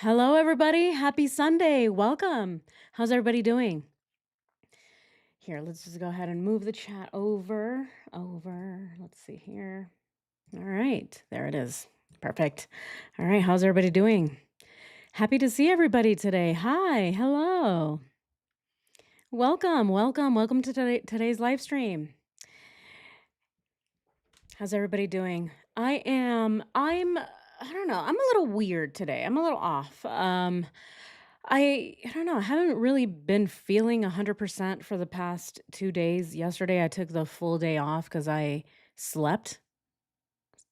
Hello, everybody. Happy Sunday. Welcome. How's everybody doing? Here, let's just go ahead and move the chat over. Let's see here. All right, there it is. Perfect. All right, how's everybody doing? Happy to see everybody today. Hi, hello. Welcome to today's live stream. How's everybody doing? I don't know. I'm a little weird today. I'm a little off. I don't know. I haven't really been feeling 100% for the past 2 days. Yesterday I took the full day off cuz I slept.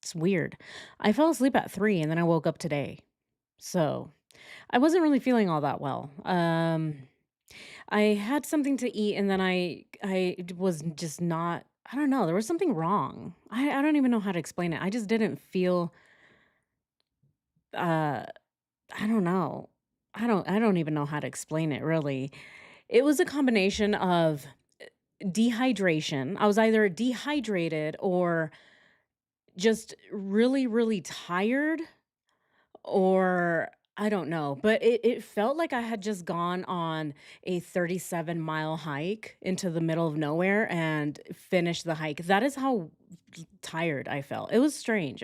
It's weird. I fell asleep at 3 and then I woke up today. So, I wasn't really feeling all that well. I had something to eat and then was just not. I don't know, there was something wrong. I don't even know how to explain it. I just didn't feel uh I don't know. I don't even know how to explain it really. It was a combination of dehydration. I was either dehydrated or just really, really tired, or I don't know, but it felt like I had just gone on a 37-mile hike into the middle of nowhere and finished the hike. That is how tired I felt. It was strange.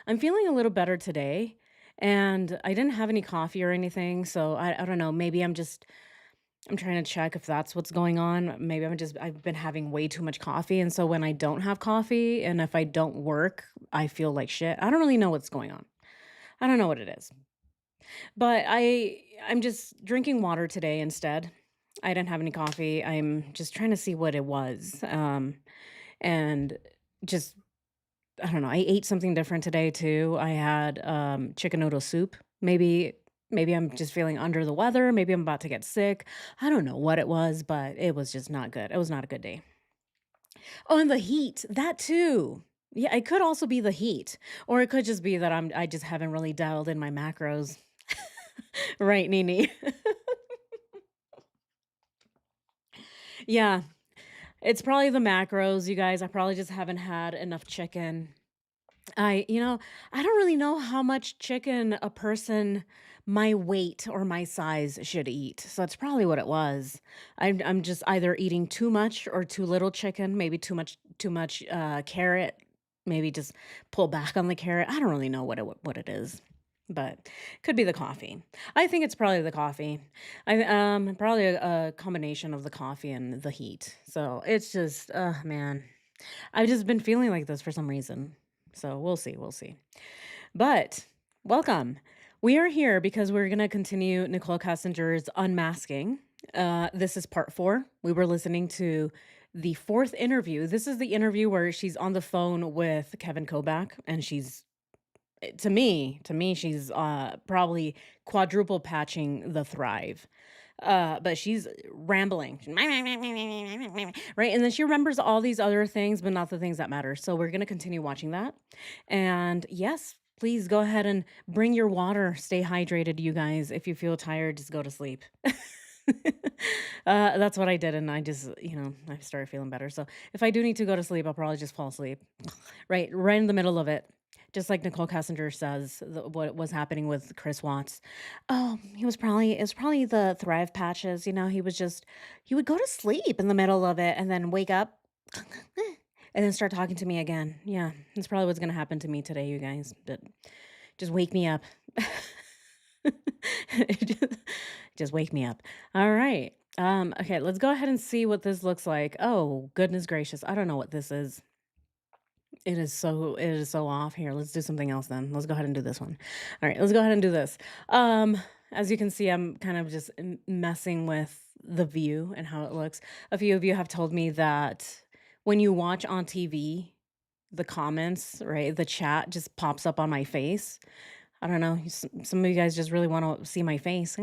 I'm feeling a little better today, and I didn't have any coffee or anything, so I don't know, maybe I'm trying to check if that's what's going on. Maybe I've been having way too much coffee, and so when I don't have coffee and if I don't work, I feel like shit. I don't really know what's going on. I don't know what it is. But I'm just drinking water today instead. I didn't have any coffee. I'm just trying to see what it was. And just I don't know. I ate something different today too. I had chicken noodle soup. Maybe I'm just feeling under the weather. Maybe I'm about to get sick. I don't know what it was, but it was just not good. It was not a good day. Oh, and the heat, that too. Yeah, it could also be the heat, or it could just be that I just haven't really dialed in my macros. Right, Nini. Yeah, it's probably the macros, you guys. I probably just haven't had enough chicken. I don't really know how much chicken a person my weight or my size should eat. So that's probably what it was. I'm just either eating too much or too little chicken, maybe too much carrot, maybe just pull back on the carrot. I don't really know what it is. But could be the coffee. I think it's probably the coffee. Probably a combination of the coffee and the heat. So it's just man. I've just been feeling like this for some reason. So we'll see. But welcome. We are here because we're going to continue Nicole Kessinger's Unmasking. This is part 4. We were listening to the 4th interview. This is the interview where she's on the phone with Kevin Kovac, and to me, she's probably quadruple patching the Thrive. But she's rambling, right? And then she remembers all these other things, but not the things that matter. So we're gonna continue watching that. And yes, please go ahead and bring your water. Stay hydrated, you guys. If you feel tired, just go to sleep. That's what I did, and I started feeling better. So if I do need to go to sleep, I'll probably just fall asleep, right in the middle of it. Just like Nicole Kessinger says, what was happening with Chris Watts. Oh, it was probably the Thrive patches. He would go to sleep in the middle of it and then wake up and then start talking to me again. Yeah, that's probably what's gonna happen to me today, you guys. But just wake me up. just, just wake me up. All right. Okay, let's go ahead and see what this looks like. Oh, goodness gracious. I don't know what this is. It is so off. Here, let's do something else then. Let's go ahead and do this one. All right, let's go ahead and do this. Um, as you can see, I'm kind of just messing with the view and how it looks. A few of you have told me that when you watch on TV, the comments, right, the chat just pops up on my face. I don't know. Some of you guys just really want to see my face,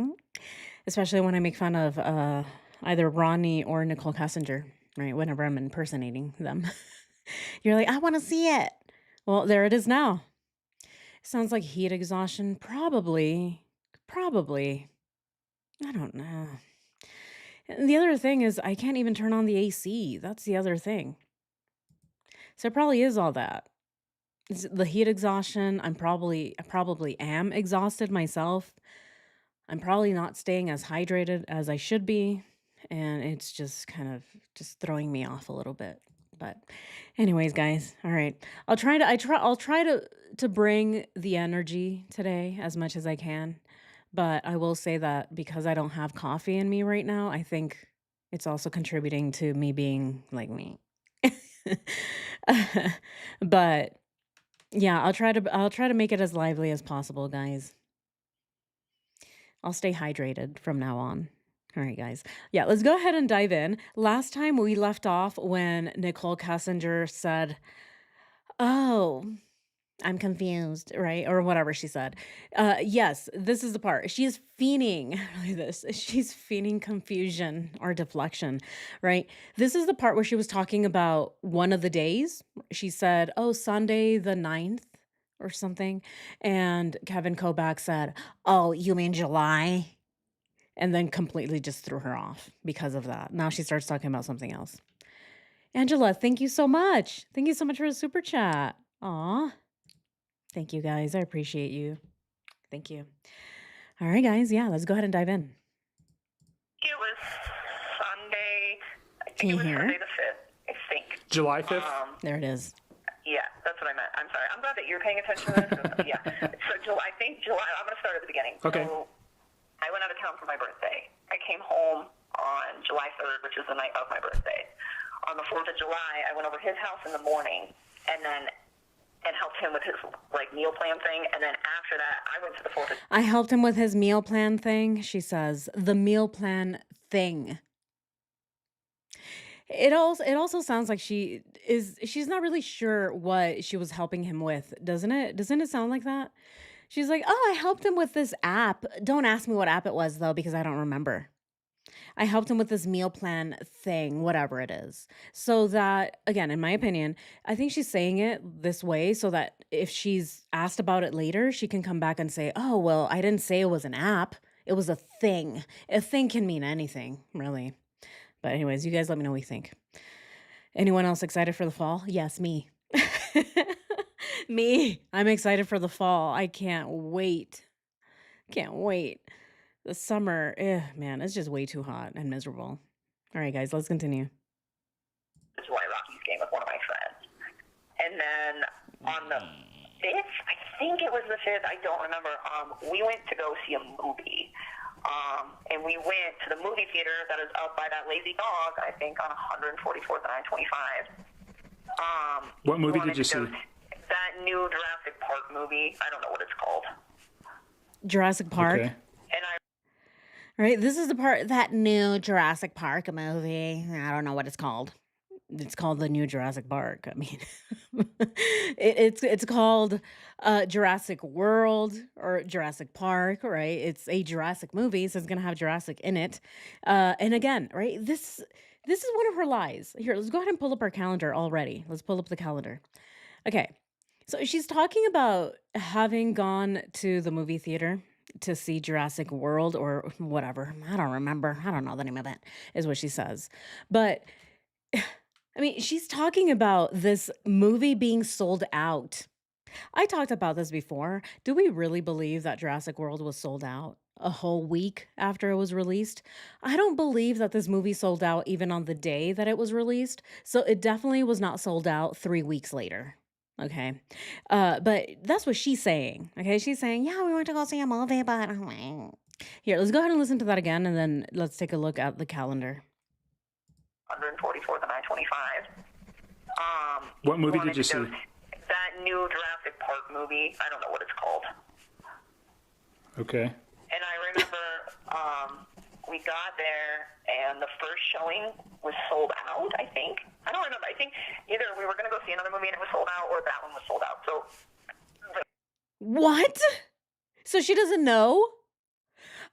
especially when I make fun of either Ronnie or Nicole Kessinger, right? Whenever I'm impersonating them. You're like, "I wanna see it." Well, there it is now. Sounds like heat exhaustion. Probably. I don't know. And the other thing is I can't even turn on the AC. That's the other thing. So it probably is all that. the heat exhaustion. I probably am exhausted myself. I'm probably not staying as hydrated as I should be, and it's just kind of just throwing me off a little bit. But anyways, guys, all right. I'll try to bring the energy today as much as I can. But I will say that because I don't have coffee in me right now, I think it's also contributing to me being like me. But yeah, I'll try to make it as lively as possible, guys. I'll stay hydrated from now on. All right, guys. Yeah, let's go ahead and dive in. Last time we left off when Nicole Kessinger said, "Oh, I'm confused," right? Or whatever she said. Yes, this is the part. She is feigning look this. She's feigning confusion or deflection, right? This is the part where she was talking about one of the days. She said, "Oh, Sunday the 9th or something." And Kevin Kovac said, "Oh, you mean July?" And then completely just threw her off because of that. Now she starts talking about something else. Angela, thank you so much. Thank you so much for the super chat. Aw. Thank you, guys. I appreciate you. Thank you. All right, guys. Yeah, let's go ahead and dive in. It was Sunday. I Can think you it was hear? Sunday the 5th, I think. July 5th? There it is. Yeah, that's what I meant. I'm sorry. I'm glad that you're paying attention to this. Yeah. So I think July, I'm going to start at the beginning. Okay. So I went out of town for my birthday. I came home on July 3rd, which is the night of my birthday. On the 4th of July, I went over to his house in the morning and helped him with his meal plan thing. And then after that, I went to the 4th of I helped him with his meal plan thing. She says, the meal plan thing. It also sounds like she's not really sure what she was helping him with, doesn't it? Doesn't it sound like that? She's like, "Oh, I helped him with this app." Don't ask me what app it was though, because I don't remember. I helped him with this meal plan thing, whatever it is. So that, again, in my opinion, I think she's saying it this way so that if she's asked about it later, she can come back and say, "Oh, well, I didn't say it was an app. It was a thing." A thing can mean anything, really. But anyways, you guys let me know what you think. Anyone else excited for the fall? Yes, me. Me. I'm excited for the fall. I can't wait. Can't wait. The summer, man, it's just way too hot and miserable. All right, guys, let's continue. July Rockies game with one of my friends. And then on the 5th, I think it was the 5th, I don't remember, we went to go see a movie. And we went to the movie theater that is up by that lazy dog, I think, on 144th and I-25. What movie did you see? That new Jurassic Park movie. I don't know what it's called. Jurassic Park. Okay. And Right, this is the part, that new Jurassic Park movie. I don't know what it's called. It's called the new Jurassic Park. I mean, it's called Jurassic World or Jurassic Park, right? It's a Jurassic movie, so it's gonna have Jurassic in it. And again, right, this is one of her lies. Here, let's go ahead and pull up our calendar already. Let's pull up the calendar. Okay, so she's talking about having gone to the movie theater to see Jurassic World or whatever. I don't remember. I don't know the name of it, is what she says. But I mean, she's talking about this movie being sold out. I talked about this before. Do we really believe that Jurassic World was sold out a whole week after it was released? I don't believe that this movie sold out even on the day that it was released. So it definitely was not sold out 3 weeks later. Okay. But that's what she's saying. Okay. She's saying, yeah, we went to go see a movie, but here, let's go ahead and listen to that again and then let's take a look at the calendar. 144th and I-25. What movie did you see? That new Jurassic Park movie. I don't know what it's called. Okay. And I remember we got there and the first showing was sold out, I think. I don't remember. I think either we were going to go see another movie and it was sold out or that one was sold out. So What? So she doesn't know?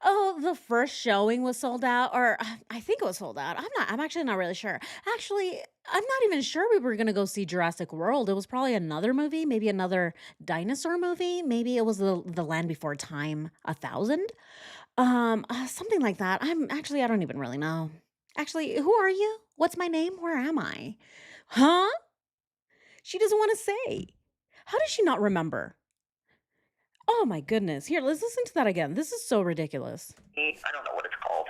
Oh, the first showing was sold out, or I think it was sold out. I'm actually not really sure. Actually, I'm not even sure we were gonna go see Jurassic World. It was probably another movie, maybe another dinosaur movie. Maybe it was the Land Before Time 1000. Something like that. I don't even really know. Actually, who are you? What's my name? Where am I? Huh? She doesn't want to say. How does she not remember? Oh my goodness. Here, let's listen to that again. This is so ridiculous. I don't know what it's called.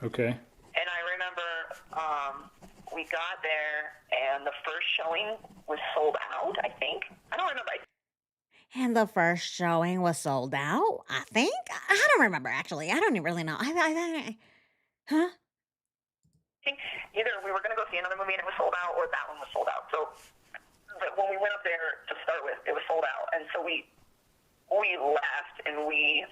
Okay. And I remember we got there, and the first showing was sold out, I think. I don't remember. And the first showing was sold out, I think. I don't remember, actually. I don't really know. Huh? I think either we were going to go see another movie and it was sold out, or that one was sold out. So but when we went up there to start with, it was sold out. And so we left, and we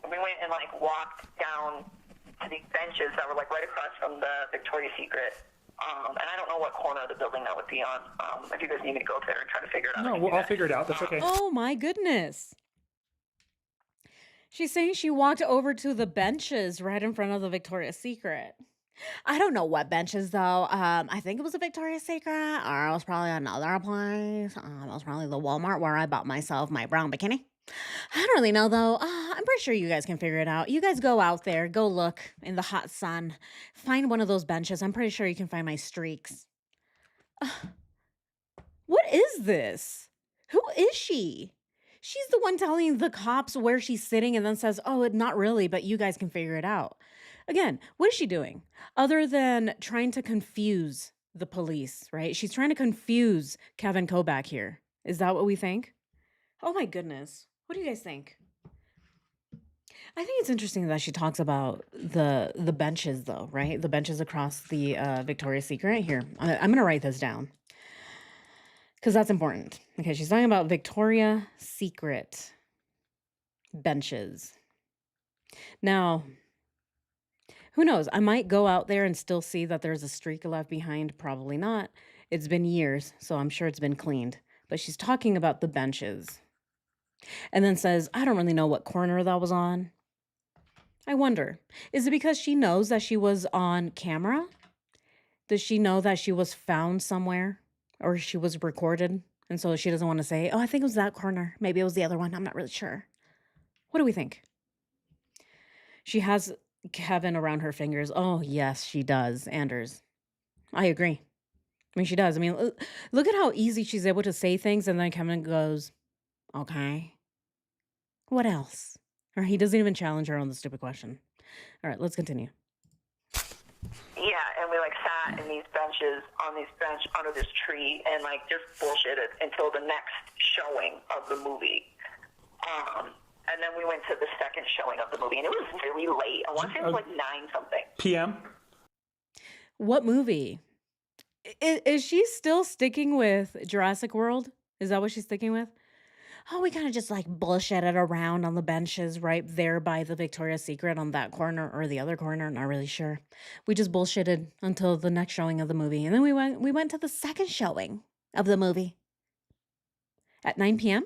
went and, like, walked down to these benches that were, like, right across from the Victoria's Secret. And I don't know what corner of the building that would be on. If you guys need me to go up there and try to figure it out. No, well, I'll figure it out. That's okay. Oh my goodness. She's saying she walked over to the benches right in front of the Victoria's Secret. I don't know what benches though. I think it was a Victoria's Secret, or it was probably another place. It was probably the Walmart where I bought myself my brown bikini. I don't really know though. I'm pretty sure you guys can figure it out. You guys go out there, go look in the hot sun, find one of those benches. I'm pretty sure you can find my streaks. What is this? Who is she? She's the one telling the cops where she's sitting and then says, oh, not really, but you guys can figure it out. Again, what is she doing? Other than trying to confuse the police, right? She's trying to confuse Kevin Kovac here. Is that what we think? Oh my goodness. What do you guys think? I think it's interesting that she talks about the benches though, right? The benches across the Victoria's Secret. Here, I'm going to write this down because that's important. Okay, she's talking about Victoria's Secret benches. Now, who knows? I might go out there and still see that there's a streak left behind. Probably not. It's been years, so I'm sure it's been cleaned. But she's talking about the benches. And then says, I don't really know what corner that was on. I wonder, is it because she knows that she was on camera? Does she know that she was found somewhere? Or she was recorded? And so she doesn't want to say, oh, I think it was that corner. Maybe it was the other one. I'm not really sure. What do we think? She has Kevin around her fingers. Oh, yes, she does, Anders. I agree. I mean, she does. I mean, look at how easy she's able to say things. And then Kevin goes, okay. What else? Or he doesn't even challenge her on the stupid question. All right, let's continue. Yeah, and we, like, sat in these benches, on this bench, under this tree, and, like, just bullshitted until the next showing of the movie. And then we went to the second showing of the movie, and it was really late. I want to say it was, like, 9-something. PM? What movie? Is she still sticking with Jurassic World? Is that what she's sticking with? Oh, we kind of just, like, bullshitted around on the benches right there by the Victoria's Secret on that corner or the other corner. Not really sure. We just bullshitted until the next showing of the movie. And then we went to the second showing of the movie at 9 p.m.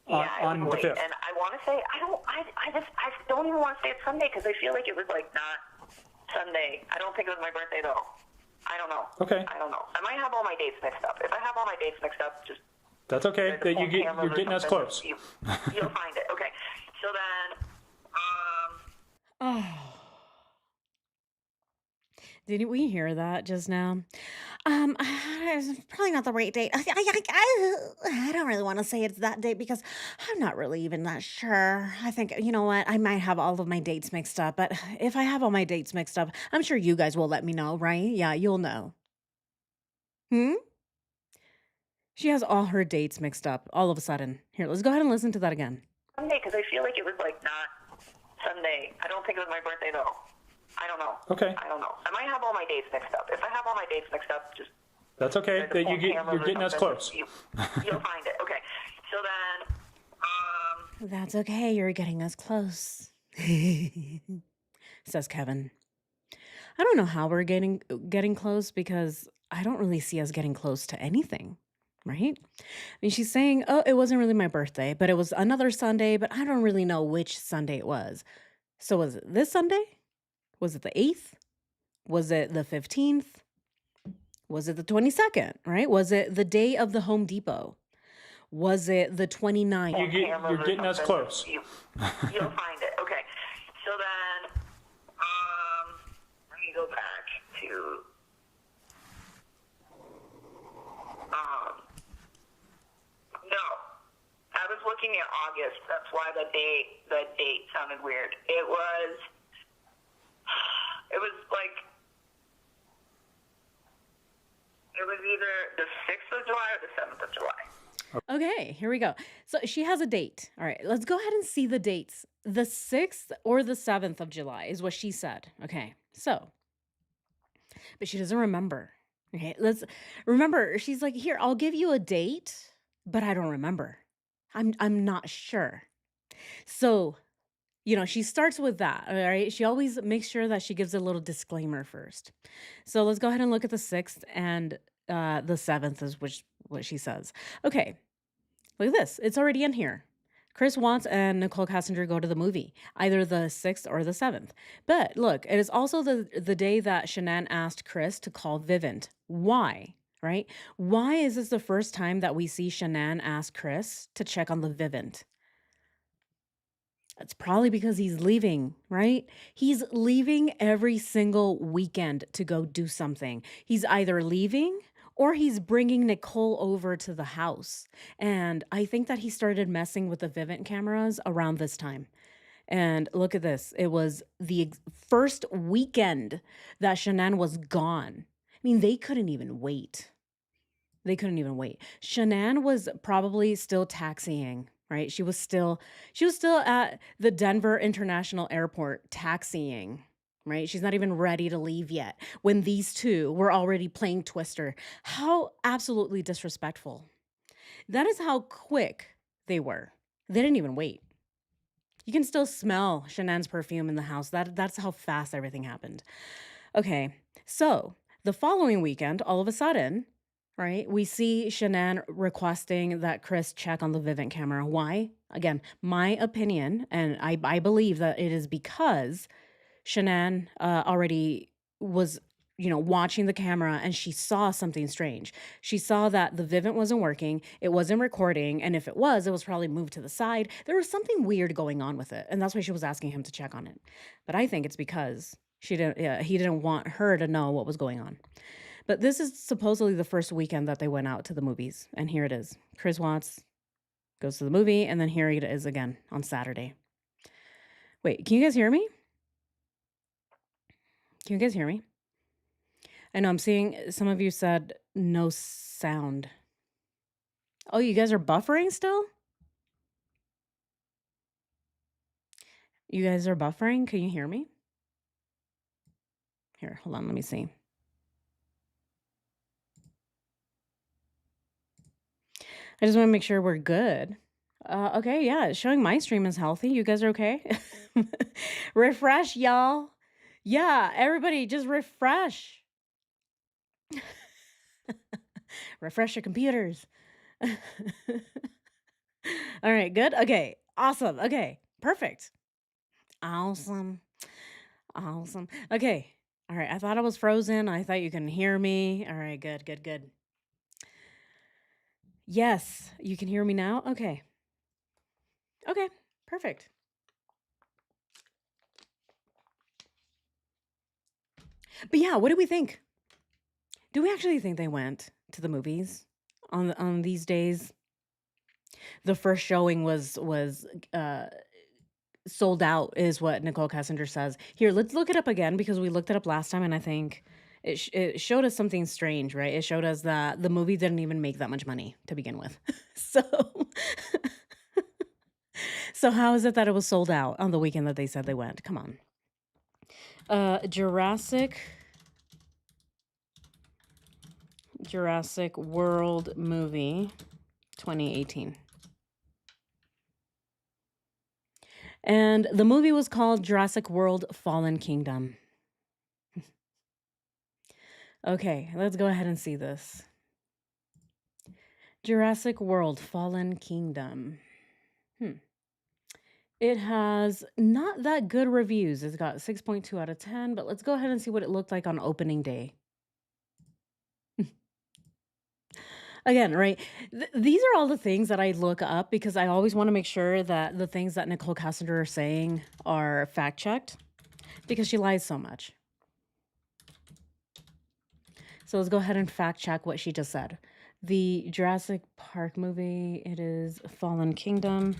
Yeah, on the 5th. And I want to say, I don't even want to say it's Sunday because I feel like it was, like, not Sunday. I don't think it was my birthday, though. I don't know. Okay. I don't know. I might have all my dates mixed up. If I have all my dates mixed up, just... That's okay. You're getting us close. You'll find it. Okay. So then, Didn't we hear that just now? It's probably not the right date. I don't really want to say it's that date because I'm not really even that sure. I think, you know what? I might have all of my dates mixed up, but if I have all my dates mixed up, I'm sure you guys will let me know, right? Yeah, you'll know. She has all her dates mixed up all of a sudden. Here, let's go ahead and listen to that again. Sunday, because I feel like it was, like, not Sunday. I don't think it was my birthday, though. I don't know. Okay. I don't know. I might have all my dates mixed up. If I have all my dates mixed up, just... That's okay. You're getting us close. You'll find it. Okay. So then, That's okay. You're getting us close, says Kevin. I don't know how we're getting close because I don't really see us getting close to anything, right? I mean, she's saying, oh, it wasn't really my birthday, but it was another Sunday, but I don't really know which Sunday it was. So was it this Sunday? Was it the 8th? Was it the 15th? Was it the 22nd, right? Was it the day of the Home Depot? Was it the 29th? You're getting us close. You'll find it. Okay. So then, let me go back to weird. It was either the 6th of July or the 7th of July. Okay, here we go. So she has a date. All right, let's go ahead and see the dates. The 6th or the 7th of July is what she said. Okay, so, but she doesn't remember. Okay, let's remember. She's like, here, I'll give you a date, but I don't remember. I'm not sure. So, she starts with that. All right. She always makes sure that she gives a little disclaimer first. So let's go ahead and look at the 6th and the 7th is what she says. Okay. Look at this. It's already in here. Chris Watts and Nichol Kessinger go to the movie, either the 6th or the 7th. But look, it is also the day that Shanann asked Chris to call Vivint. Why? Right? Why is this the first time that we see Shanann ask Chris to check on the Vivint? It's probably because he's leaving, right? He's leaving every single weekend to go do something. He's either leaving or he's bringing Nichol over to the house. And I think that he started messing with the Vivint cameras around this time. And look at this. It was the first weekend that Shanann was gone. I mean, they couldn't even wait. Shanann was probably still taxiing, right? She was still at the Denver International Airport taxiing, right? She's not even ready to leave yet when these two were already playing Twister. How absolutely disrespectful. That is how quick they were. They didn't even wait. You can still smell Shanann's perfume in the house. That's how fast everything happened. Okay, so the following weekend, all of a sudden, right, we see Shanann requesting that Chris check on the Vivint camera. Why? Again, my opinion, and I believe that it is because Shanann already was, watching the camera and she saw something strange. She saw that the Vivint wasn't working, it wasn't recording, and if it was probably moved to the side. There was something weird going on with it, and that's why she was asking him to check on it. But I think it's because he didn't want her to know what was going on. But this is supposedly the first weekend that they went out to the movies. And here it is. Chris Watts goes to the movie, and then here it is again on Saturday. Wait, can you guys hear me? I know I'm seeing some of you said no sound. Oh, you guys are buffering still? You guys are buffering? Can you hear me? Here, hold on, let me see. I just want to make sure we're good. Okay, yeah, it's showing my stream is healthy. You guys are okay? Refresh, y'all. Yeah, everybody just refresh. Refresh your computers. All right, good? Okay, awesome. Okay, perfect. Awesome. Okay, all right, I thought I was frozen. I thought you can hear me. All right, good. Yes, you can hear me now? Okay. Okay, perfect. But yeah, what do we think? Do we actually think they went to the movies on these days? The first showing was sold out, is what Nichol Kessinger says. Here, let's look it up again because we looked it up last time, and I think it showed us something strange, right? It showed us that the movie didn't even make that much money to begin with. So how is it that it was sold out on the weekend that they said they went? Come on. Jurassic World movie 2018. And the movie was called Jurassic World Fallen Kingdom. Okay, let's go ahead and see this. Jurassic World Fallen Kingdom. It has not that good reviews. It's got 6.2 out of 10, but let's go ahead and see what it looked like on opening day. Again, right? These are all the things that I look up because I always want to make sure that the things that Nichol Kessinger are saying are fact-checked because she lies so much. So let's go ahead and fact-check what she just said. The Jurassic Park movie, it is Fallen Kingdom.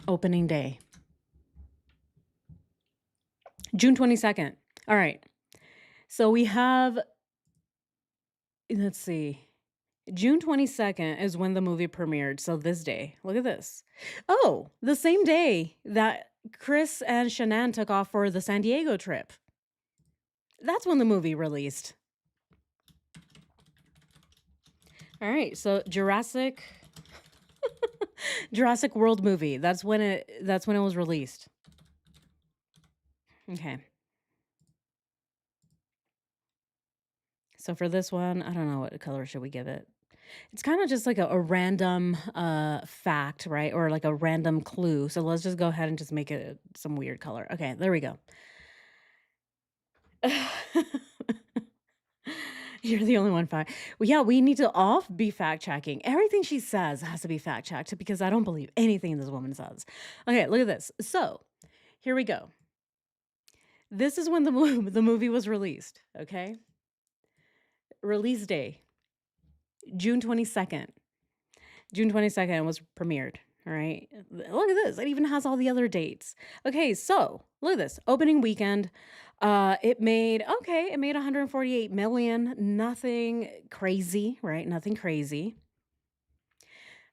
Opening day. June 22nd. All right. So we have, let's see. June 22nd is when the movie premiered. So this day. Look at this. Oh, the same day that Chris and Shanann took off for the San Diego trip. That's when the movie released. All right. So Jurassic World movie. That's when it was released. Okay. So for this one, I don't know what color should we give it. It's kind of just like a random fact, right? Or like a random clue. So let's just go ahead and just make it some weird color. Okay, there we go. You're the only one fact. Well, yeah, we need to all be fact checking. Everything she says has to be fact checked because I don't believe anything this woman says. Okay, look at this. So here we go. This is when the movie was released. Okay, release day, June 22nd. June 22nd was premiered. All right. Look at this. It even has all the other dates. Okay, so look at this. Opening weekend. It made 148 million. Nothing crazy, right? Nothing crazy.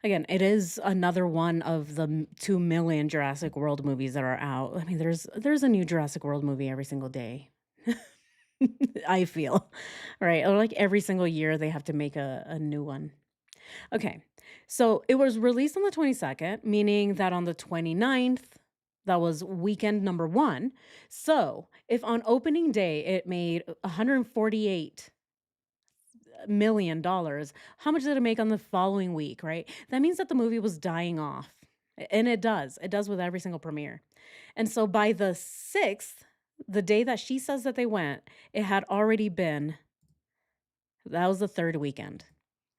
Again, it is another one of the 2 million Jurassic World movies that are out. I mean, there's a new Jurassic World movie every single day. I feel, right? Or like every single year they have to make a new one. Okay. So it was released on the 22nd, meaning that on the 29th, that was weekend number 1. So if on opening day it made $148 million, how much did it make on the following week, right? That means that the movie was dying off. And it does. It does with every single premiere. And so by the 6th, the day that she says that they went, it had already been, that was the 3rd weekend.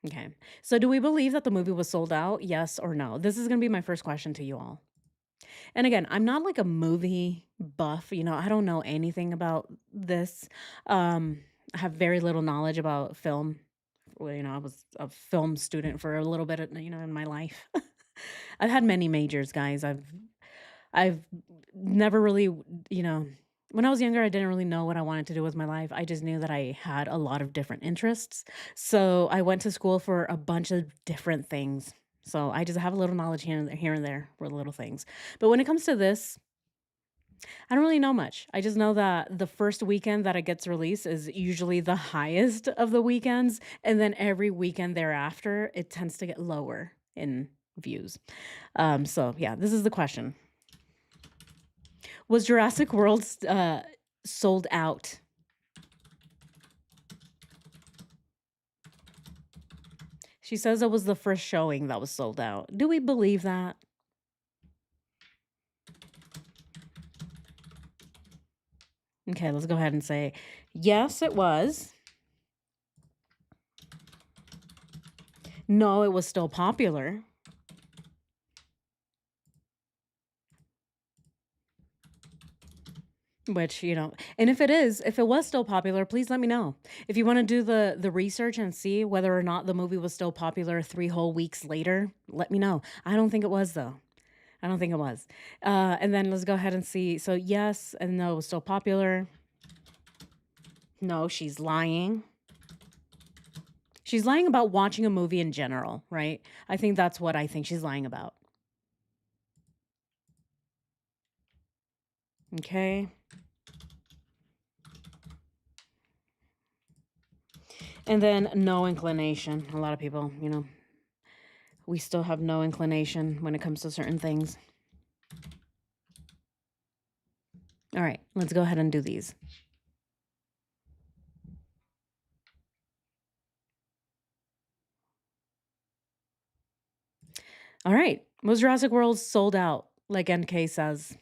Okay. So do we believe that the movie was sold out? Yes or no? This is going to be my first question to you all. And again, I'm not like a movie buff, I don't know anything about this. I have very little knowledge about film. Well, I was a film student for a little bit, in my life. I've had many majors, guys. I've never really, when I was younger, I didn't really know what I wanted to do with my life. I just knew that I had a lot of different interests. So I went to school for a bunch of different things. So I just have a little knowledge here and there for little things. But when it comes to this, I don't really know much. I just know that the first weekend that it gets released is usually the highest of the weekends. And then every weekend thereafter, it tends to get lower in views. So yeah, this is the question. Was Jurassic World sold out? She says it was the first showing that was sold out. Do we believe that? Okay, let's go ahead and say, yes, it was. No, it was still popular. Which, and if it was still popular, please let me know. If you want to do the research and see whether or not the movie was still popular 3 whole weeks later, let me know. I don't think it was, though. I don't think it was. And then let's go ahead and see. So yes and no, it was still popular. No, she's lying. She's lying about watching a movie in general, right? I think that's what I think she's lying about. Okay. And then no inclination. A lot of people, we still have no inclination when it comes to certain things. All right, let's go ahead and do these. All right, was Jurassic World sold out, like NK says?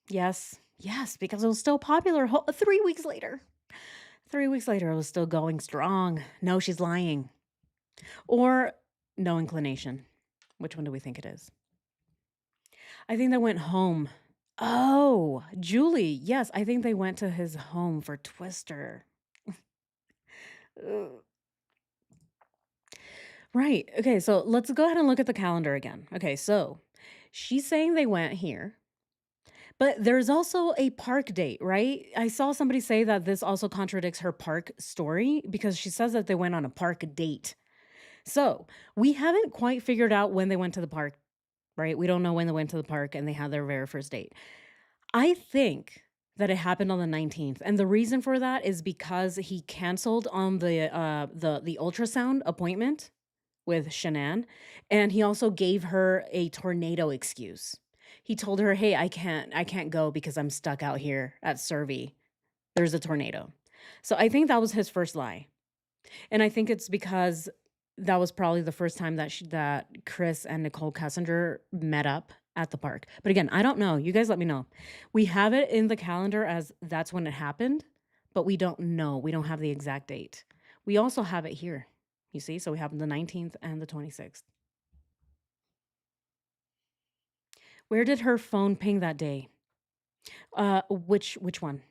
Yes, because it was still popular 3 weeks later. 3 weeks later, it was still going strong. No, she's lying. Or no inclination. Which one do we think it is? I think they went home. Oh, Julie. Yes, I think they went to his home for Twister. Ugh. Right. Okay, so let's go ahead and look at the calendar again. Okay, so She's saying they went here, but there's also a park date, right? I saw somebody say that this also contradicts her park story because she says that they went on a park date. So we haven't quite figured out when they went to the park, right? We don't know when they went to the park and they had their very first date. I think that it happened on the 19th, and the reason for that is because he canceled on the ultrasound appointment with Shanann, and he also gave her a tornado excuse. He told her, "Hey, I can't go because I'm stuck out here at Survey. There's a tornado." So I think that was his first lie. And I think it's because that was probably the first time that Chris and Nichol Kessinger met up at the park. But again, I don't know. You guys let me know. We have it in the calendar as that's when it happened, but we don't know. We don't have the exact date. We also have it here. You see? So we have the 19th and the 26th. Where did her phone ping that day? Which one?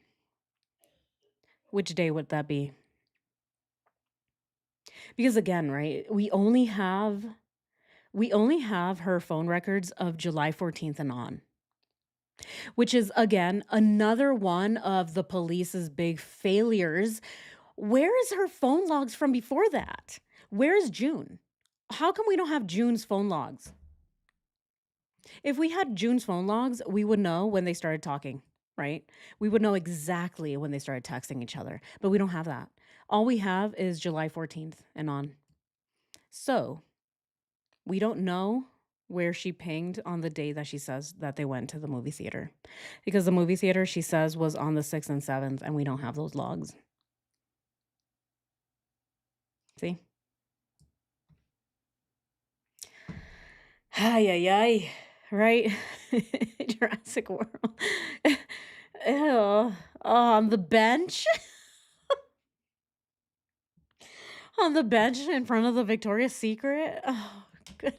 Which day would that be? Because again, right? We only have her phone records of July 14th and on, which is again another one of the police's big failures. Where is her phone logs from before that? Where is June? How come we don't have June's phone logs? If we had June's phone logs, we would know when they started talking, right? We would know exactly when they started texting each other, but we don't have that. All we have is July 14th and on. So we don't know where she pinged on the day that she says that they went to the movie theater. Because the movie theater, she says, was on the 6th and 7th, and we don't have those logs. See? Ay, ay, ay. Right? Jurassic World. Ew. Oh, on the bench? On the bench in front of the Victoria's Secret? Oh, good.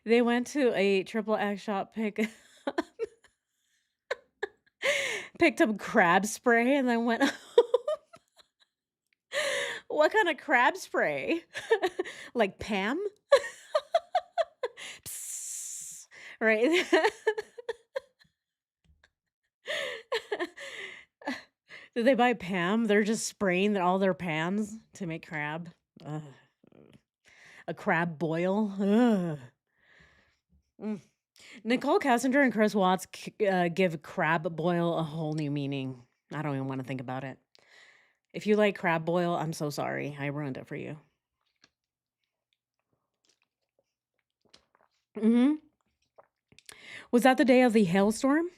They went to a triple X shop picked up crab spray and then went home. What kind of crab spray? Like Pam? Psst, right? Did they buy Pam? They're just spraying all their pans to make crab. Ugh. A crab boil. Ugh. Mm. Nichol Kessinger and Chris Watts give crab boil a whole new meaning. I don't even want to think about it. If you like crab boil, I'm so sorry. I ruined it for you. Was that the day of the hailstorm?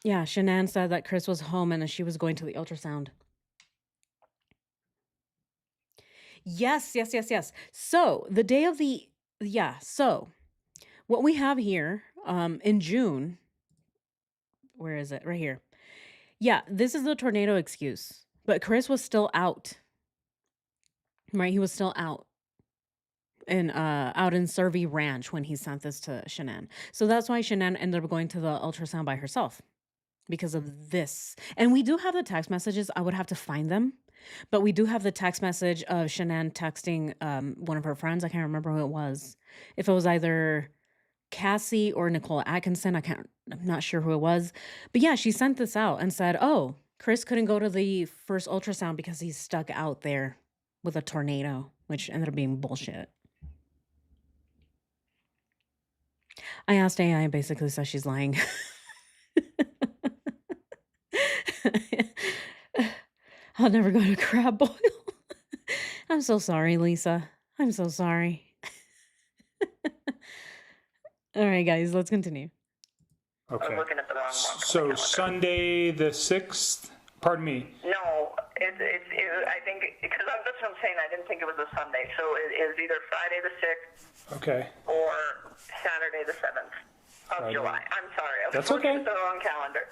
Yeah, Shanann said that Chris was home and she was going to the ultrasound. Yes, yes, yes, yes. So the day of the so what we have here in June, where is it? Right here. Yeah, this is the tornado excuse. But Chris was still out. Right? He was still out in Survey Ranch when he sent this to Shanann. So that's why Shanann ended up going to the ultrasound by herself because of this. And we do have the text messages. I would have to find them. But we do have the text message of Shanann texting one of her friends. I can't remember who it was. If it was either Cassie or Nicole Atkinson, I'm not sure who it was. But yeah, she sent this out and said, "Oh, Chris couldn't go to the first ultrasound because he's stuck out there with a tornado," which ended up being bullshit. I asked AI and basically says she's lying. I'll never go to crab boil. I'm so sorry, Lisa. I'm so sorry. All right, guys, let's continue. I was Okay. looking at the wrong one. So Sunday the 6th, pardon me. No, I think, because that's what I'm saying, I didn't think it was a Sunday. So it is either Friday the 6th Okay. or Saturday the 7th of Friday. July. I'm sorry. I was That's looking okay. at the wrong calendar.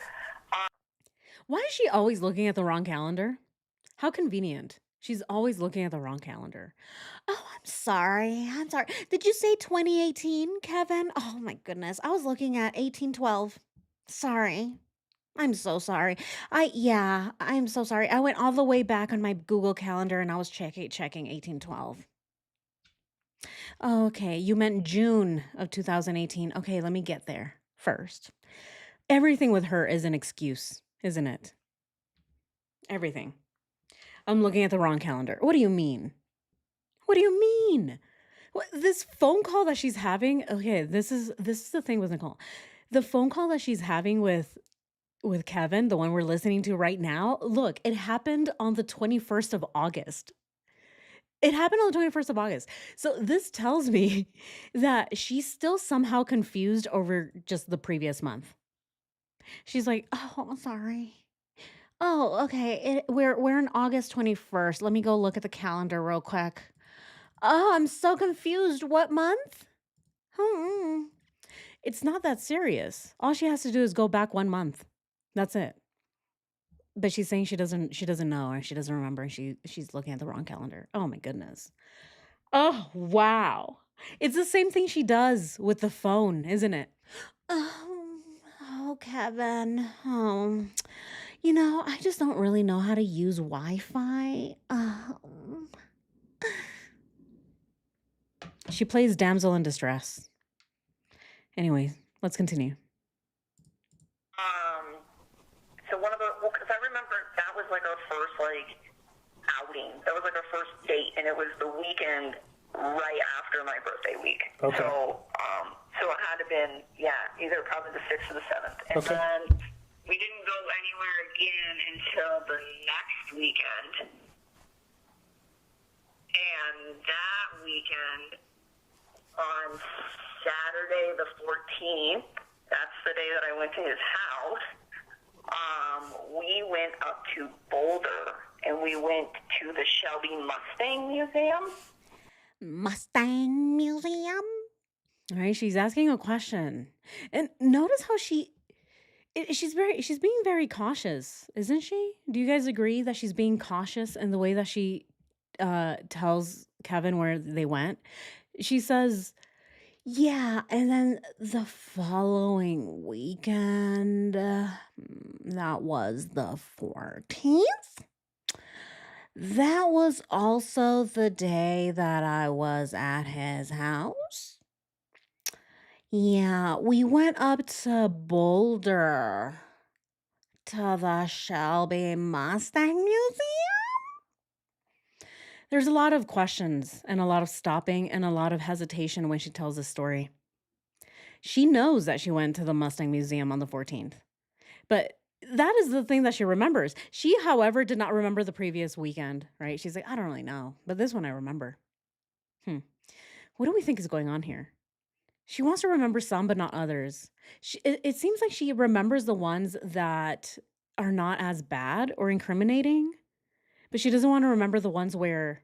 Why is she always looking at the wrong calendar? How convenient. She's always looking at the wrong calendar. Oh, I'm sorry. I'm sorry. Did you say 2018, Kevin? Oh my goodness. I was looking at 1812. Sorry. I'm so sorry. I'm so sorry. I went all the way back on my Google Calendar and I was checking 1812. Oh, okay, you meant June of 2018. Okay, let me get there first. Everything with her is an excuse, isn't it? Everything. I'm looking at the wrong calendar. What do you mean? What do you mean? What, this phone call that she's having? Okay, this is the thing with Nicole. The phone call that she's having with Kevin, the one we're listening to right now. Look, it happened on the 21st of August. It happened on the 21st of August. So this tells me that she's still somehow confused over just the previous month. She's like, "Oh, I'm sorry. Oh, okay. We're in August 21st. Let me go look at the calendar real quick. Oh, I'm so confused. What month? Hmm. It's not that serious. All she has to do is go back 1 month. That's it. But she's saying she doesn't know or she doesn't remember and she's looking at the wrong calendar. Oh my goodness. Oh, wow. It's the same thing she does with the phone, isn't it? Oh, oh, Kevin. I just don't really know how to use Wi-Fi. She plays damsel in distress. Anyway, let's continue. So one of the, well, because I remember that was like our first like outing. That was like our first date, and it was the weekend right after my birthday week. Okay. So it had to been either probably the 6th or the 7th, and Okay. then we didn't go anywhere again until the next weekend. And that weekend, on Saturday the 14th, that's the day that I went to his house. We went up to Boulder and we went to the Shelby Mustang Museum. Mustang Museum? All right, she's asking a question. And notice how she's being very cautious, isn't she? Do you guys agree that she's being cautious in the way that she tells Kevin where they went? She says, "Yeah, and then the following weekend, that was the 14th. That was also the day that I was at his house. Yeah, we went up to Boulder to the Shelby Mustang Museum." There's a lot of questions and a lot of stopping and a lot of hesitation when she tells this story. She knows that she went to the Mustang Museum on the 14th, but that is the thing that she remembers. She, however, did not remember the previous weekend, right? She's like, "I don't really know, but this one I remember." Hmm. What do we think is going on here? She wants to remember some, but not others. It seems like she remembers the ones that are not as bad or incriminating, but she doesn't want to remember the ones where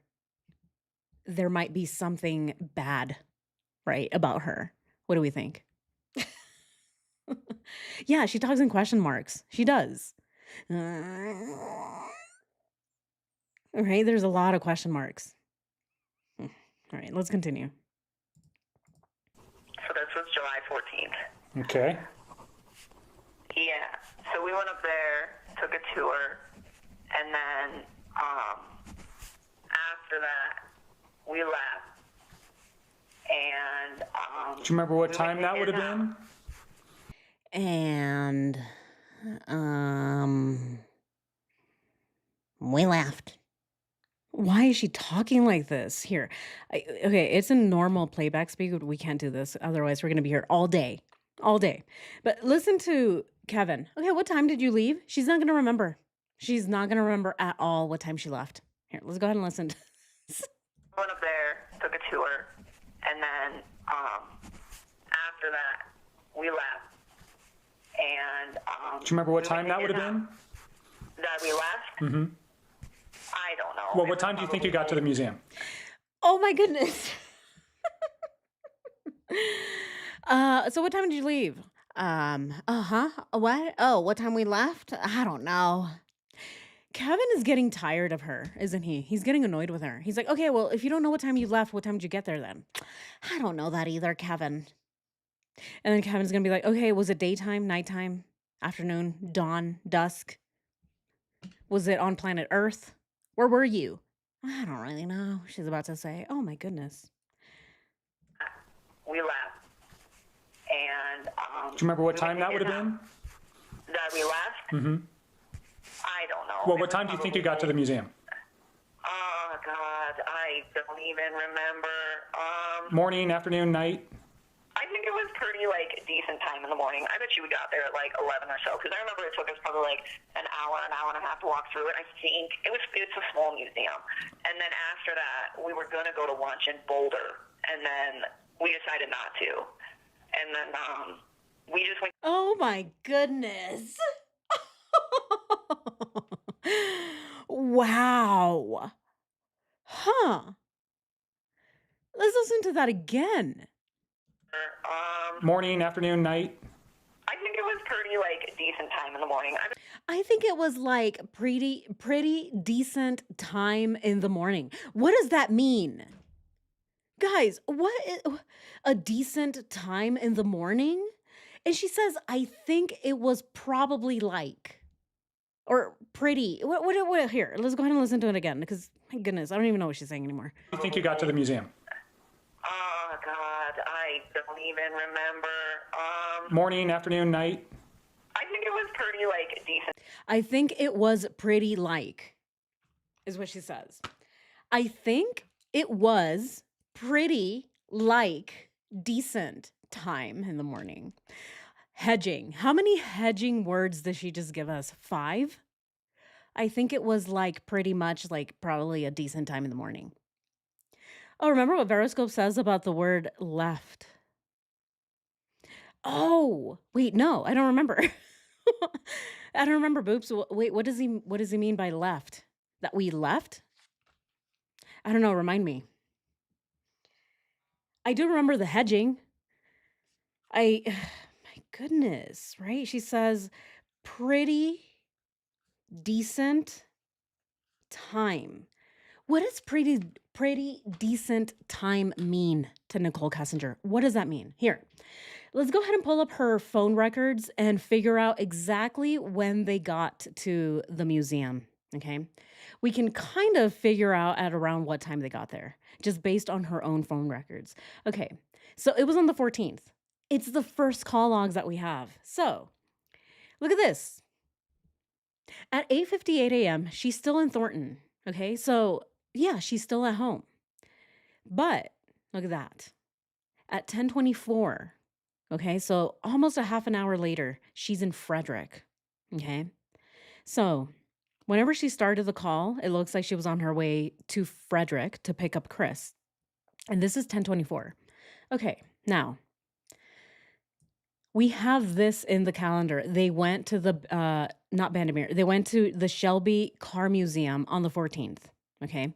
there might be something bad, right, about her. What do we think? Yeah, she talks in question marks. She does. Right? There's a lot of question marks. All right, let's continue. So this was July 14th. Okay. Yeah. So we went up there, took a tour, and then after that, we left. And Do you remember what we time went that to would have his house. been? And we left. Why is she talking like this? Here. Okay, it's a normal playback speed. We can't do this. Otherwise, we're going to be here all day. All day. But listen to Kevin. Okay, what time did you leave? She's not going to remember. She's not going to remember at all what time she left. Here, let's go ahead and listen. Went up there, took a tour, and then after that, we left. And Do you remember what we time went that to would have his been? house. That we left? Mm-hmm. I don't know. Well, It what was time do you think you probably got to the museum? Oh my goodness. So what time did you leave? Uh-huh. What? Oh, what time we left? I don't know. Kevin is getting tired of her, isn't he? He's getting annoyed with her. He's like, "Okay, well, if you don't know what time you left, what time did you get there then?" "I don't know that either, Kevin." And then Kevin's gonna be like, "Okay, was it daytime, nighttime, afternoon, dawn, dusk? Was it on planet Earth? Where were you?" "I don't really know," she's about to say. Oh my goodness. we left. And Do you remember what time that would have been? that we left? Mm-hmm. I don't know. Well, It what was time do you think you probably got to the museum? Oh, God, I don't even remember. Morning, afternoon, night? I think it was pretty, like, decent time in the morning. I bet you we got there at, like, 11 or so, because I remember it took us probably, like, an hour and a half to walk through it. I think it's a small museum. And then after that, we were going to go to lunch in Boulder, and then we decided not to. And then we just went. Oh my goodness. Wow. Huh. Let's listen to that again. Morning, afternoon, night? I think it was pretty, like, decent time in the morning. I think it was like pretty decent time in the morning. What does that mean? Guys, what is a decent time in the morning? And she says, I think it was probably like, or pretty. What here, let's go ahead and listen to it again, because my goodness, I don't even know what she's saying anymore. Do you think you got to the museum? Oh, God, I don't even remember. Morning, afternoon, night? I think it was pretty, like, decent. I think it was pretty like, is what she says. I think it was pretty like decent time in the morning. Hedging. How many hedging words does she just give us? 5? I think it was like pretty much like probably a decent time in the morning. Oh, remember what Veroscope says about the word left? Oh, wait, no, I don't remember. I don't remember, Boops. Wait, what does he mean by left? That we left? I don't know, remind me. I do remember the hedging. My goodness, right? She says pretty decent time. What does pretty decent time mean to Nichol Kessinger? What does that mean? Here, let's go ahead and pull up her phone records and figure out exactly when they got to the museum, okay? We can kind of figure out at around what time they got there, just based on her own phone records. Okay, so it was on the 14th. It's the first call logs that we have. So, look at this. At 8:58 a.m., she's still in Thornton, okay? So, yeah, she's still at home. But, look at that. At 10:24, okay? So, almost a half an hour later, she's in Frederick, okay? So, whenever she started the call, it looks like she was on her way to Frederick to pick up Chris. And this is 10:24. Okay, now, we have this in the calendar. They went to the, not Bandimere, they went to the Shelby Car Museum on the 14th, okay?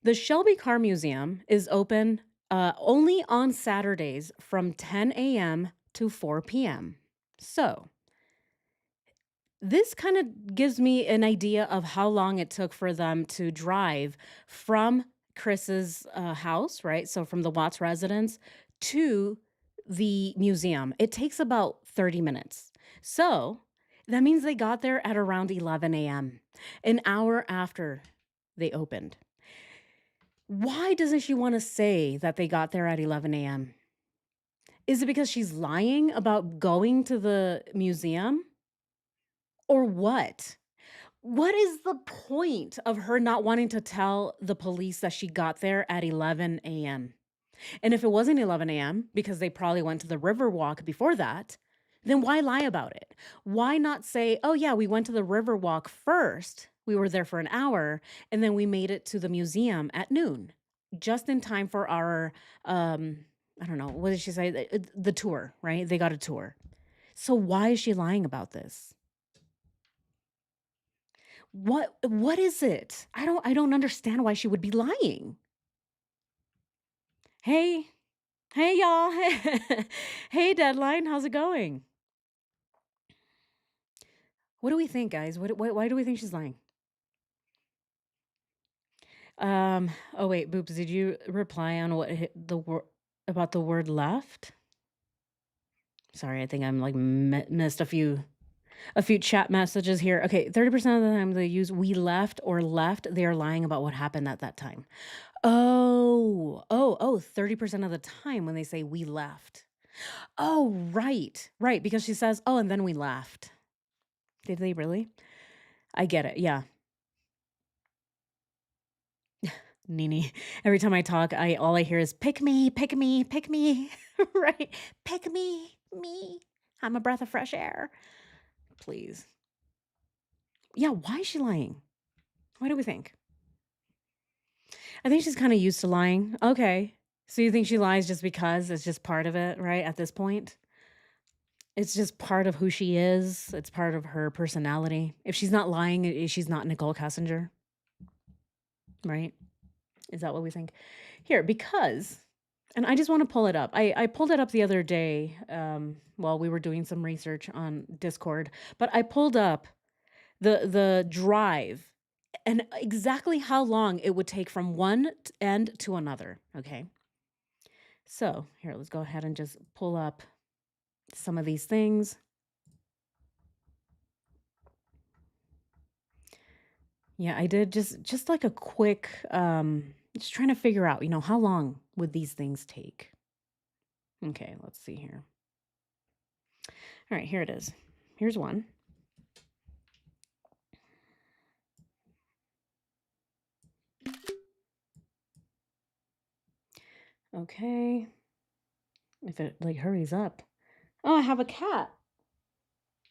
The Shelby Car Museum is open only on Saturdays from 10 a.m. to 4 p.m. So, this kind of gives me an idea of how long it took for them to drive from Chris's house, right? So, from the Watts residence to the museum. It takes about 30 minutes. So, that means they got there at around 11 a.m., an hour after they opened. Why doesn't she want to say that they got there at 11 a.m.? Is it because she's lying about going to the museum? Or what? What is the point of her not wanting to tell the police that she got there at 11 a.m.? And if it wasn't 11 a.m., because they probably went to the Riverwalk before that, then why lie about it? Why not say, oh yeah, we went to the Riverwalk first, we were there for an hour, and then we made it to the museum at noon, just in time for our, I don't know, what did she say? The tour, right? They got a tour. So why is she lying about this? What is it? I don't understand why she would be lying. Hey y'all. Hey Deadline, how's it going? What do we think, guys? Why do we think she's lying? Oh wait, Boops, did you reply on what about the word left? Sorry, I think I'm like missed a few chat messages here. Okay, 30% of the time they use we left or left, they are lying about what happened at that time. Oh, 30% of the time when they say we left. Oh, right, because she says, "Oh, and then we left." Did they really? I get it, yeah. Nini. Every time I talk, I all I hear is, "Pick me, pick me, pick me." Right? "Pick me, me. I'm a breath of fresh air." Please. Yeah, why is she lying? Why do we think? I think she's kinda used to lying. Okay. So you think she lies just because it's just part of it, right, at this point? It's just part of who she is. It's part of her personality. If she's not lying, she's not Nicole Kessinger, right? Is that what we think? Here, because and I just want to pull it up. I pulled it up the other day while we were doing some research on Discord, but I pulled up the drive and exactly how long it would take from one end to another. Okay. So here, let's go ahead and just pull up some of these things. Yeah, I did just like a quick just trying to figure out, how long would these things take? Okay, let's see here. All right, here it is. Here's one. Okay. If it like hurries up. Oh, I have a cat.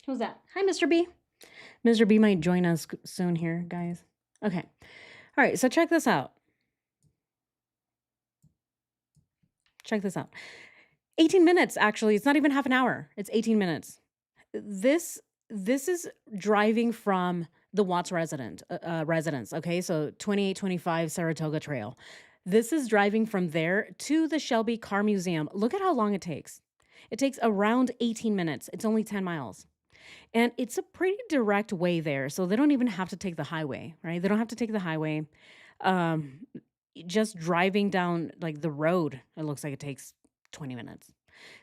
Who's that? Hi, Mr. B. Mr. B might join us soon here, guys. Okay. All right, so check this out. Check this out. 18 minutes actually. It's not even half an hour. It's 18 minutes. This is driving from the Watts residence, okay? So 2825 Saratoga Trail. This is driving from there to the Shelby Car Museum. Look at how long it takes. It takes around 18 minutes. It's only 10 miles. And it's a pretty direct way there. So they don't even have to take the highway, right? They don't have to take the highway. Um, just driving down like the road, it looks like it takes 20 minutes.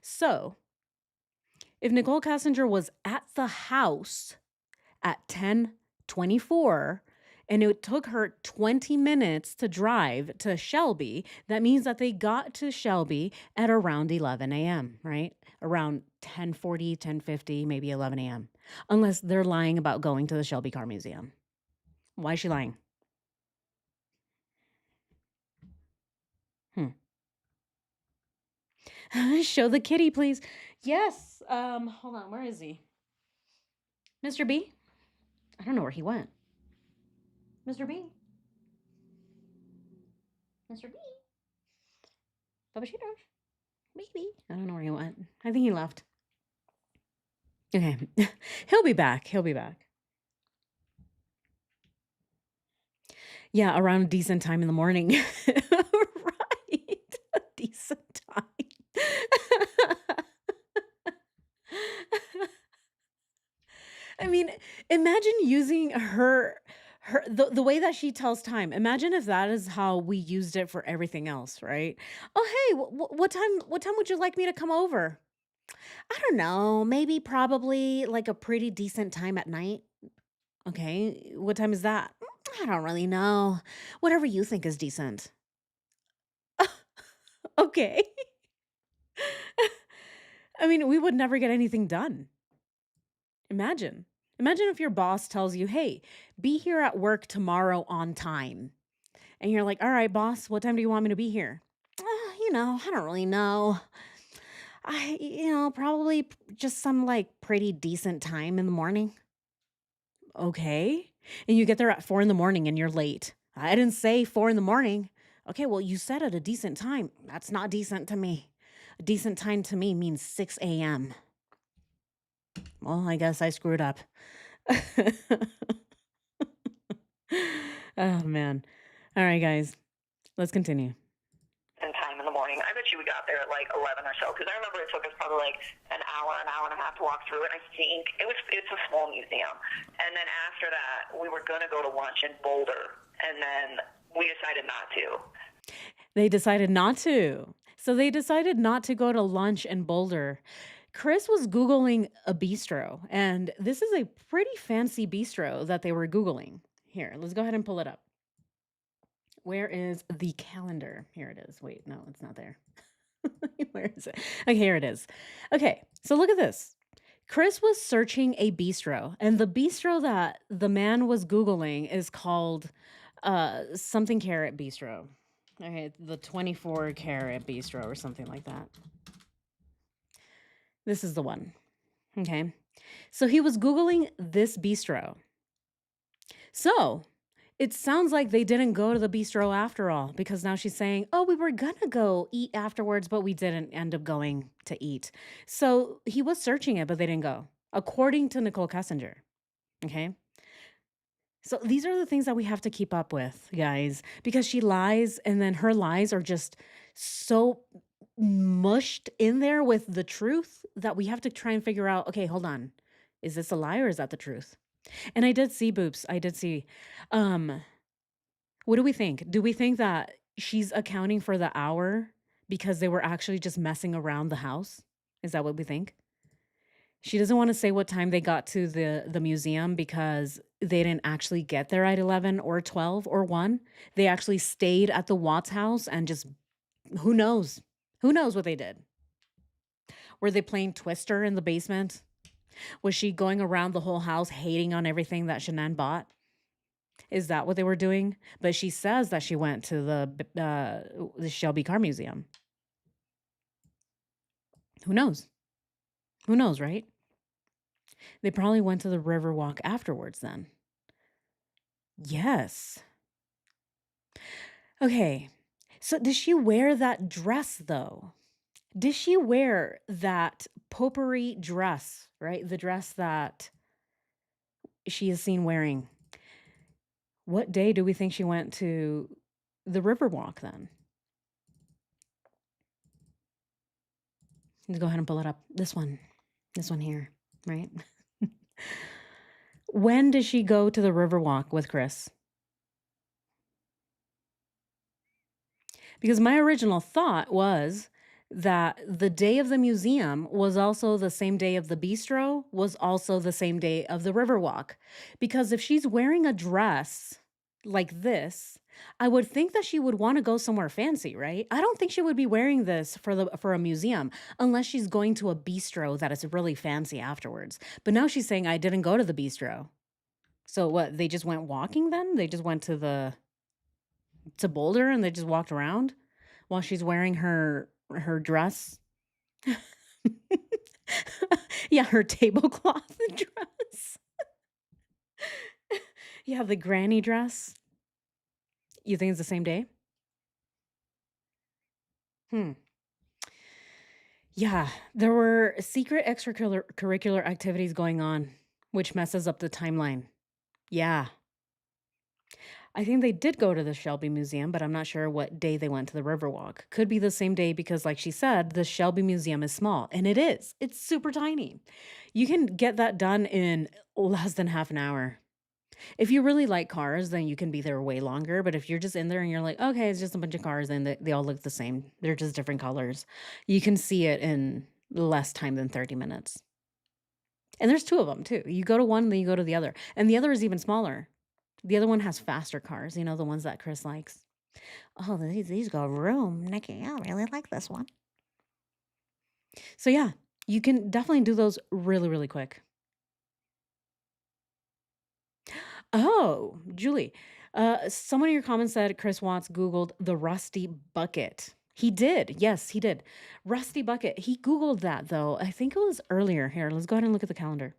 So if Nicole Kessinger was at the house at 10:24 and it took her 20 minutes to drive to Shelby, that means that they got to Shelby at around 11 a.m., right? Around 10:40, 10:50, maybe 11 a.m. Unless they're lying about going to the Shelby Car Museum. Why is she lying? Hmm. Show the kitty, please. Yes. Hold on. Where is he? Mr. B? I don't know where he went. Mr. B? Mr. B? Babushita? Maybe. I don't know where he went. I think he left. Okay. He'll be back. He'll be back. Yeah, around a decent time in the morning. Right. A decent time. I mean, imagine using the way that she tells time. Imagine if that is how we used it for everything else, right? Oh, hey, what time would you like me to come over? I don't know, maybe probably like a pretty decent time at night. Okay, what time is that? I don't really know. Whatever you think is decent. Okay. I mean, we would never get anything done. Imagine. Imagine if your boss tells you, "Hey, be here at work tomorrow on time." And you're like, "All right, boss, what time do you want me to be here?" I don't really know. Probably just some like pretty decent time in the morning. Okay. And you get there at 4 in the morning and you're late. I didn't say 4 in the morning. Okay, well, you said at a decent time. That's not decent to me. A decent time to me means 6 a.m. Well, I guess I screwed up. Oh, man. All right, guys, let's continue. In time in the morning. I bet you we got there at like 11 or so, because I remember it took us probably like an hour and a half to walk through it. And I think it's a small museum. And then after that, we were going to go to lunch in Boulder, and then we decided not to. They decided not to. So they decided not to go to lunch in Boulder. Chris was Googling a bistro, and this is a pretty fancy bistro that they were Googling. Here, let's go ahead and pull it up. Where is the calendar? Here it is. Wait, no, it's not there. Where is it? Okay, here it is. Okay, so look at this. Chris was searching a bistro, and the bistro that the man was Googling is called something carat bistro. Okay, the 24 carat bistro or something like that. This is the one. Okay. So he was Googling this bistro. So it sounds like they didn't go to the bistro after all, because now she's saying, oh, we were gonna go eat afterwards, but we didn't end up going to eat. So he was searching it, but they didn't go, according to Nichol Kessinger. Okay. So these are the things that we have to keep up with, guys, because she lies and then her lies are just so mushed in there with the truth that we have to try and figure out, okay, hold on. Is this a lie or is that the truth? And I did see Boops. I did see. Um, what do we think? Do we think that she's accounting for the hour because they were actually just messing around the house? Is that what we think? She doesn't want to say what time they got to the museum because they didn't actually get there at 11 or 12 or 1. They actually stayed at the Watts house and just who knows? Who knows what they did? Were they playing Twister in the basement? Was she going around the whole house hating on everything that Shanann bought? Is that what they were doing? But she says that she went to the Shelby Car Museum. Who knows? Who knows, right? They probably went to the Riverwalk afterwards then. Yes. Okay. So did she wear that dress though? Did she wear that potpourri dress, right? The dress that she is seen wearing. What day do we think she went to the Riverwalk then? Let's go ahead and pull it up. This one here, right? When did she go to the Riverwalk with Chris? Because my original thought was that the day of the museum was also the same day of the bistro, was also the same day of the Riverwalk. Because if she's wearing a dress like this, I would think that she would want to go somewhere fancy, right? I don't think she would be wearing this for a museum unless she's going to a bistro that is really fancy afterwards. But now she's saying I didn't go to the bistro. So what, they just went walking then? They just went to Boulder and they just walked around while she's wearing her dress. Yeah, her tablecloth dress. Yeah, the granny dress. You think it's the same day? Hmm. Yeah, there were secret extracurricular activities going on, which messes up the timeline. Yeah. I think they did go to the Shelby Museum, but I'm not sure what day they went to the Riverwalk. Could be the same day because, like she said, the Shelby Museum is small, and it is. It's super tiny. You can get that done in less than half an hour. If you really like cars, then you can be there way longer. But if you're just in there and you're like, okay, it's just a bunch of cars and they all look the same, they're just different colors, you can see it in less time than 30 minutes. And there's two of them too. You go to one, then you go to the other. And the other is even smaller. The other one has faster cars, you know, the ones that Chris likes. Oh, these go room, Nikki. I really like this one. So yeah, you can definitely do those really, really quick. Oh, Julie, someone in your comments said Chris Watts Googled the rusty bucket. He did. Yes, he did. Rusty bucket. He Googled that though. I think it was earlier. Here, let's go ahead and look at the calendar.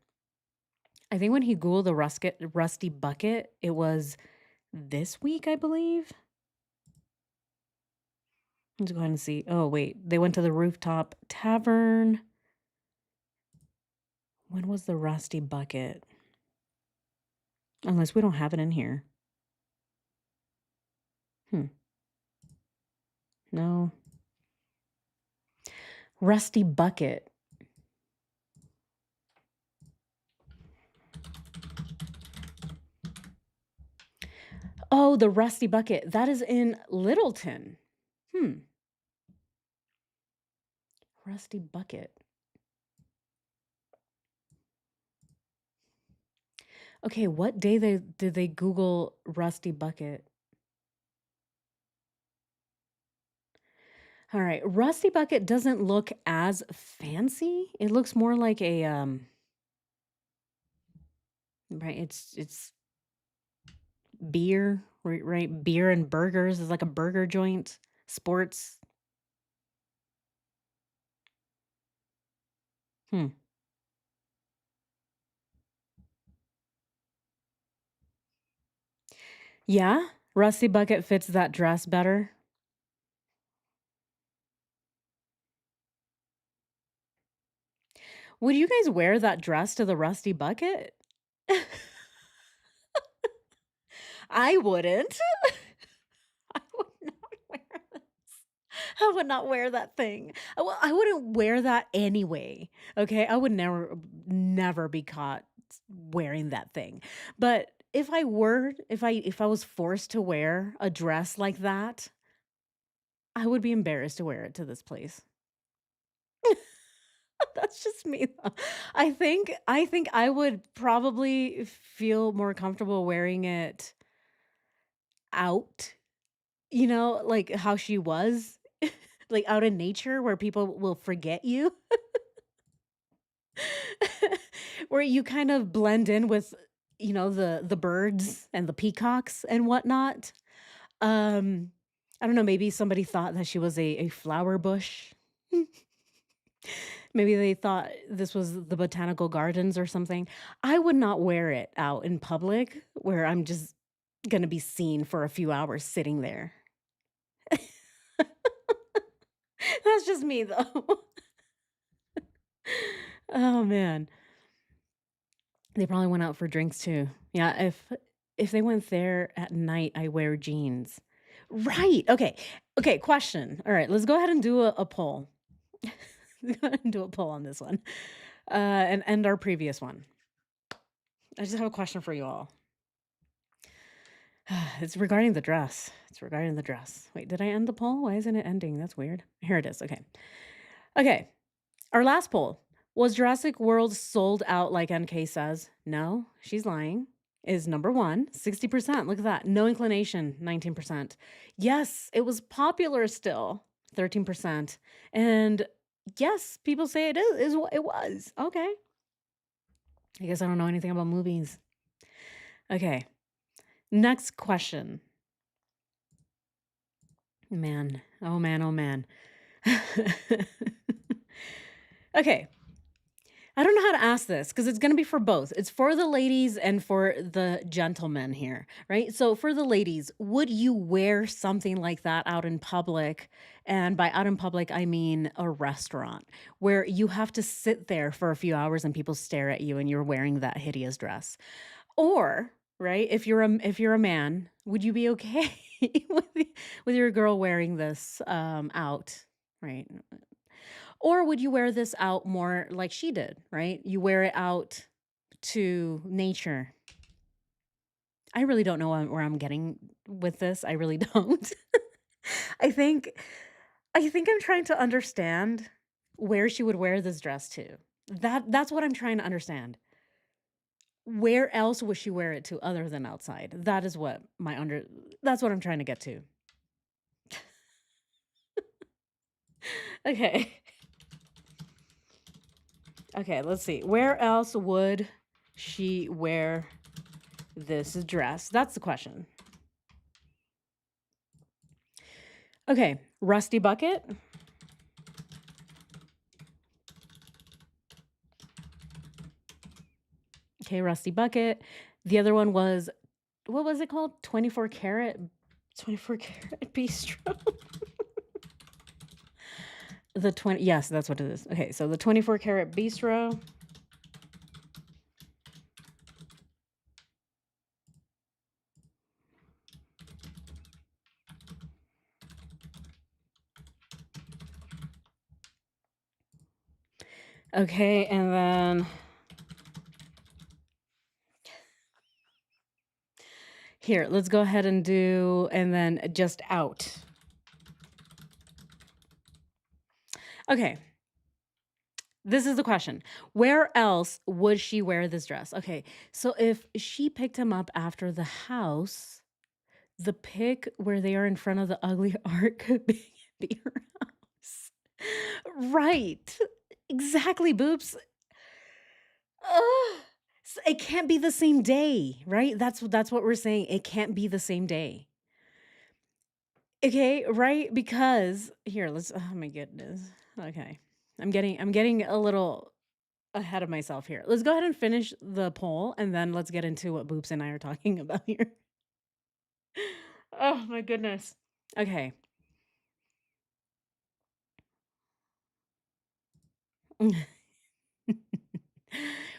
I think when he Googled the rusty bucket, it was this week, I believe. Let's go ahead and see. Oh, wait. They went to the rooftop tavern. When was the rusty bucket? Unless we don't have it in here. No. Rusty bucket. Oh, the rusty bucket. That is in Littleton. Rusty bucket. Okay, what day did they Google rusty bucket? All right, Rusty Bucket doesn't look as fancy. It looks more like a right, it's beer, right? Beer and burgers is like a burger joint. Sports. Hmm. Yeah, Rusty Bucket fits that dress better. Would you guys wear that dress to the Rusty Bucket? I wouldn't. I would not wear this. I would not wear that thing. I wouldn't wear that anyway. Okay, I would never be caught wearing that thing. But if I was forced to wear a dress like that, I would be embarrassed to wear it to this place. That's just me though. I think I would probably feel more comfortable wearing it out, like how she was, like out in nature where people will forget you, where you kind of blend in with, the birds and the peacocks and whatnot. Um, I don't know, maybe somebody thought that she was a flower bush. Maybe they thought this was the botanical gardens or something. I would not wear it out in public where I'm just gonna be seen for a few hours sitting there. That's just me though. Oh man. They probably went out for drinks too. Yeah, if they went there at night, I wear jeans. Right. Okay. Okay, question. All right, let's go ahead and do a poll. Let's go ahead and do a poll on this one. And end our previous one. I just have a question for you all. It's regarding the dress. It's regarding the dress. Wait, did I end the poll? Why isn't it ending? That's weird. Here it is. Okay. Okay. Our last poll. Was Jurassic World sold out like NK says? No, she's lying. Is number one, 60%. Look at that. No inclination, 19%. Yes, it was popular still, 13%. And yes, people say is what it was. Okay. I guess I don't know anything about movies. Okay. Next question. Man. Oh man, oh man. Okay. I don't know how to ask this because it's going to be for both. It's for the ladies and for the gentlemen here, right? So, for the ladies, would you wear something like that out in public? And by out in public, I mean a restaurant where you have to sit there for a few hours and people stare at you and you're wearing that hideous dress. Or, right, if you're a man, would you be okay with your girl wearing this out, right? Or would you wear this out more like she did, right? You wear it out to nature. I really don't know where I'm getting with this. I really don't. I think I'm trying to understand where she would wear this dress to. That's what I'm trying to understand. Where else would she wear it to other than outside? That's what I'm trying to get to. Okay. Okay, let's see. Where else would she wear this dress? That's the question. Okay, Rusty Bucket. Okay, Rusty Bucket. The other one was, what was it called? 24 karat bistro. Yes, that's what it is. Okay, so the 24 karat bistro. Okay, and then here, let's go ahead and do, and then just out. Okay, this is the question. Where else would she wear this dress? Okay, so if she picked him up after the house, the pic where they are in front of the ugly art could be her. Right. Exactly, Boops. Ugh. It can't be the same day, right? That's what we're saying. It can't be the same day. Okay, right? Because here, let's oh my goodness. Okay. I'm getting a little ahead of myself here. Let's go ahead and finish the poll and then let's get into what Boops and I are talking about here. Oh my goodness. Okay.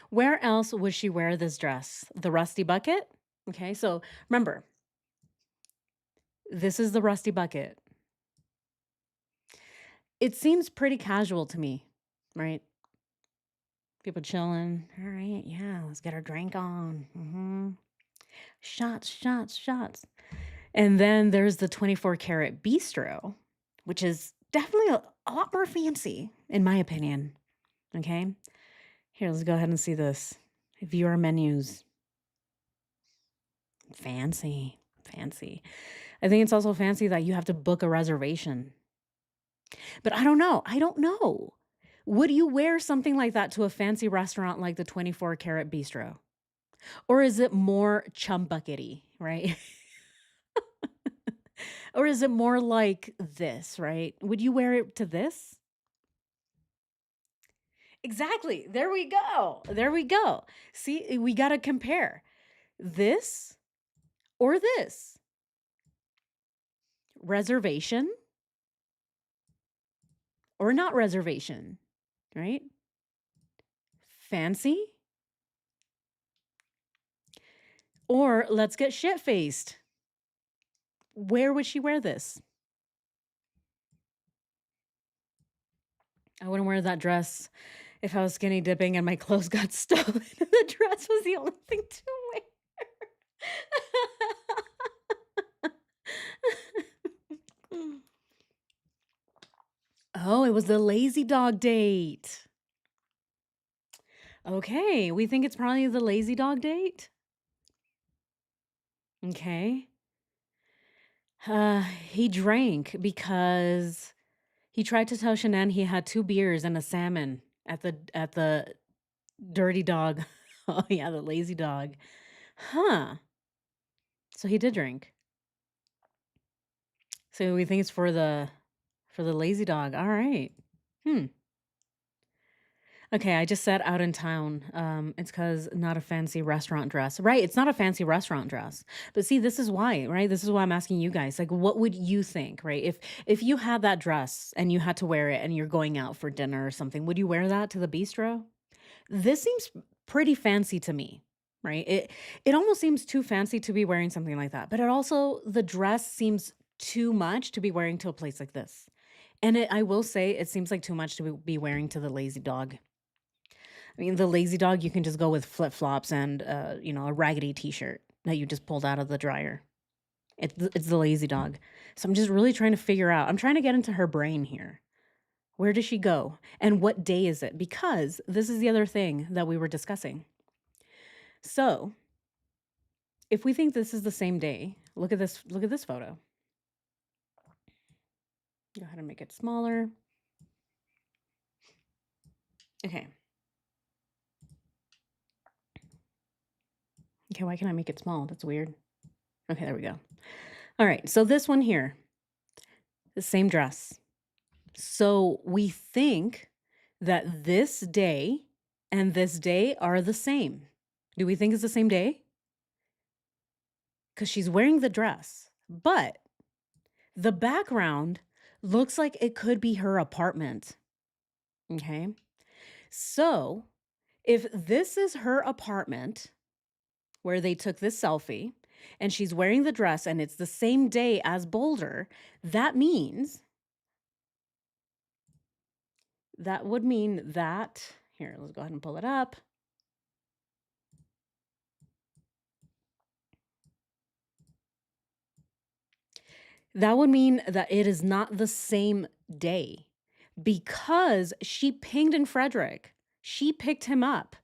Where else would she wear this dress? The rusty bucket? Okay, so remember, this is the rusty bucket. It seems pretty casual to me, right? People chilling. All right, yeah, let's get our drink on. Shots, shots, shots. And then there's the 24 karat bistro, which is definitely a lot more fancy, in my opinion. Okay, here, let's go ahead and see this. View our menus. Fancy, fancy. I think it's also fancy that you have to book a reservation. But I don't know. I don't know. Would you wear something like that to a fancy restaurant like the 24 karat bistro? Or is it more chum buckety, right? Or is it more like this, right? Would you wear it to this? Exactly. There we go. There we go. See, we got to compare this or this. Reservation or not reservation, right? Fancy or let's get shit faced. Where would she wear this? I wouldn't wear that dress if I was skinny dipping and my clothes got stolen and the dress was the only thing to wear. Oh, it was the lazy dog date. Okay, we think it's probably the lazy dog date. Okay. He drank because he tried to tell Shanann he had 2 beers and a salmon at the dirty dog. Oh yeah, the lazy dog. Huh. So he did drink. So we think it's for the lazy dog. All right. Hmm. Okay, I just said out in town. It's because not a fancy restaurant dress. Right, it's not a fancy restaurant dress. But see, this is why, right? This is why I'm asking you guys. Like, what would you think, right? If you had that dress and you had to wear it and you're going out for dinner or something, would you wear that to the bistro? This seems pretty fancy to me, right? It almost seems too fancy to be wearing something like that. But it also the dress seems too much to be wearing to a place like this. And I will say it seems like too much to be wearing to the lazy dog. I mean, the lazy dog, you can just go with flip-flops and, a raggedy t-shirt that you just pulled out of the dryer. It's the lazy dog. So I'm just really trying to figure out I'm trying to get into her brain here. Where does she go? And what day is it? Because this is the other thing that we were discussing. So, if we think this is the same day, look at this photo. Go ahead and make it smaller. Okay. Okay, why can't I make it small? That's weird. Okay, there we go. All right, so this one here, the same dress. So we think that this day and this day are the same. Do we think it's the same day? Because she's wearing the dress, but the background looks like it could be her apartment. Okay. So if this is her apartment where they took this selfie and she's wearing the dress and it's the same day as Boulder, that means that would mean that here, let's go ahead and pull it up. That would mean that it is not the same day because she pinged in Frederick. She picked him up.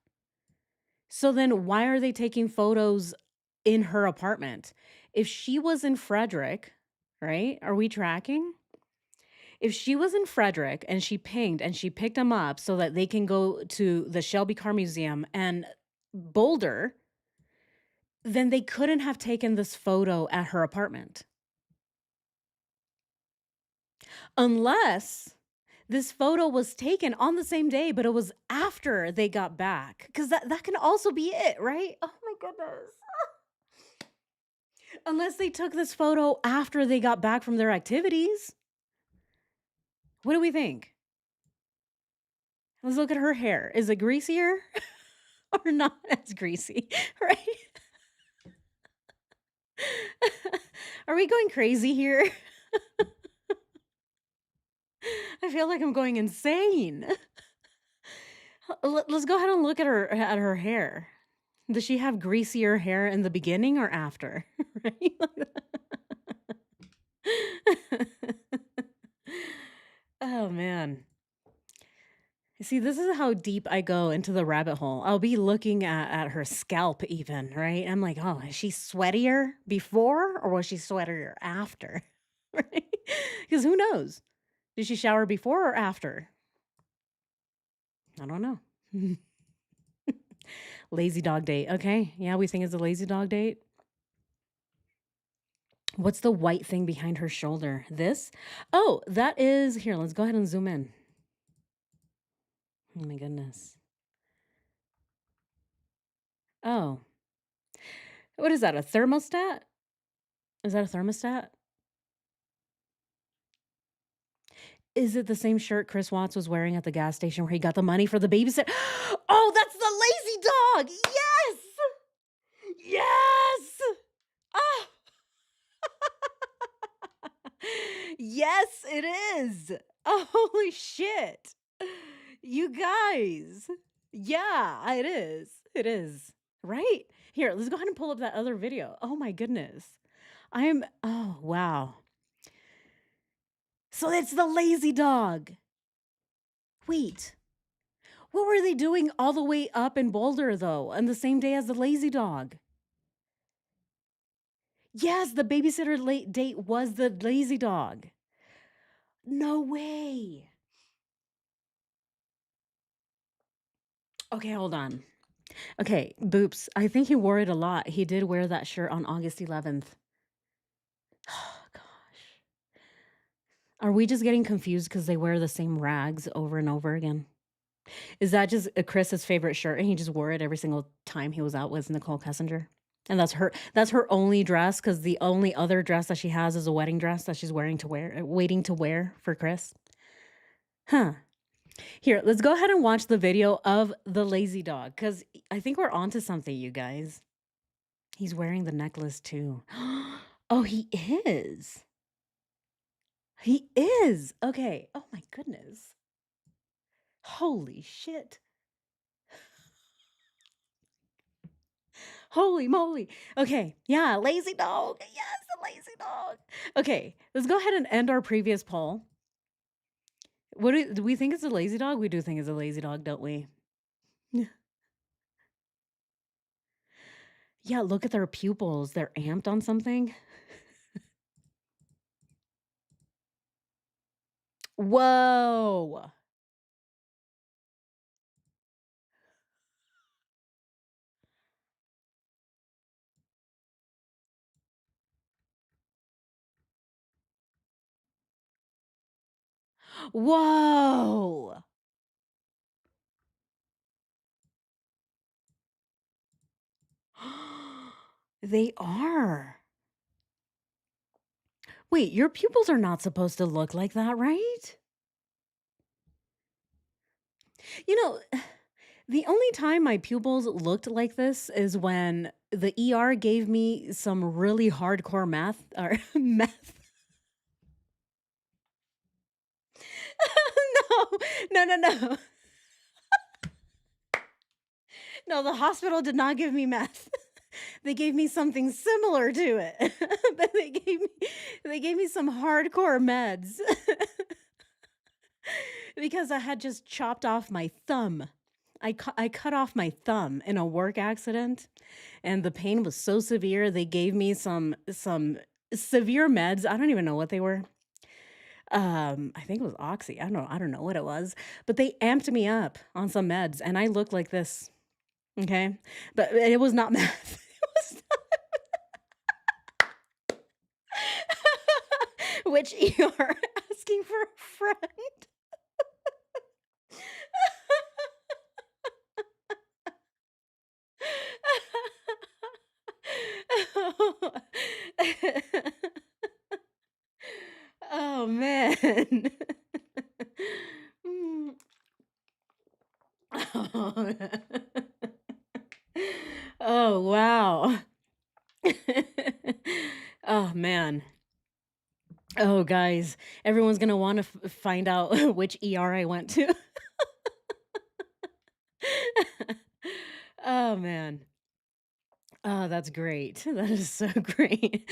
So then why are they taking photos in her apartment? If she was in Frederick, right? Are we tracking? If she was in Frederick and she pinged and she picked him up so that they can go to the Shelby Car Museum and Boulder, then they couldn't have taken this photo at her apartment. Unless this photo was taken on the same day, but it was after they got back. Because that can also be it, right? Oh my goodness. Unless they took this photo after they got back from their activities. What do we think? Let's look at her hair. Is it greasier or not as greasy? Right? Are we going crazy here? I feel like I'm going insane. Let's go ahead and look at her hair. Does she have greasier hair in the beginning or after? Right? Oh man. See, this is how deep I go into the rabbit hole. I'll be looking at her scalp even, right? I'm like, oh, is she sweatier before or was she sweatier after? Right? Because who knows? Did she shower before or after? I don't know. Lazy dog date. Okay. Yeah, we think it's a lazy dog date. What's the white thing behind her shoulder? This? Oh, that is here. Let's go ahead and zoom in. Oh my goodness. Oh, what is that? A thermostat? Is that a thermostat? Is it the same shirt Chris Watts was wearing at the gas station where he got the money for the babysitter? Oh, that's the lazy dog. Yes. Yes. Ah. Yes, it is. Oh, holy shit. You guys. Yeah, it is. It is. Right? Here, let's go ahead and pull up that other video. Oh my goodness. Oh, wow. So it's the lazy dog. Wait, what were they doing all the way up in Boulder, though, on the same day as the lazy dog? Yes, the babysitter late date was the lazy dog. No way. Okay, hold on. Okay, Boops. I think he wore it a lot. He did wear that shirt on August 11th. Oh, gosh. Are we just getting confused because they wear the same rags over and over again? Is that just Chris's favorite shirt and he just wore it every single time he was out with Nichol Kessinger? And that's her only dress because the only other dress that she has is a wedding dress that she's waiting to wear for Chris. Huh. Here, let's go ahead and watch the video of the lazy dog because I think we're onto something, you guys. He's wearing the necklace too. Oh, he is. He is. Okay. Oh my goodness. Holy shit. Holy moly. Okay. Yeah. Lazy dog. Yes. The lazy dog. Okay. Let's go ahead and end our previous poll. Do we think it's a lazy dog? We do think it's a lazy dog, don't we? Yeah. Look at their pupils. They're amped on something. Whoa. Whoa. They are. Wait, your pupils are not supposed to look like that, right? You know, the only time my pupils looked like this is when the ER gave me some really hardcore math or meth. No, no, no, no. No, the hospital did not give me meth. They gave me something similar to it. But they gave me some hardcore meds. Because I had just chopped off my thumb. I cut off my thumb in a work accident, and the pain was so severe, they gave me some severe meds. I don't even know what they were. I think it was Oxy. I don't know what it was, but they amped me up on some meds and I looked like this, okay? But it was not meth. It was not which ER asking for a friend. Oh, man. Mm. Oh. Oh, wow. Oh, man. Oh, guys, everyone's gonna wanna find out which ER I went to. Oh, man. Oh, that's great. That is so great.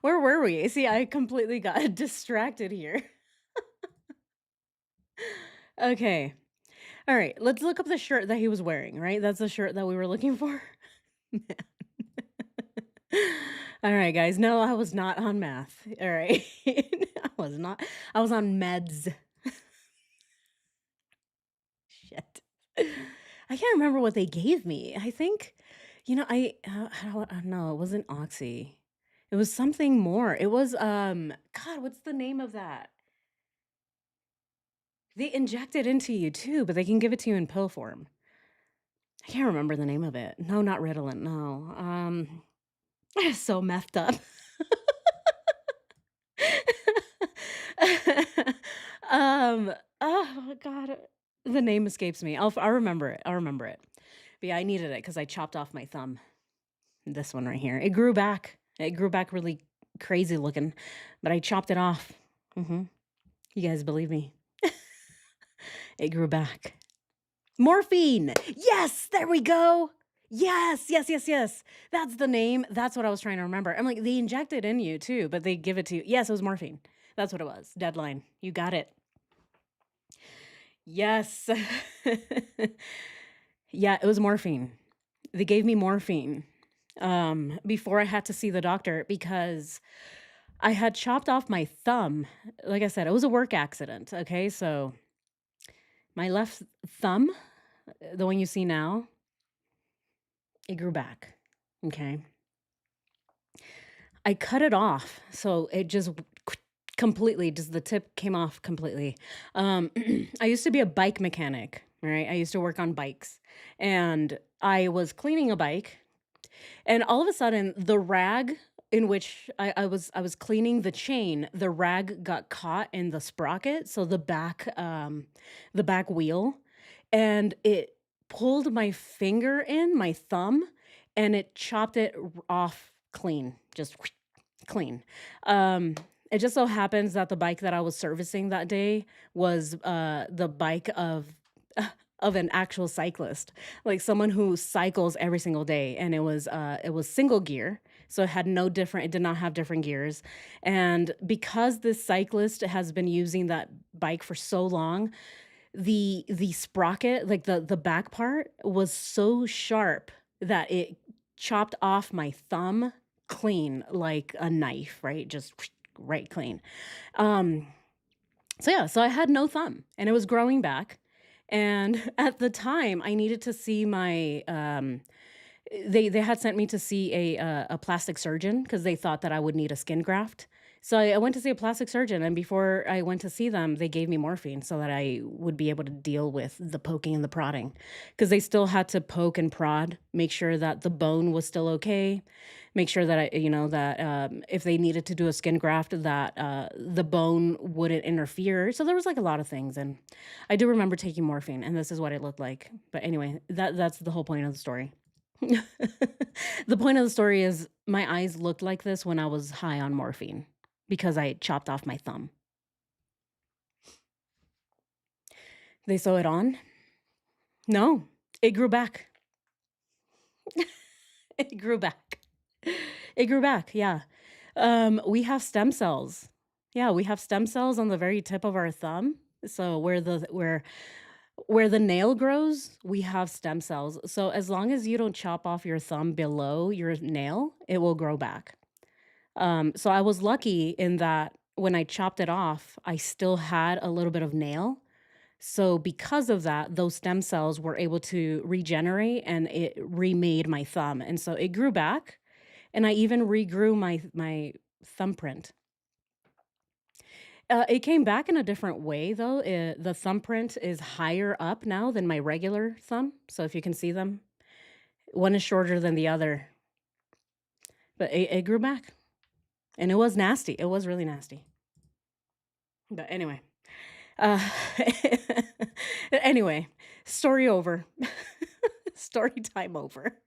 Where were we? See, I completely got distracted here. Okay. All right, let's look up the shirt that he was wearing, right? That's the shirt that we were looking for? All right, guys. No, I was not on math. All right. I was not. I was on meds. Shit. I can't remember what they gave me. I think, I don't know. It wasn't Oxy. It was something more. It was, God, what's the name of that? They inject it into you too, but they can give it to you in pill form. I can't remember the name of it. No, not Ritalin. No. So methed up. Um, oh god, the name escapes me. I'll remember it. I'll remember it. But yeah, I needed it because I chopped off my thumb. This one right here. It grew back. It grew back really crazy looking, but I chopped it off. You guys believe me? It grew back. Morphine. Yes, there we go. Yes, yes, yes, yes. That's the name. That's what I was trying to remember. I'm like, they inject it in you too, but they give it to you. Yes, it was morphine. That's what it was. Deadline. You got it. Yes. Yeah, it was morphine. They gave me morphine before I had to see the doctor because I had chopped off my thumb. Like I said, it was a work accident. Okay, so my left thumb, the one you see now, it grew back. Okay. I cut it off. So it just completely, just the tip came off completely. Um, I used to be a bike mechanic, right? I used to work on bikes and I was cleaning a bike. And all of a sudden, the rag in which I was cleaning the chain, the rag got caught in the sprocket, so the back wheel, and it pulled my finger in, my thumb, and it chopped it off clean, just clean. Um, it just so happens that the bike that I was servicing that day was the bike of of an actual cyclist, like someone who cycles every single day, and it was single gear, so it did not have different gears. And because this cyclist has been using that bike for so long, the sprocket, like the back part, was so sharp that it chopped off my thumb clean like a knife, right? Just right clean. Um, so yeah, so I had no thumb and it was growing back. And at the time, I needed to see my they had sent me to see a plastic surgeon because they thought that I would need a skin graft. So I went to see a plastic surgeon, and before I went to see them, they gave me morphine so that I would be able to deal with the poking and the prodding, because they still had to poke and prod, make sure that the bone was still okay, make sure that if they needed to do a skin graft, that the bone wouldn't interfere. So there was like a lot of things, and I do remember taking morphine, and this is what it looked like. But anyway, that's the whole point of the story. The point of the story is my eyes looked like this when I was high on morphine because I chopped off my thumb. They sew it on? No, it grew back. It grew back. It grew back, yeah. We have stem cells. Yeah, we have stem cells on the very tip of our thumb. So where the nail grows, we have stem cells. So as long as you don't chop off your thumb below your nail, it will grow back. So I was lucky in that when I chopped it off, I still had a little bit of nail. So because of that, those stem cells were able to regenerate and it remade my thumb. And so it grew back and I even regrew my thumbprint. It came back in a different way though. The thumbprint is higher up now than my regular thumb. So if you can see them, one is shorter than the other, but it grew back and it was nasty. It was really nasty. But anyway, uh, anyway, story over. Story time over.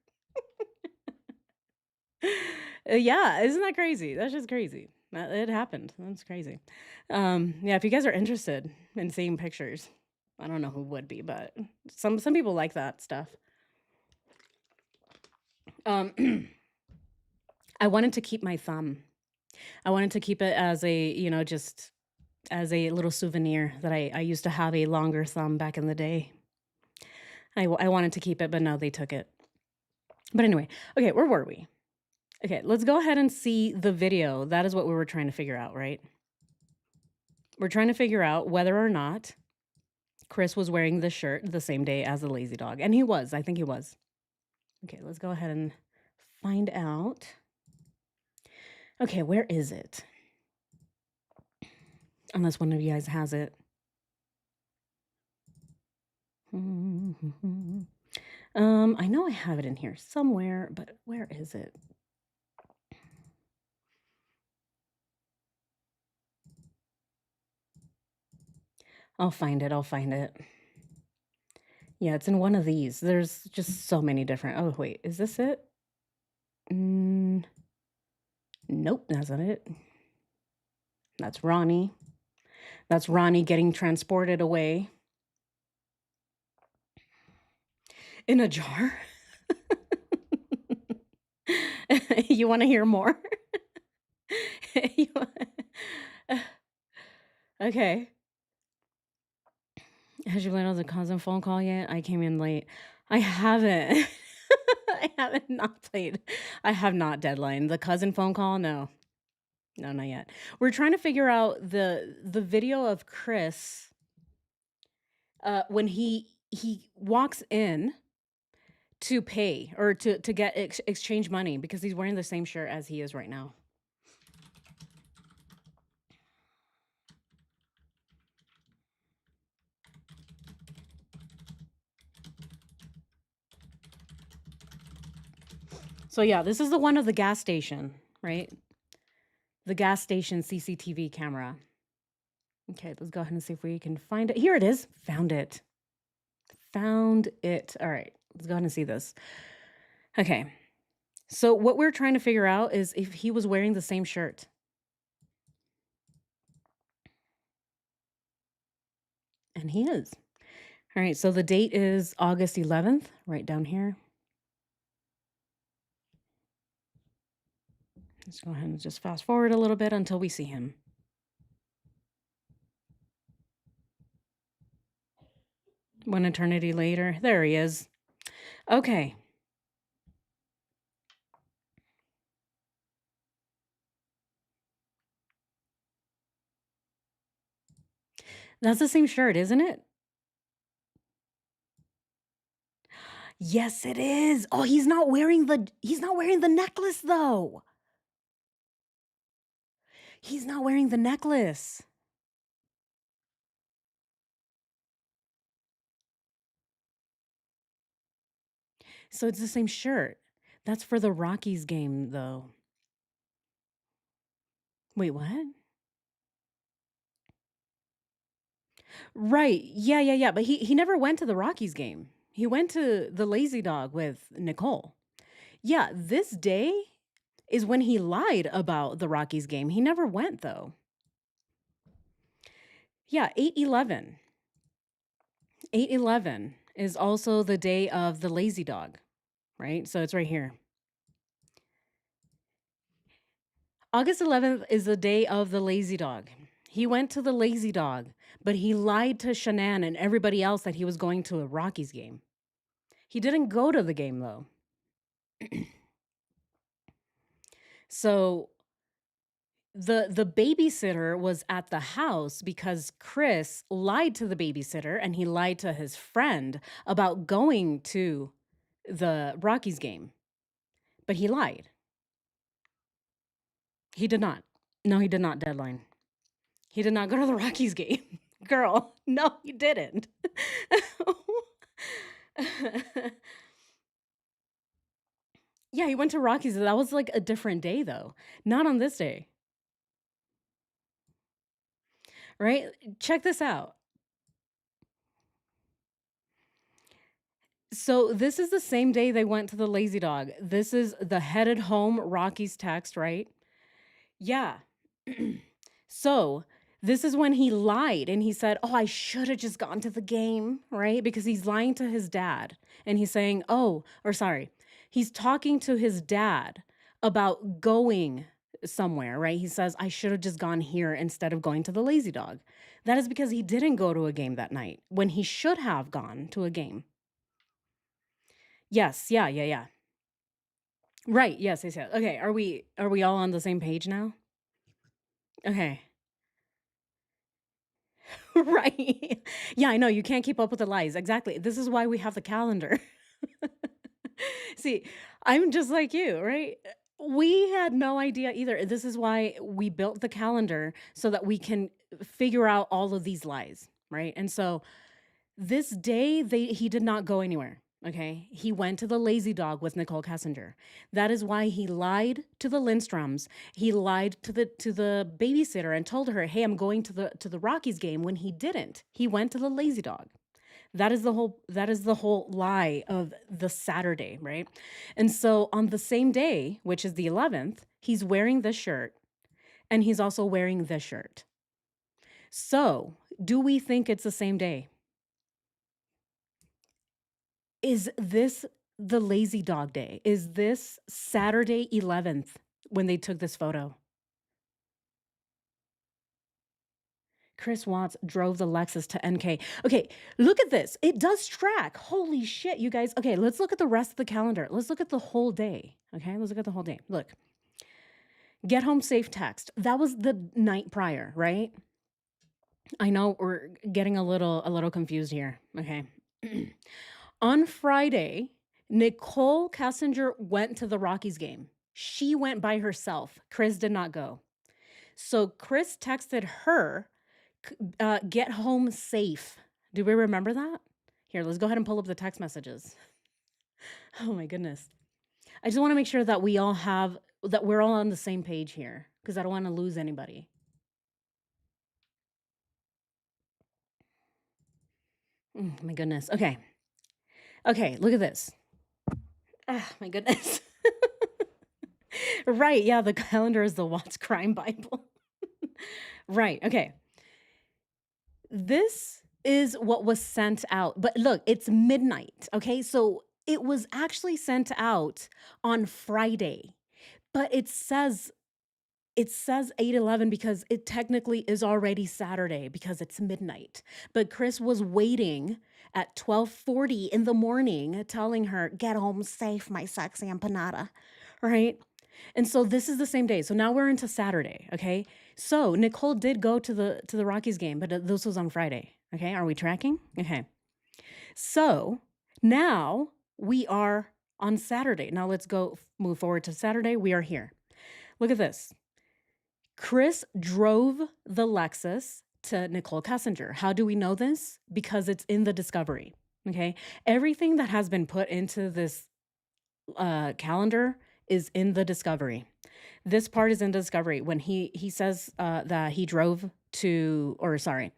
Yeah, isn't that crazy? That's just crazy. It happened. That's crazy. Yeah, if you guys are interested in seeing pictures, I don't know who would be, but some people like that stuff. Um, I wanted to keep my thumb. I wanted to keep it as a, just as a little souvenir that I used to have a longer thumb back in the day. I wanted to keep it, but no, they took it. But anyway, okay, where were we? Okay, let's go ahead and see the video. That is what we were trying to figure out, right? We're trying to figure out whether or not Chris was wearing the shirt the same day as the lazy dog. And he was. I think he was. Okay, let's go ahead and find out. Okay, where is it? Unless one of you guys has it. I know I have it in here somewhere, but where is it? I'll find it. I'll find it. Yeah, it's in one of these. There's just so many different. Oh, wait, is this it? Nope, that's not it. That's Ronnie. That's Ronnie getting transported away in a jar. You want to hear more? You wa- okay. Has you been on the cousin phone call yet? I came in late. I haven't. I haven't not played. I have not deadline. The cousin phone call? No. No, not yet. We're trying to figure out the video of Chris when he walks in to pay or to get exchange money because he's wearing the same shirt as he is right now. So yeah, this is the one of the gas station, right? The gas station CCTV camera. Okay, let's go ahead and see if we can find it. Here it is. Found it. Found it. All right, let's go ahead and see this. Okay. So what we're trying to figure out is if he was wearing the same shirt. And he is. All right, so the date is August 11th, right down here. Let's go ahead and just fast forward a little bit until we see him. One eternity later. There he is. Okay. That's the same shirt, isn't it? Yes, it is. Oh, he's not wearing the necklace though. He's not wearing the necklace. So it's the same shirt. That's for the Rockies game though. Wait, what? Right. Yeah, yeah, yeah. But he never went to the Rockies game. He went to the Lazy Dog with Nicole. Yeah, this day is when he lied about the Rockies game. He never went though. Yeah, 8/11. 8/11 is also the day of the Lazy Dog, right? So it's right here. August 11th is the day of the Lazy Dog. He went to the Lazy Dog, but he lied to Shanann and everybody else that he was going to a Rockies game. He didn't go to the game though. So the babysitter was at the house because Chris lied to the babysitter and he lied to his friend about going to the Rockies game, but he lied. He did not. No, he did not, Deadline. He did not go to the Rockies game. Girl, no, he didn't. Yeah, he went to Rockies. That was like a different day though. Not on this day, right? Check this out. So this is the same day they went to the Lazy Dog. This is the headed home Rockies text, right? Yeah. So this is when he lied and he said, "Oh, I should have just gone to the game," right? Because he's lying to his dad and he's saying, "Oh, or sorry, he's talking to his dad about going somewhere," right? He says, "I should have just gone here instead of going to the Lazy Dog." That is because he didn't go to a game that night when he should have gone to a game. Yes, yeah, yeah, yeah. Right, yes, yes, yes. Okay, are we all on the same page now? Okay. Right. Yeah, I know, you can't keep up with the lies, exactly. This is why we have the calendar. See, I'm just like you, right? We had no idea either. This is why we built the calendar so that we can figure out all of these lies, right? And so this day he did not go anywhere. Okay. He went to the Lazy Dog with Nichol Kessinger. That is why he lied to the Lindstroms. He lied to the babysitter and told her, "Hey, I'm going to the Rockies game," when he didn't. He went to the Lazy Dog. That is the whole lie of the Saturday, right? And so on the same day, which is the 11th, he's wearing this shirt and he's also wearing this shirt. So, do we think it's the same day? Is this the Lazy Dog day? Is this Saturday 11th when they took this photo? Chris Watts drove the Lexus to NK. Okay, look at this. It does track. Holy shit, you guys. Okay, let's look at the rest of the calendar. Let's look at the whole day. Okay, let's look at the whole day. Look, get home safe text. That was the night prior, right? I know we're getting a little confused here. Okay. On Friday, Nichol Kessinger went to the Rockies game. She went by herself. Chris did not go. So Chris texted her, "Get home safe." Do we remember that? Here, let's go ahead and pull up the text messages. Oh my goodness. I just want to make sure that we're all on the same page here because I don't want to lose anybody. My goodness. Okay. Okay, look at this. Ah, my goodness. Right. Yeah, the calendar is the Watts Crime Bible. Right. Okay. This is what was sent out. But look, it's midnight. Okay. So it was actually sent out on Friday, but it says 8:11 because it technically is already Saturday because it's midnight. But Chris was waiting at 12:40 in the morning telling her, "Get home safe, my sexy empanada." Right? And so this is the same day. So now we're into Saturday, okay? So Nicole did go to the Rockies game, but this was on Friday. Okay? Are we tracking? Okay. So now we are on Saturday. Now let's go move forward to Saturday. We are here. Look at this. Chris drove the Lexus to Nichol Kessinger. How do we know this? Because it's in the discovery. Okay. Everything that has been put into this calendar is in the discovery. This part is in discovery when he says that he drove to, or sorry,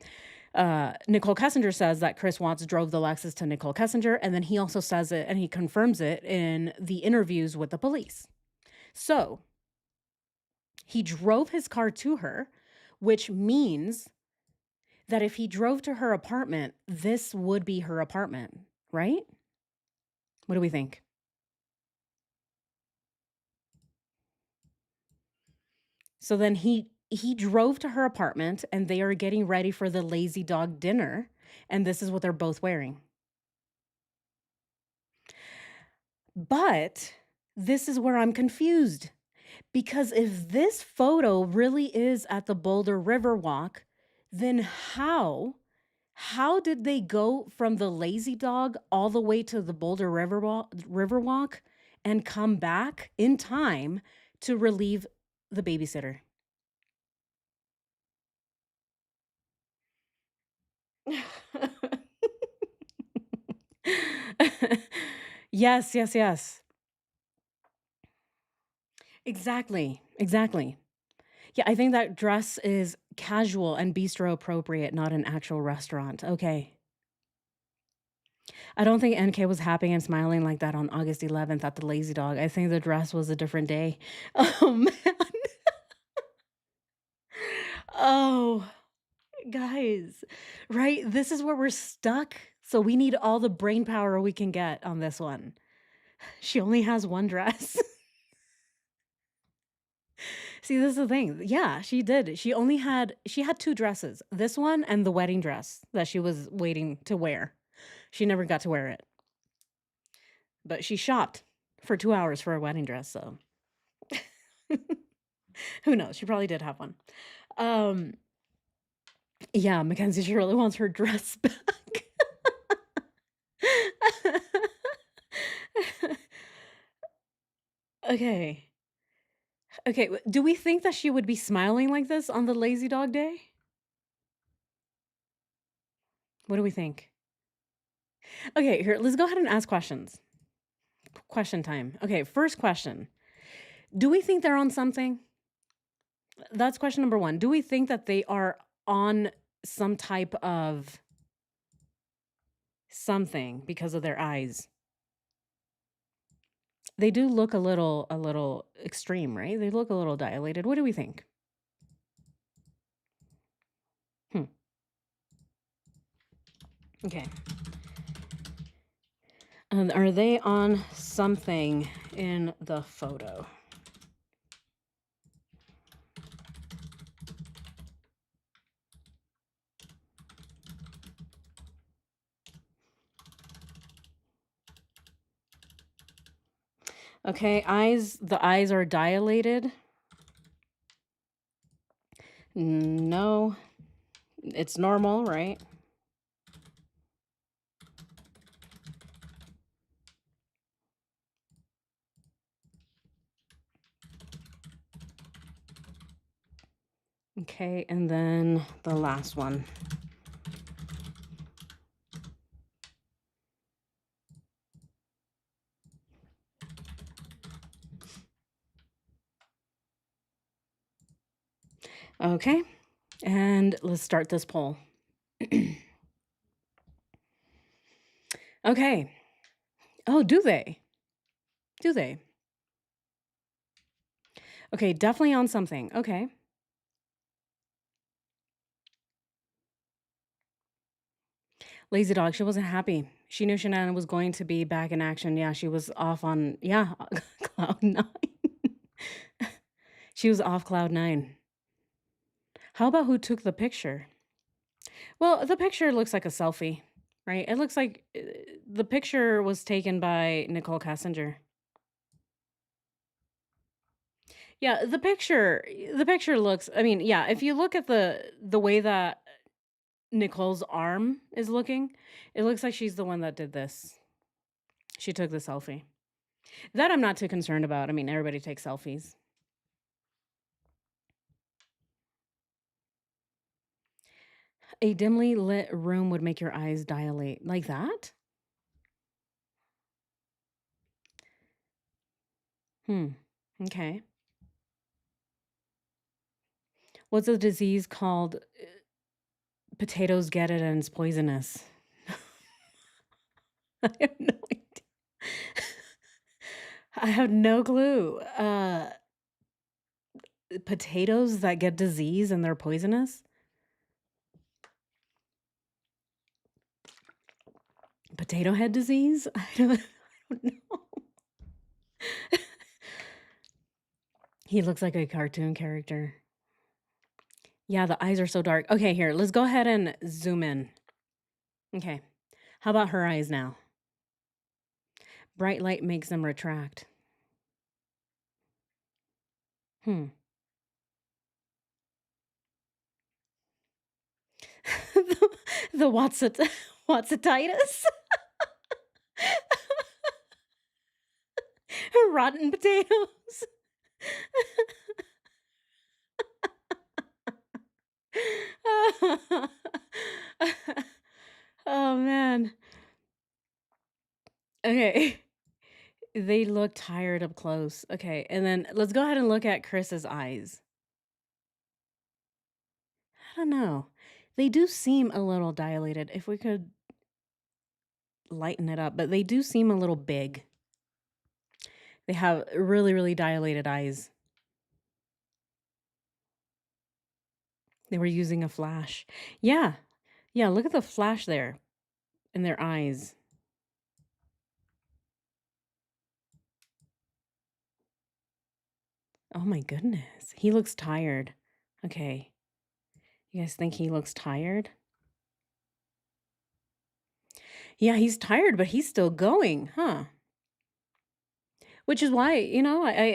Nichol Kessinger says that Chris Watts drove the Lexus to Nichol Kessinger, and then he also says it and he confirms it in the interviews with the police. So he drove his car to her, which means that if he drove to her apartment, this would be her apartment, right? What do we think? So then he drove to her apartment and they are getting ready for the Lazy Dog dinner, and this is what they're both wearing. But this is where I'm confused Because if this photo really is at the Boulder River Walk, then how did they go from the Lazy Dog all the way to the Boulder River Walk and come back in time to relieve the babysitter? Yes, yes, yes. Exactly, exactly. Yeah, I think that dress is casual and bistro appropriate, not an actual restaurant. Okay. I don't think NK was happy and smiling like that on August 11th at the Lazy Dog. I think the dress was a different day. Oh, man. Oh, guys, right? This is where we're stuck. So we need all the brain power we can get on this one. She only has one dress. See, this is the thing. Yeah, she did. She had two dresses. This one and the wedding dress that she was waiting to wear. She never got to wear it. But she shopped for 2 hours for a wedding dress, so who knows? She probably did have one. Um, yeah, Mackenzie, she really wants her dress back. Okay. Okay, do we think that she would be smiling like this on the lazy dog day? What do we think? Okay, here, let's go ahead and ask questions. Question time. Okay, first question. Do we think they're on something? That's question number 1. Do we think that they are on some type of something because of their eyes? They do look a little extreme, right? They look a little dilated. What do we think? Hmm. Okay. Are they on something in the photo? Okay, the eyes are dilated. No, it's normal, right? Okay, and then the last one. Okay, and let's start this poll. Okay. Oh, do they? Do they? Okay, definitely on something. Okay. Lazy dog, she wasn't happy. She knew Shanann was going to be back in action. Yeah, she was off on, yeah, cloud nine. She was off cloud nine. How about who took the picture? Well, the picture looks like a selfie, right? It looks like the picture was taken by Nichol Kessinger. Yeah, the picture looks, I mean, yeah, if you look at the way that Nicole's arm is looking, it looks like she's the one that did this. She took the selfie. That I'm not too concerned about. I mean, everybody takes selfies. A dimly lit room would make your eyes dilate. Like that? Hmm. Okay. What's a disease called? Potatoes get it and it's poisonous. I have no idea. I have no clue. Potatoes that get disease and they're poisonous? Potato head disease? I don't know. He looks like a cartoon character. Yeah, the eyes are so dark. Okay, here, let's go ahead and zoom in. Okay. How about her eyes now? Bright light makes them retract. Hmm. The Watsititis? Rotten potatoes. Oh, man. Okay. They look tired up close. Okay, and then let's go ahead and look at Chris's eyes. I don't know. They do seem a little dilated. If we could lighten it up, but they do seem a little big. They have really, really dilated eyes. They were using a flash. Yeah. Yeah, look at the flash there in their eyes. Oh my goodness. He looks tired. Okay. You guys think he looks tired? Yeah, he's tired, but he's still going, huh? Which is why,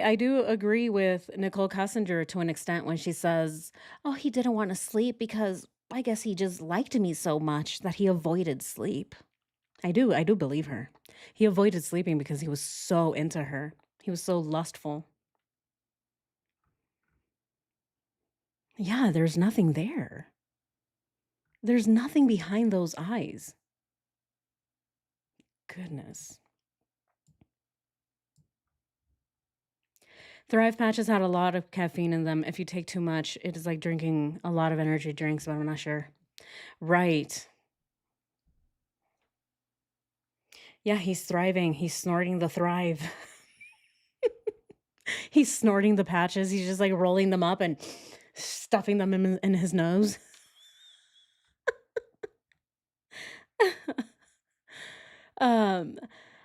I do agree with Nicole Kessinger to an extent when she says, "Oh, he didn't want to sleep because I guess he just liked me so much that he avoided sleep." I do believe her. He avoided sleeping because he was so into her. He was so lustful. Yeah, there's nothing there. There's nothing behind those eyes. Goodness. Thrive patches had a lot of caffeine in them. If you take too much, it is like drinking a lot of energy drinks, but I'm not sure. Right. Yeah, he's thriving. He's snorting the Thrive. He's snorting the patches. He's just like rolling them up and stuffing them in his nose. um,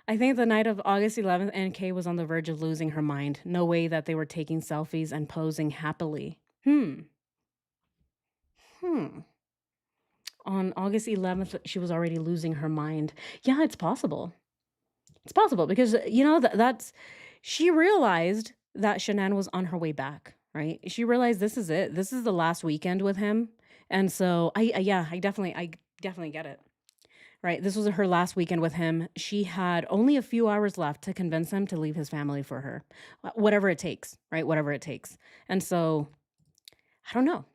I think the night of August 11th, NK was on the verge of losing her mind. No way that they were taking selfies and posing happily. Hmm. On August 11th, she was already losing her mind. Yeah, it's possible. It's possible because that's she realized that Shanann was on her way back, right? She realized this is it. This is the last weekend with him. And so yeah, I definitely get it. Right? This was her last weekend with him. She had only a few hours left to convince him to leave his family for her. Whatever it takes, right? Whatever it takes. And so I don't know.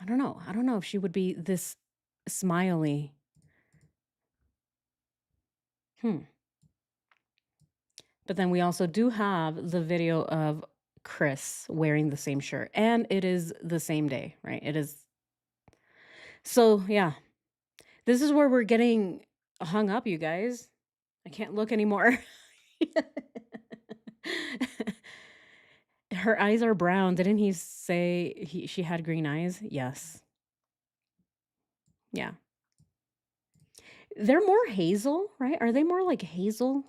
I don't know if she would be this smiley. Hmm. But then we also do have the video of Chris wearing the same shirt, and it is the same day, right? It is. So, yeah, this is where we're getting hung up, you guys. I can't look anymore. Her eyes are brown. Didn't he say she had green eyes? Yes. Yeah. They're more hazel, right? Are they more like hazel?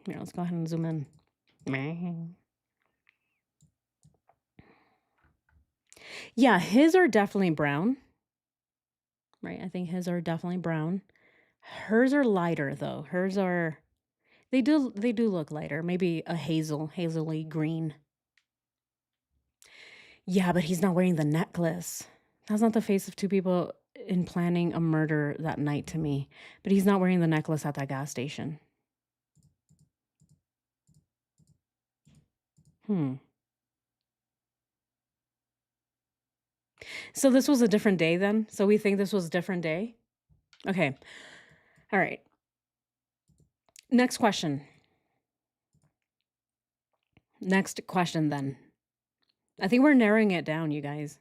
Here, let's go ahead and zoom in. Meh. Yeah, his are definitely brown, right? I think his are definitely brown. Hers are lighter though. Hers are they do look lighter. Maybe a hazily green. Yeah, but he's not wearing the necklace. That's not the face of two people in planning a murder that night to me. But he's not wearing the necklace at that gas station. Hmm. So this was a different day then? So we think this was a different day? Okay. All right. Next question. Next question then. I think we're narrowing it down, you guys.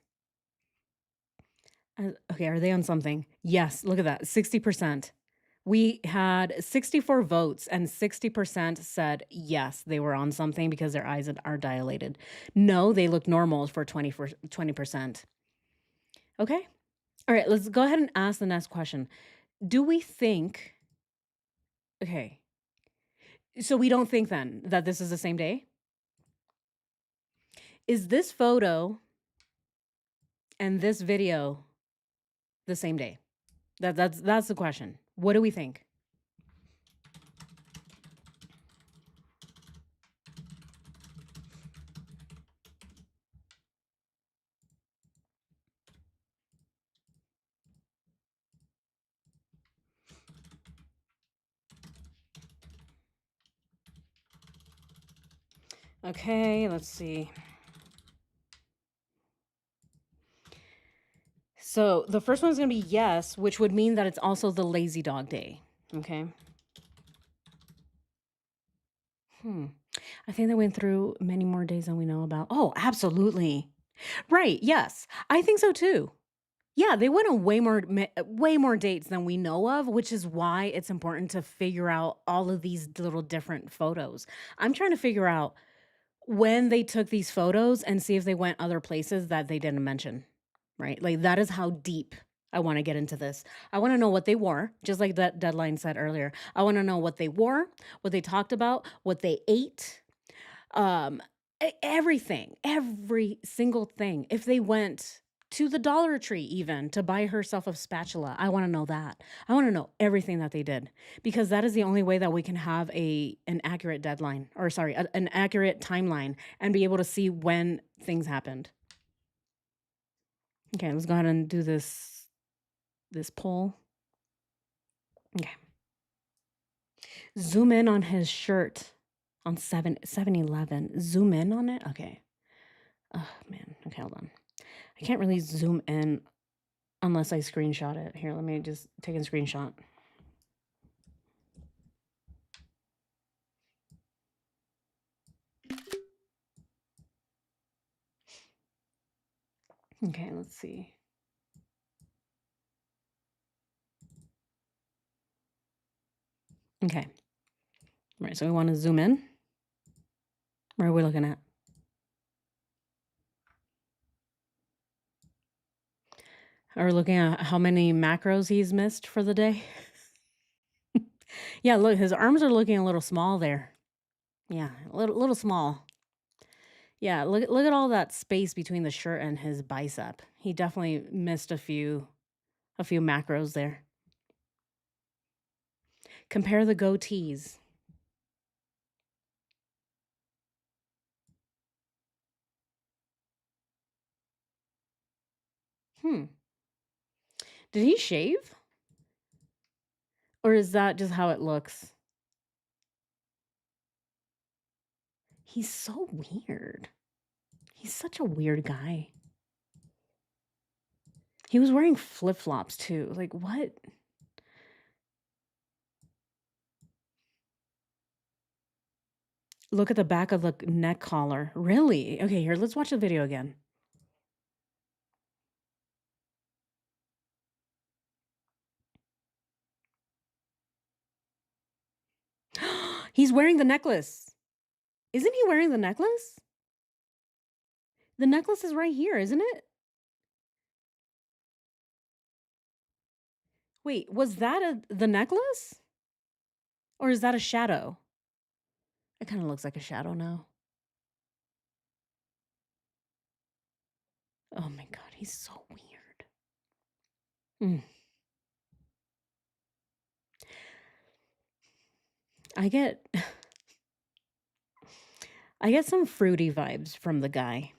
Okay, are they on something? Yes, look at that. 60%. We had 64 votes and 60% said yes, they were on something because their eyes are dilated. No, they look normal for 20%. Okay. All right, let's go ahead and ask the next question. Do we think Okay. So we don't think then that this is the same day? Is this photo and this video the same day? That's the question. What do we think? Okay, let's see. So the first one's gonna be yes, which would mean that it's also the lazy dog day. Okay. Hmm. I think they went through many more days than we know about. Oh, absolutely. Right. Yes. I think so too. Yeah, they went on way more dates than we know of, which is why it's important to figure out all of these little different photos. I'm trying to figure out when they took these photos and see if they went other places that they didn't mention, right? Like, that is how deep I wanna get into this. I wanna know what they wore, just like that deadline said earlier. I wanna know what they wore, what they talked about, what they ate, um, everything, every single thing. If they went to the Dollar Tree even to buy herself a spatula, I wanna know that. I wanna know everything that they did because that is the only way that we can have an accurate deadline or sorry, an accurate timeline and be able to see when things happened. Okay, let's go ahead and do this poll. Okay. Zoom in on his shirt on 7-Eleven. Zoom in on it? Okay. Oh man. Okay, hold on. I can't really zoom in unless I screenshot it. Here, let me just take a screenshot. Okay, let's see. Okay. All right, so we want to zoom in. Where are we looking at? Are we looking at how many macros he's missed for the day? Yeah, look, his arms are looking a little small there. Yeah, a little small. Yeah, look at all that space between the shirt and his bicep. He definitely missed a few macros there. Compare the goatees. Hmm. Did he shave? Or is that just how it looks? He's so weird. He's such a weird guy. He was wearing flip-flops too. Like, what? Look at the back of the neck collar. Really? Okay, here, let's watch the video again. He's wearing the necklace. Isn't he wearing the necklace? The necklace is right here, isn't it? Wait, was that the necklace? Or is that a shadow? It kind of looks like a shadow now. Oh my god, he's so weird. Mm. I get I get some fruity vibes from the guy.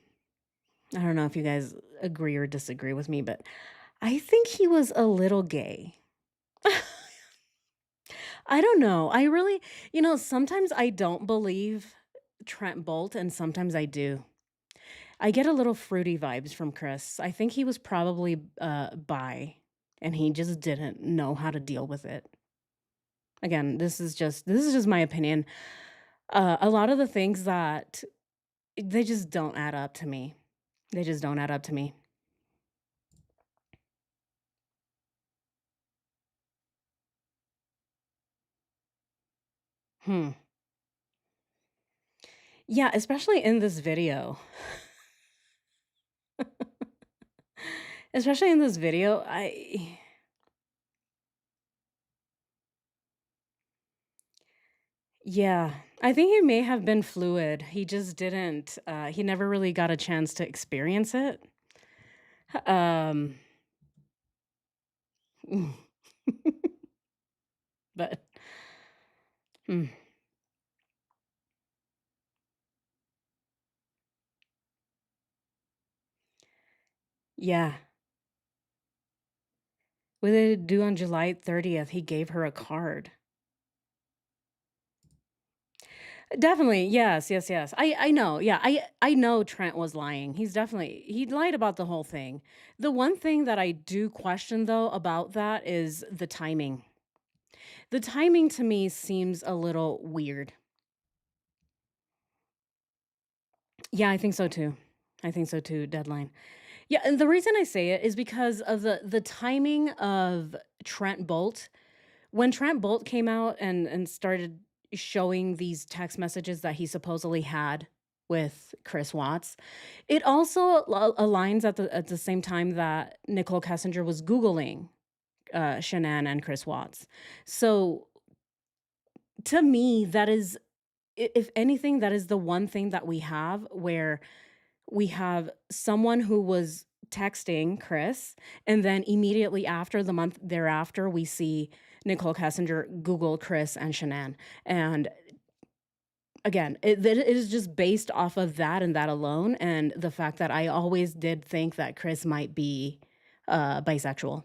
I don't know if you guys agree or disagree with me, but I think he was a little gay. I don't know. I really, sometimes I don't believe Trent Bolt and sometimes I do. I get a little fruity vibes from Chris. I think he was probably bi and he just didn't know how to deal with it. Again, this is just my opinion. A lot of the things that they just don't add up to me. They just don't add up to me. Hmm. Yeah, especially in this video. Especially in this video, yeah, I think he may have been fluid. He just didn't he never really got a chance to experience it. Um but mm, yeah. What did it do on July 30th? He gave her a card. Definitely, yes, yes, yes. I know, yeah, I know Trent was lying. He lied about the whole thing. The one thing that I do question though about that is the timing. The timing to me seems a little weird. Yeah, I think so too. I think so too, deadline. Yeah, and the reason I say it is because of the timing of Trent Bolt. When Trent Bolt came out and started showing these text messages that he supposedly had with Chris Watts, it also aligns at the same time that Nicole Kessinger was Googling Shanann and Chris Watts. So to me, that is, if anything, that is the one thing that we have where we have someone who was texting Chris, and then immediately after, the month thereafter, we see Nicole Kessinger Google Chris and Shanann. And again, it is just based off of that and that alone, and the fact that I always did think that Chris might be bisexual.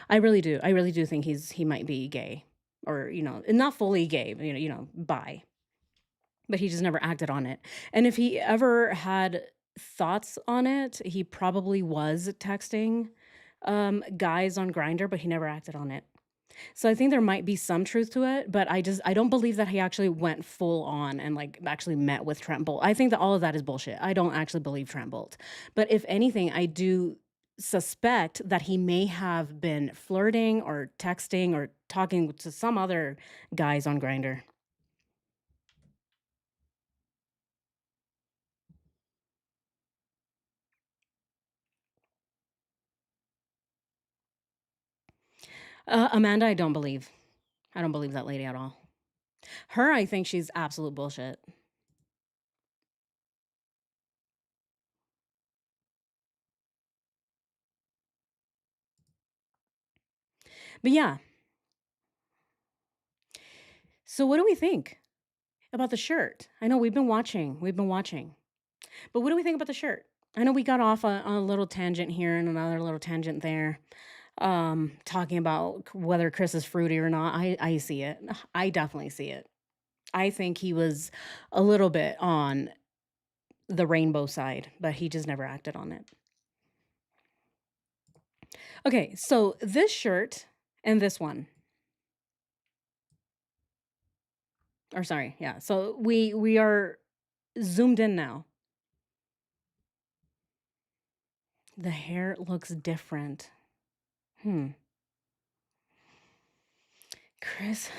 I really do. I really do think he might be gay, or not fully gay, but bi. But he just never acted on it. And if he ever had thoughts on it, he probably was texting, guys on Grinder, but he never acted on it. So I think there might be some truth to it, but I don't believe that he actually went full on and, like, actually met with Trent Bolt. I think that all of that is bullshit. I don't actually believe Trent Bolt. But if anything, I do suspect that he may have been flirting or texting or talking to some other guys on Grinder. Amanda, I don't believe. I don't believe that lady at all. Her, I think she's absolute bullshit. But yeah, so what do we think about the shirt? I know we've been watching. But what do we think about the shirt? I know we got off on a little tangent here and another little tangent there, talking about whether Chris is fruity or not. I see it. I definitely see it. I think he was a little bit on the rainbow side, but he just never acted on it. Okay, so this shirt and this one. Or sorry, yeah. So we are zoomed in now. The hair looks different. Hmm. Chris.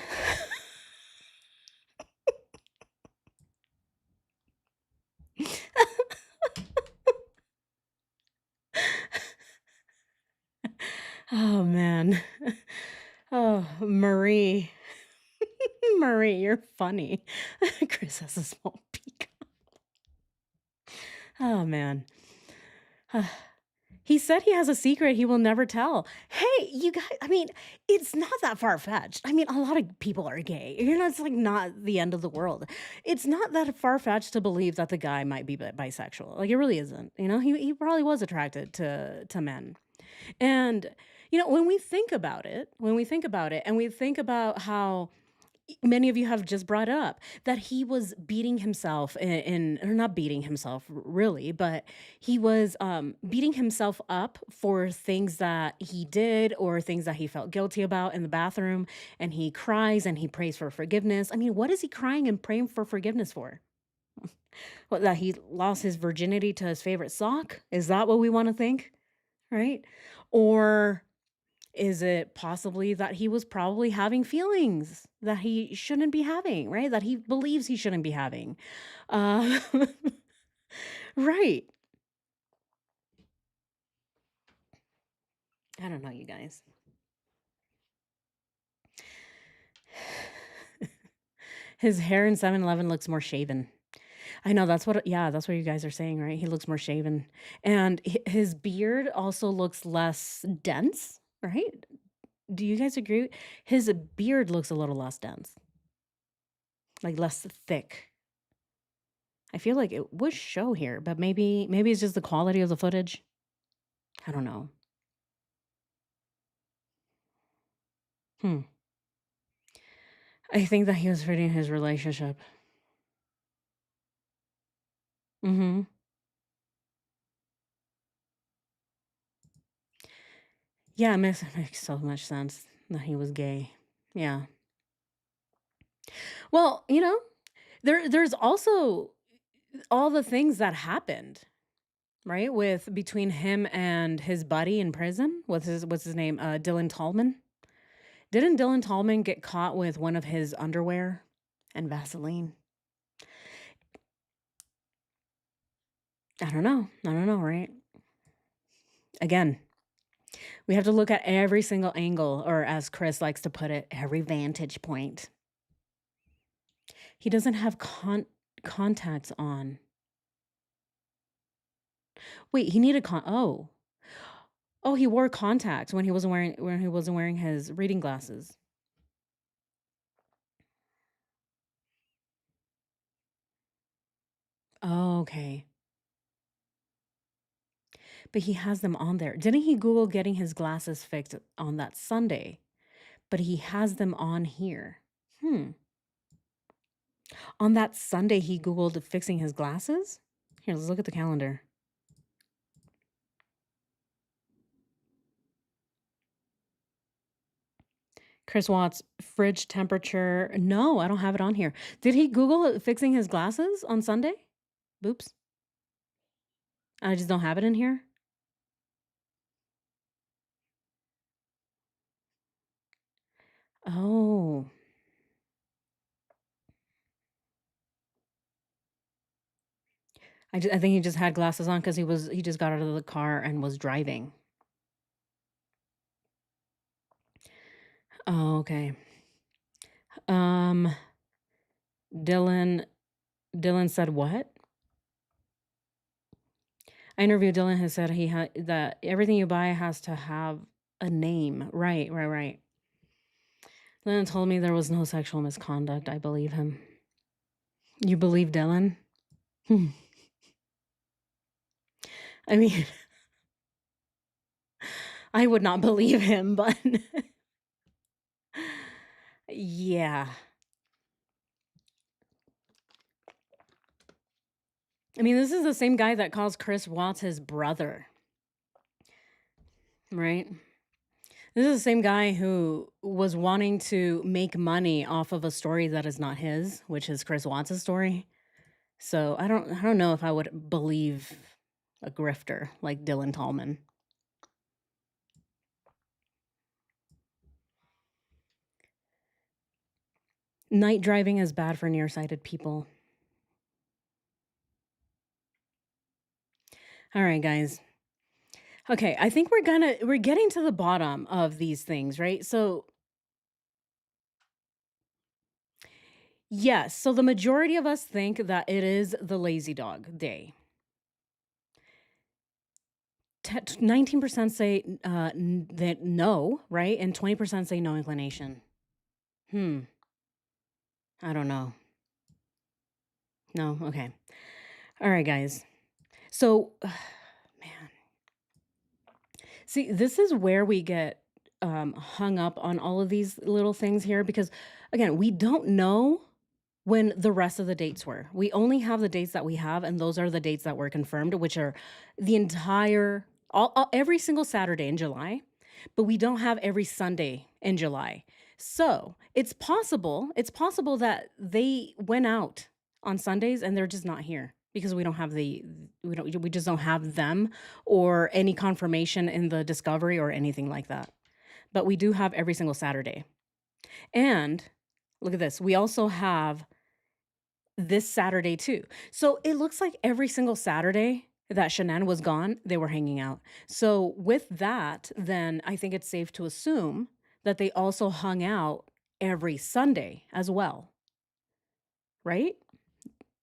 Oh man. Oh, Marie. Marie, you're funny. Chris has a small peak. Oh man. He said he has a secret he will never tell. Hey, you guys, I mean, it's not that far fetched. I mean, a lot of people are gay. It's like not the end of the world. It's not that far fetched to believe that the guy might be bisexual. Like, it really isn't. He probably was attracted to men. And when we think about it, and we think about how many of you have just brought up that he was beating himself or not beating himself really, but he was beating himself up for things that he did or things that he felt guilty about in the bathroom, and he cries and he prays for forgiveness. I mean, what is he crying and praying for forgiveness for? What, that he lost his virginity to his favorite sock? Is that what we want to think? Right? Or is it possibly that he was probably having feelings that he shouldn't be having, right? That he believes he shouldn't be having. Uh, right. I don't know, you guys. His hair in 7-Eleven looks more shaven. I know yeah, that's what you guys are saying, right? He looks more shaven. And his beard also looks less dense, right? Do you guys agree? His beard looks a little less dense, like less thick. I feel like it would show here, but maybe it's just the quality of the footage. I don't know. Hmm. I think that he was hurting his relationship. Mhm. Yeah, it makes so much sense that he was gay. Yeah. Well, there's also all the things that happened, right? With between him and his buddy in prison. What's his name? Dylan Tallman. Didn't Dylan Tallman get caught with one of his underwear and Vaseline? I don't know, right? Again, we have to look at every single angle, or as Chris likes to put it, every vantage point. He doesn't have contacts on. Wait, he needed oh, he wore contacts when he wasn't wearing his reading glasses. Oh, okay. But he has them on there. Didn't he Google getting his glasses fixed on that Sunday? But he has them on here. Hmm. On that Sunday, he Googled fixing his glasses? Here, let's look at the calendar. Chris Watts, fridge temperature. No, I don't have it on here. Did he Google fixing his glasses on Sunday? Boops. I just don't have it in here. Oh, I think he just had glasses on because he just got out of the car and was driving. Oh, okay. Um, Dylan Dylan said what? I interviewed Dylan who said he had that everything you buy has to have a name. Right, right, right. Dylan told me there was no sexual misconduct. I believe him. You believe Dylan? Hmm. I mean, I would not believe him, but yeah. I mean, this is the same guy that calls Chris Watts his brother, right? This is the same guy who was wanting to make money off of a story that is not his, which is Chris Watts' story. So I don't know if I would believe a grifter like Dylan Tallman. Night driving is bad for nearsighted people. All right, guys. Okay, I think we're getting to the bottom of these things, right? So, yes, so the majority of us think that it is the lazy dog day. 19% say that no, right? And 20% say no inclination. Hmm, I don't know. No, okay. All right, guys. So, man, see, this is where we get hung up on all of these little things here because, again, we don't know when the rest of the dates were. We only have the dates that we have, and those are the dates that were confirmed, which are the entire, every single Saturday in July, but we don't have every Sunday in July. So it's possible that they went out on Sundays and they're just not here because we just don't have them or any confirmation in the discovery or anything like that. But we do have every single Saturday. And look at this. We also have this Saturday too. So it looks like every single Saturday that Shanann was gone, they were hanging out. So with that, then I think it's safe to assume that they also hung out every Sunday as well, right?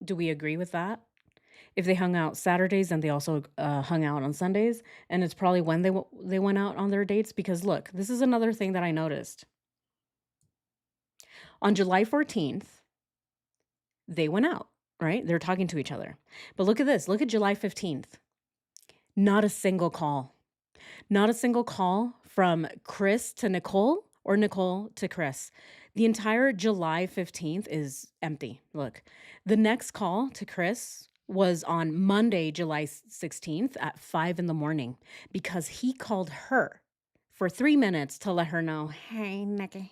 Do we agree with that? If they hung out Saturdays, then they also hung out on Sundays, and it's probably when they went out on their dates. Because look, this is another thing that I noticed on July 14th. They went out, right? They're talking to each other. But look at this. Look at July 15th. Not a single call. Not a single call from Chris to Nicole or Nicole to Chris. The entire July 15th is empty. Look, the next call to Chris was on Monday, July 16th at 5 in the morning because he called her for 3 minutes to let her know, "Hey, Nikki,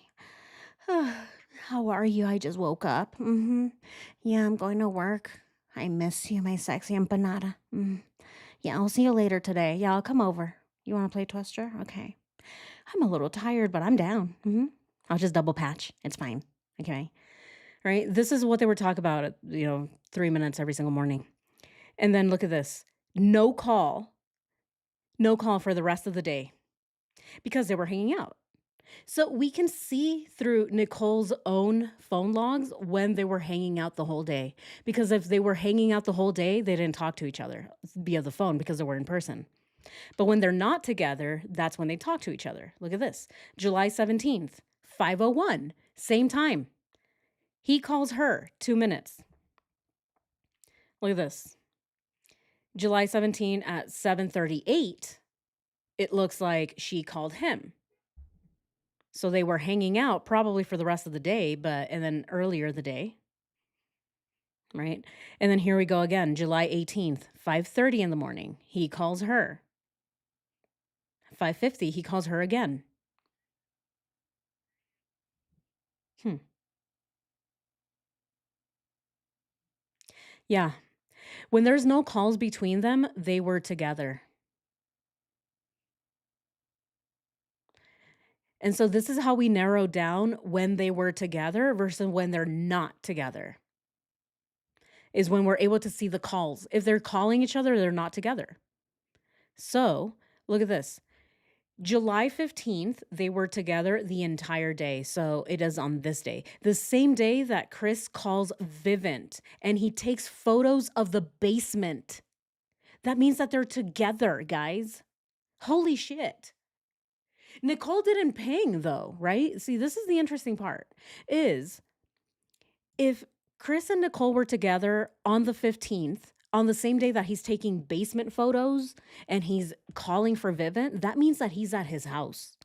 how are you? I just woke up. Yeah, I'm going to work. I miss you, my sexy empanada. Yeah, I'll see you later today. Yeah, I'll come over. You want to play Twister? Okay. I'm a little tired, but I'm down. I'll just double patch. It's fine. Okay." Right? This is what they were talking about at, 3 minutes every single morning. And then look at this. No call. No call for the rest of the day because they were hanging out. So we can see through Nicole's own phone logs when they were hanging out the whole day. Because if they were hanging out the whole day, they didn't talk to each other via the phone because they were in person. But when they're not together, that's when they talk to each other. Look at this. July 17th, 5:01, same time. He calls her 2 minutes. Look at this. July 17 at 7:38, it looks like she called him. So they were hanging out probably for the rest of the day, and then earlier the day, right? And then here we go again, July 18th, 5:30 in the morning. He calls her. 5:50, he calls her again. Hmm. Yeah. When there's no calls between them, they were together. And so this is how we narrow down when they were together versus when they're not together. Is when we're able to see the calls. If they're calling each other, they're not together. So, look at this. July 15th, they were together the entire day. So it is on this day. The same day that Chris calls Vivint and he takes photos of the basement. That means that they're together, guys. Holy shit. Nicole didn't ping though, right? See, this is the interesting part is if Chris and Nicole were together on the 15th, on the same day that he's taking basement photos and he's calling for Vivint, that means that he's at his house.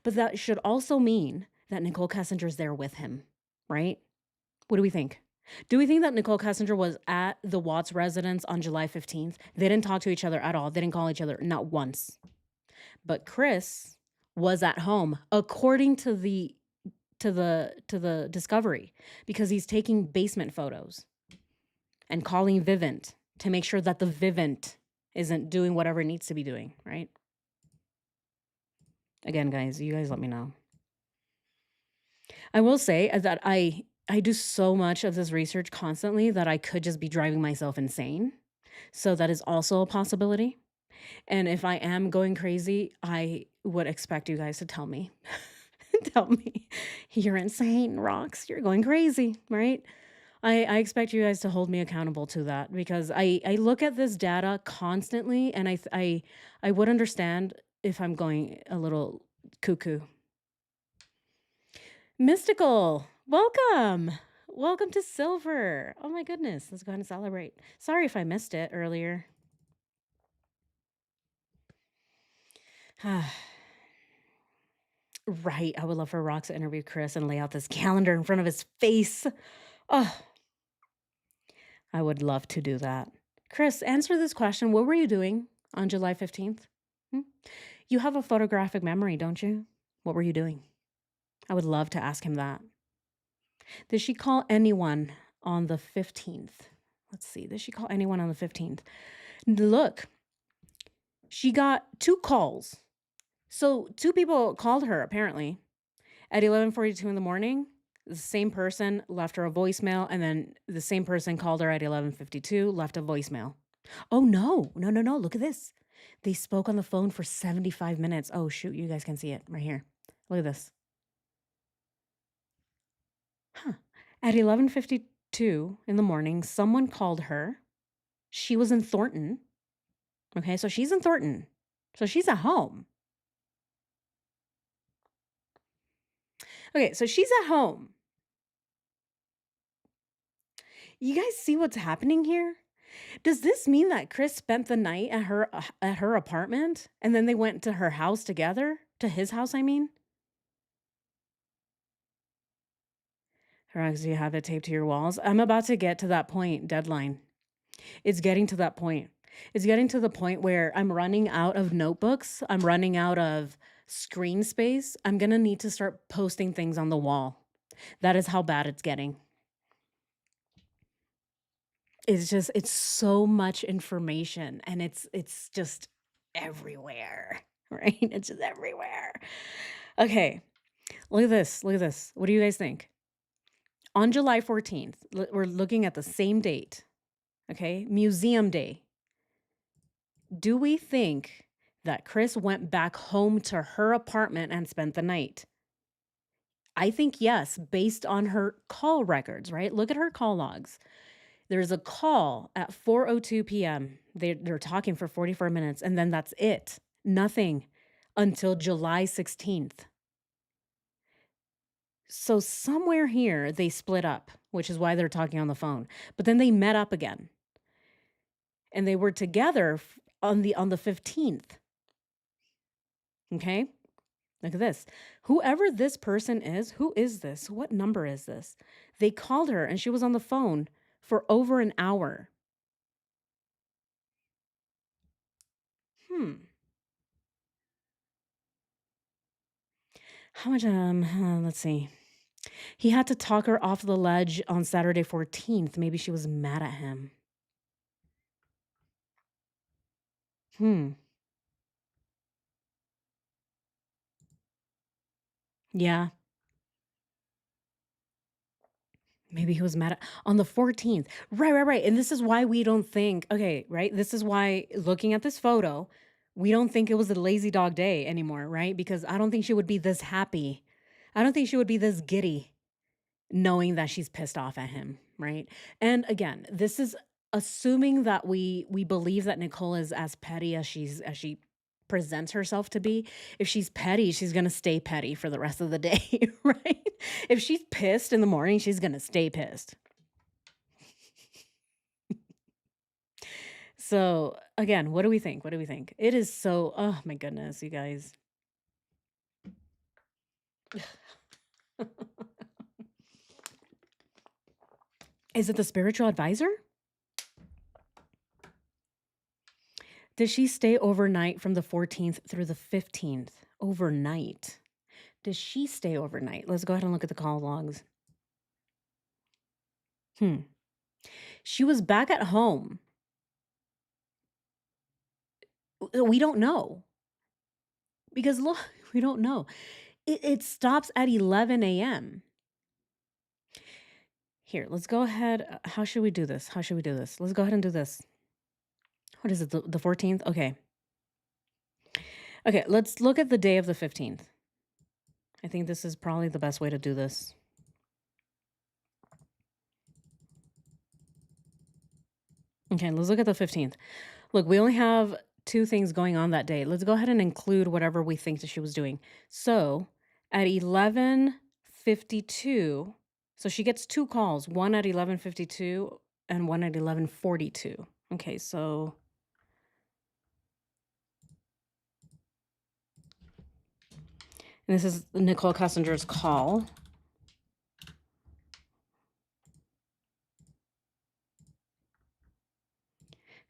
But that should also mean that Nichol Kessinger's there with him, right? What do we think? Do we think that Nichol Kessinger was at the Watts residence on July 15th? They didn't talk to each other at all. They didn't call each other, not once. But Chris was at home, according to the discovery, because he's taking basement photos and calling Vivint to make sure that the Vivint isn't doing whatever it needs to be doing, right? Again, guys, you guys let me know. I will say that I do so much of this research constantly that I could just be driving myself insane. So that is also a possibility. And if I am going crazy, I would expect you guys to tell me. Tell me, you're insane, Rox. You're going crazy, right? I expect you guys to hold me accountable to that because I look at this data constantly and I would understand if I'm going a little cuckoo. Mystical, welcome. Welcome to Silver. Oh my goodness. Let's go ahead and celebrate. Sorry if I missed it earlier. Right. I would love for Rox to interview Chris and lay out this calendar in front of his face. Oh, I would love to do that. Chris, answer this question. What were you doing on July 15th? You have a photographic memory, don't you? What were you doing? I would love to ask him that. Did she call anyone on the 15th? Let's see. Did she call anyone on the 15th? Look, she got 2 calls. So 2 people called her apparently at 11:42 in the morning. The same person left her a voicemail, and then the same person called her at 11:52, left a voicemail. Oh no, no, no, no! Look at this. They spoke on the phone for 75 minutes. Oh shoot, you guys can see it right here. Look at this. Huh. At 11:52 in the morning, someone called her. She was in Thornton. Okay, so she's in Thornton. So she's at home. Okay, so she's at home. You guys see what's happening here? Does this mean that Chris spent the night at her apartment and then they went to her house together? To his house, I mean? Rex, do you have it taped to your walls? I'm about to get to that point, deadline. It's getting to that point. It's getting to the point where I'm running out of notebooks. I'm running out of screen space. I'm going to need to start posting things on the wall. That is how bad it's getting. It's so much information and it's just everywhere, right? It's just everywhere. Okay, look at this. Look at this. What do you guys think? On July 14th, we're looking at the same date. Okay, Museum Day. Do we think that Chris went back home to her apartment and spent the night? I think yes, based on her call records, right? Look at her call logs. There's a call at 4:02 p.m. They're talking for 44 minutes, and then that's it. Nothing until July 16th. So somewhere here they split up, which is why they're talking on the phone. But then they met up again, and they were together on the 15th. Okay? Look at this. Whoever this person is, who is this? What number is this? They called her and she was on the phone for over an hour. Hmm. How much let's see. He had to talk her off the ledge on Saturday 14th. Maybe she was mad at him. Hmm. Yeah. Maybe he was mad at on the 14th. Right, right, right. And this is why we don't think, okay, right? This is why looking at this photo, we don't think it was a lazy dog day anymore, right? Because I don't think she would be this happy. I don't think she would be this giddy knowing that she's pissed off at him, right? And again, this is assuming that we believe that Nicole is as petty as she presents herself to be. If she's petty, she's going to stay petty for the rest of the day, right? If she's pissed in the morning, she's going to stay pissed. So, again, what do we think? What do we think? It is so, oh my goodness, you guys. Is it the spiritual advisor? Did she stay overnight from the 14th through the 15th? Overnight. Does she stay overnight? Let's go ahead and look at the call logs. She was back at home. We don't know because look, we don't know. It stops at 11 a.m. Here, let's go ahead. How should we do this? How should we do this? Let's go ahead and do this. What is it? The 14th? Okay. Okay, let's look at the day of the 15th. I think this is probably the best way to do this. Okay, let's look at the 15th. Look, we only have two things going on that day. Let's go ahead and include whatever we think that she was doing. So at 11:52, so she gets two calls, one at 11:52 and one at 11:42. Okay, so and this is Nichol Kessinger's call.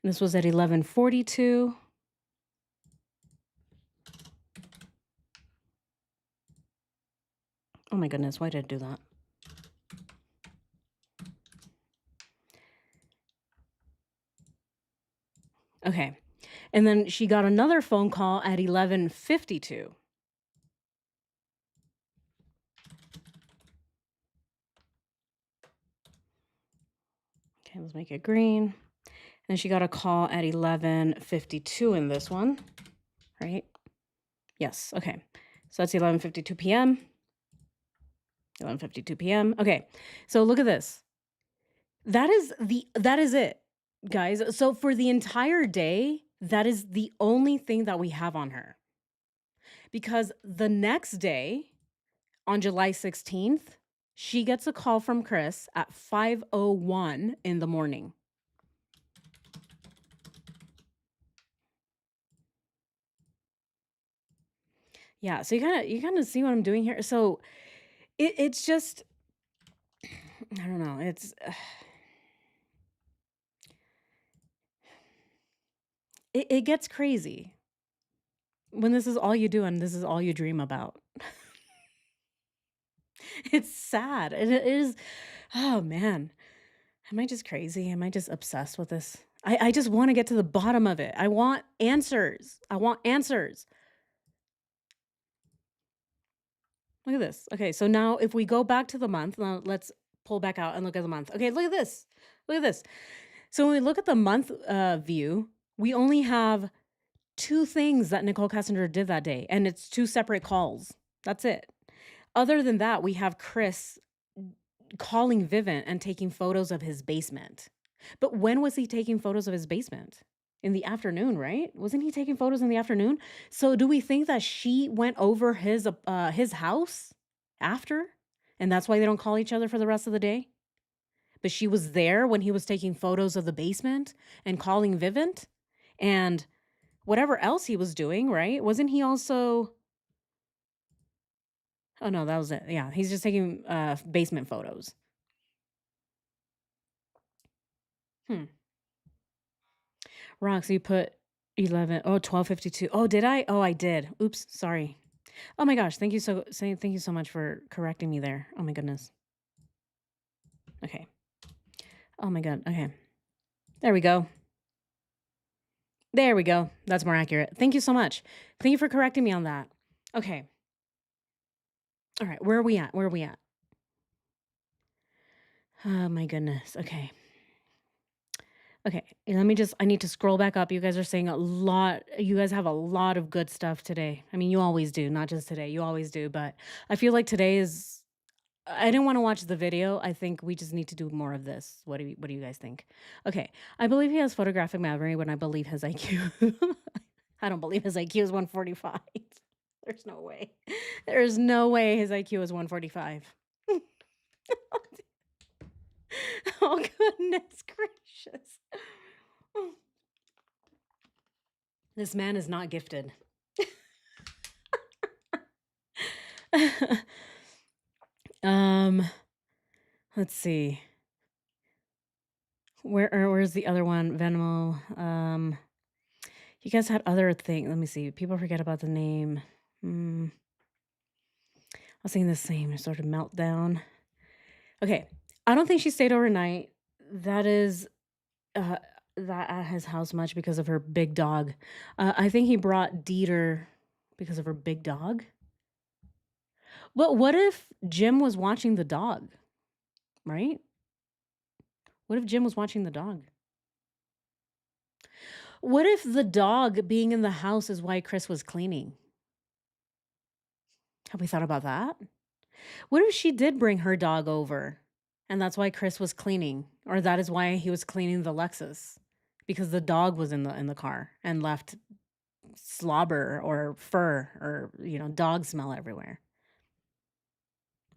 And this was at 11:42. Oh my goodness, why did I do that? Okay. And then she got another phone call at 11:52. Okay, let's make it green. And she got a call at 11:52 in this one, right? Yes, okay. So that's 11:52 p.m. 11:52 p.m. Okay. So look at this. That is it, guys. So for the entire day, that is the only thing that we have on her. Because the next day, on July 16th, she gets a call from Chris at 5:01 in the morning. Yeah, so you kind of see what I'm doing here. So it's just I don't know. It's it gets crazy when this is all you do and this is all you dream about. It's sad. It is. Oh man. Am I just crazy? Am I just obsessed with this? I just want to get to the bottom of it. I want answers. I want answers. Look at this. Okay, so now if we go back to the month, now let's pull back out and look at the month. Okay, look at this. Look at this. So when we look at the month view, we only have two things that Nicole Kessinger did that day, and it's two separate calls. That's it. Other than that, we have Chris calling Vivint and taking photos of his basement. But when was he taking photos of his basement? In the afternoon, right? Wasn't he taking photos in the afternoon? So do we think that she went over his house after? And that's why they don't call each other for the rest of the day? But she was there when he was taking photos of the basement and calling Vivint and whatever else he was doing, right? Wasn't he also Oh no, that was it. Yeah, he's just taking basement photos. Hmm. Rox, you put 11. Oh, 12:52. Oh, did I? Oh, I did. Oops, sorry. Oh my gosh, thank you so much for correcting me there. Oh my goodness. Okay. Oh my god. Okay. There we go. There we go. That's more accurate. Thank you so much. Thank you for correcting me on that. Okay. All right, where are we at? Where are we at? Oh my goodness. Okay. Okay, let me just I need to scroll back up. You guys are saying a lot. You guys have a lot of good stuff today. I mean, you always do, not just today. You always do, but I feel like today is I didn't want to watch the video. I think we just need to do more of this. What do you guys think? Okay. I believe he has photographic memory when I believe his IQ. I don't believe his IQ is 145. There's no way. There's no way his IQ is 145. Oh goodness gracious. This man is not gifted. um, let's see. Where's the other one? Venmo. You guys had other thing. Let me see. People forget about the name. I was saying the same sort of meltdown. Okay. I don't think she stayed overnight. That is that at his house much because of her big dog. I think he brought Dieter because of her big dog. But what if Jim was watching the dog? Right? What if Jim was watching the dog? What if the dog being in the house is why Chris was cleaning? Have we thought about that? What if she did bring her dog over and that's why Chris was cleaning, or that is why he was cleaning the Lexus because the dog was in the car and left slobber or fur or dog smell everywhere.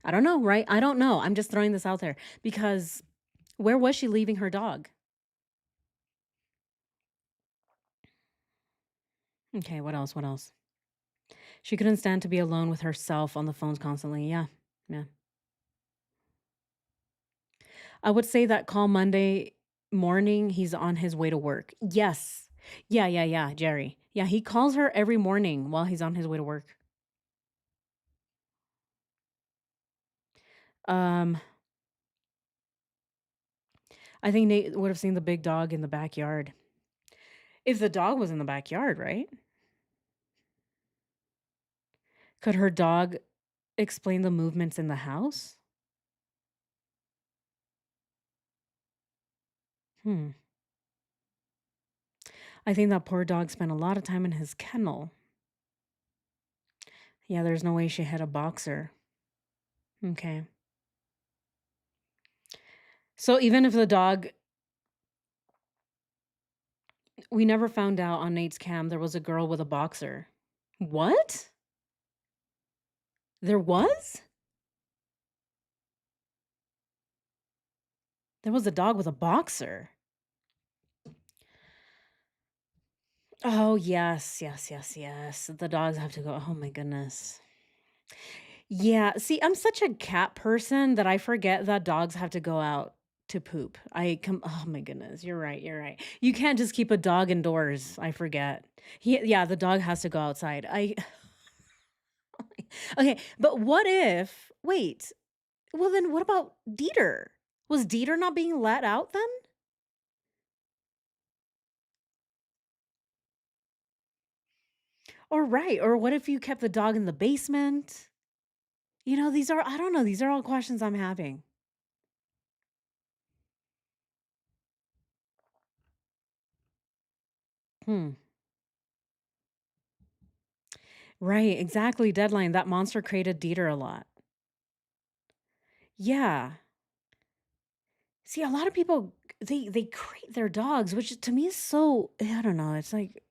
I don't know, right? I don't know. I'm just throwing this out there because where was she leaving her dog? Okay, what else? What else? She couldn't stand to be alone with herself on the phones constantly. Yeah. Yeah. I would say that call Monday morning, he's on his way to work. Yes. Yeah, yeah, yeah, Jerry. Yeah, he calls her every morning while he's on his way to work. Um, I think Nate would have seen the big dog in the backyard. If the dog was in the backyard, right? Could her dog explain the movements in the house? Hmm. I think that poor dog spent a lot of time in his kennel. Yeah, there's no way she had a boxer. Okay. So even if the dog we never found out on Nate's cam there was a girl with a boxer. What? There was? There was a dog with a boxer. Oh, yes, yes, yes, yes. The dogs have to go. Oh my goodness. Yeah, see, I'm such a cat person that I forget that dogs have to go out to poop. Oh my goodness, you're right, you're right. You can't just keep a dog indoors, I forget. Yeah, the dog has to go outside. Okay, but wait, well then what about Dieter? Was Dieter not being let out then? Or right, or what if you kept the dog in the basement? I don't know, these are all questions I'm having. Hmm. Right, exactly, deadline. That monster created Dieter a lot. Yeah. See, a lot of people they crate their dogs, which to me is so I don't know. It's like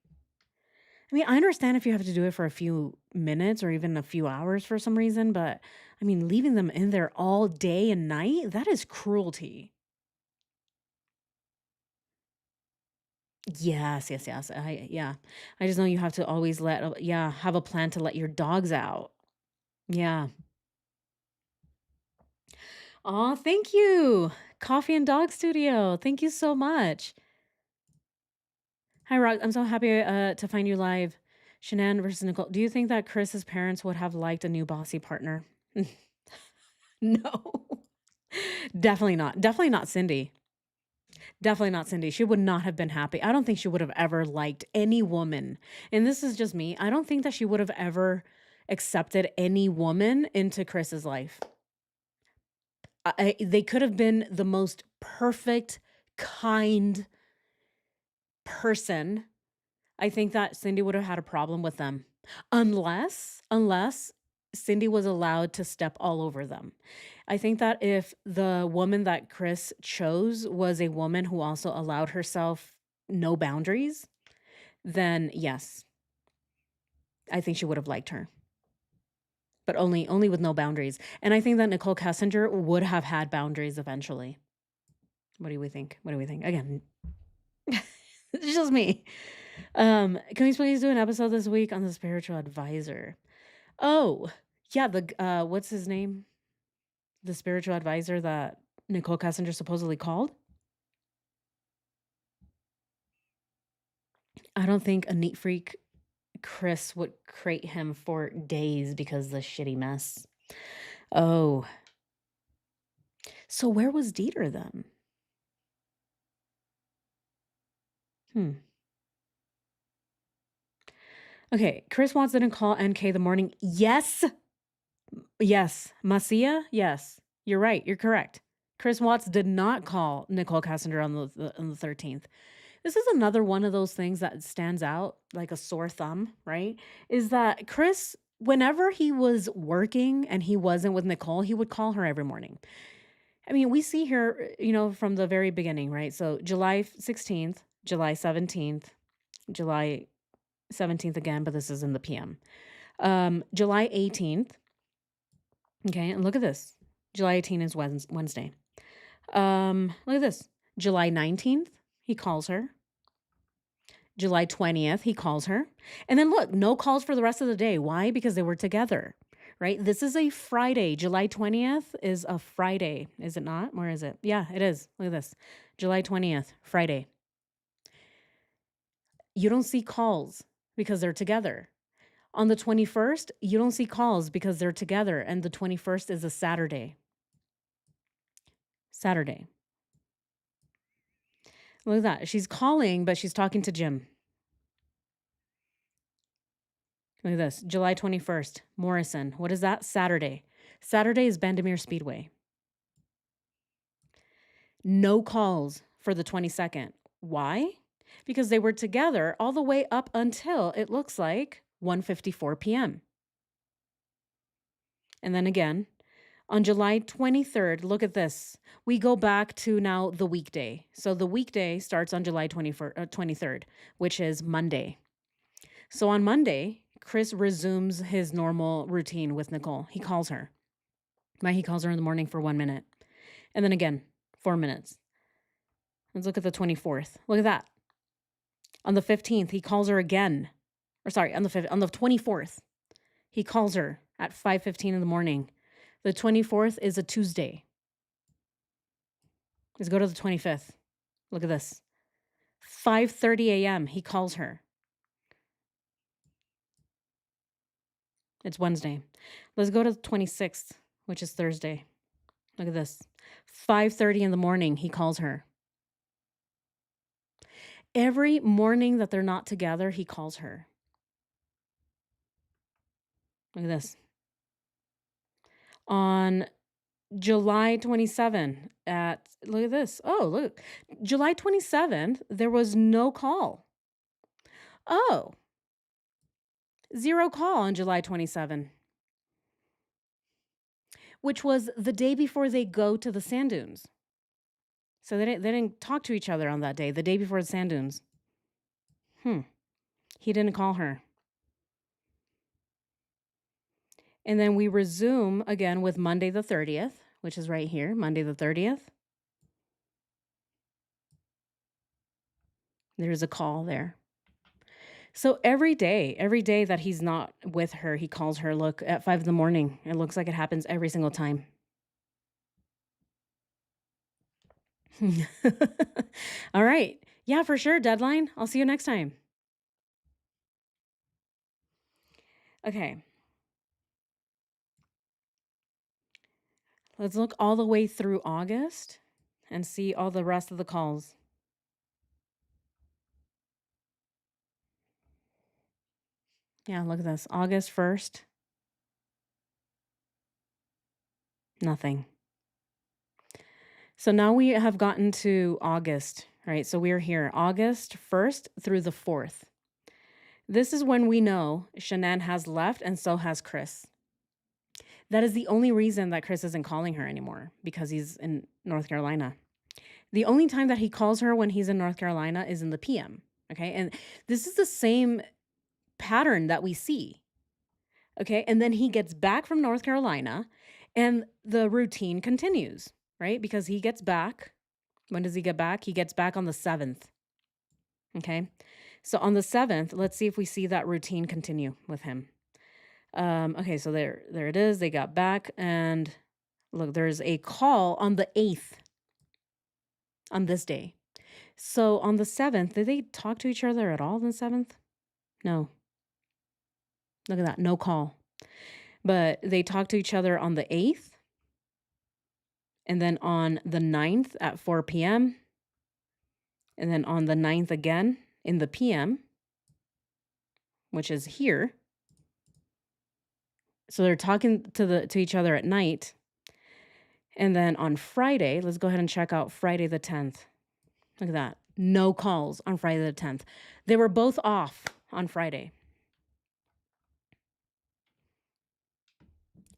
I mean, I understand if you have to do it for a few minutes or even a few hours for some reason, but I mean, leaving them in there all day and night, that is cruelty. Yes, yes, yes. Yeah. I just know you have to always have a plan to let your dogs out. Yeah. Oh, thank you. Coffee and Dog Studio. Thank you so much. Hi, Rock. I'm so happy to find you live. Shanann versus Nicole. Do you think that Chris's parents would have liked a new bossy partner? No. Definitely not. Definitely not Cindy. Definitely not Cindy. She would not have been happy. I don't think she would have ever liked any woman. And this is just me. I don't think that she would have ever accepted any woman into Chris's life. They could have been the most perfect, kind person. I think that Cindy would have had a problem with them unless Cindy was allowed to step all over them. I think that if the woman that Chris chose was a woman who also allowed herself no boundaries, then yes, I think she would have liked her. But only with no boundaries. And I think that Nichol Kessinger would have had boundaries eventually. What do we think? What do we think? Again, it's just me. Can we please do an episode this week on the spiritual advisor? Oh, yeah, what's his name? The spiritual advisor that Nichol Kessinger supposedly called? I don't think a neat freak Chris would crate him for days because of the shitty mess. Oh. So where was Dieter then? Hmm. Okay, Chris Watts didn't call NK the morning. Yes. Yes. Masia? Yes. You're right. You're correct. Chris Watts did not call Nichol Kessinger on the 13th. This is another one of those things that stands out like a sore thumb, right? Is that Chris, whenever he was working and he wasn't with Nicole, he would call her every morning. I mean, we see here, from the very beginning, right? So July 16th, July 17th, July 17th again, but this is in the PM. July 18th. Okay, and look at this. July 18th is Wednesday. Look at this. July 19th, he calls her. July 20th, he calls her. And then look, no calls for the rest of the day. Why? Because they were together, right? This is a Friday. July 20th is a Friday, is it not? Where is it? Yeah, it is. Look at this. July 20th, Friday. You don't see calls because they're together. On the 21st, you don't see calls because they're together. And the 21st is a Saturday. Saturday. Look at that. She's calling, but she's talking to Jim. Look at this. July 21st, Morrison. What is that? Saturday. Saturday is Bandimere Speedway. No calls for the 22nd. Why? Because they were together all the way up until it looks like 1:54 p.m. And then again, on July 23rd, look at this. We go back to now the weekday. So the weekday starts on July 23rd, which is Monday. So on Monday, Chris resumes his normal routine with Nicole. He calls her. He calls her in the morning for 1 minute. And then again, 4 minutes. Let's look at the 24th. Look at that. On the 15th, he calls her again. Or sorry, on the 24th, he calls her at 5:15 in the morning. The 24th is a Tuesday. Let's go to the 25th. Look at this. 5:30 a.m. He calls her. It's Wednesday. Let's go to the 26th, which is Thursday. Look at this. 5:30 in the morning, he calls her. Every morning that they're not together, he calls her. Look at this. On July 27th look at this. Oh, look. July 27th, there was no call. Oh, zero call on July 27th, which was the day before they go to the sand dunes. So they didn't talk to each other on that day, the day before the sand dunes. He didn't call her. And then we resume again with Monday the 30th, which is right here, Monday the 30th. There's a call there. So every day that he's not with her, he calls her. Look, at 5 in the morning. It looks like it happens every single time. All right. Yeah, for sure. Deadline. I'll see you next time. Okay. Let's look all the way through August and see all the rest of the calls. Yeah, look at this. August 1st. Nothing. So now we have gotten to August, right? So we're here August 1st through the 4th. This is when we know Shanann has left and so has Chris. That is the only reason that Chris isn't calling her anymore, because he's in North Carolina. The only time that he calls her when he's in North Carolina is in the PM. Okay. And this is the same pattern that we see. Okay. And then he gets back from North Carolina and the routine continues, right? Because he gets back. When does he get back? He gets back on the 7th. Okay. So on the 7th, let's see if we see that routine continue with him. Okay, so there it is. They got back, and look, there's a call on the 8th on this day. So on the 7th, did they talk to each other at all on the 7th? No. Look at that. No call. But they talked to each other on the 8th, and then on the 9th at 4 p.m., and then on the 9th again in the PM, which is here. So they're talking to each other at night. And then on Friday, let's go ahead and check out Friday the 10th. Look at that. No calls on Friday the 10th. They were both off on Friday.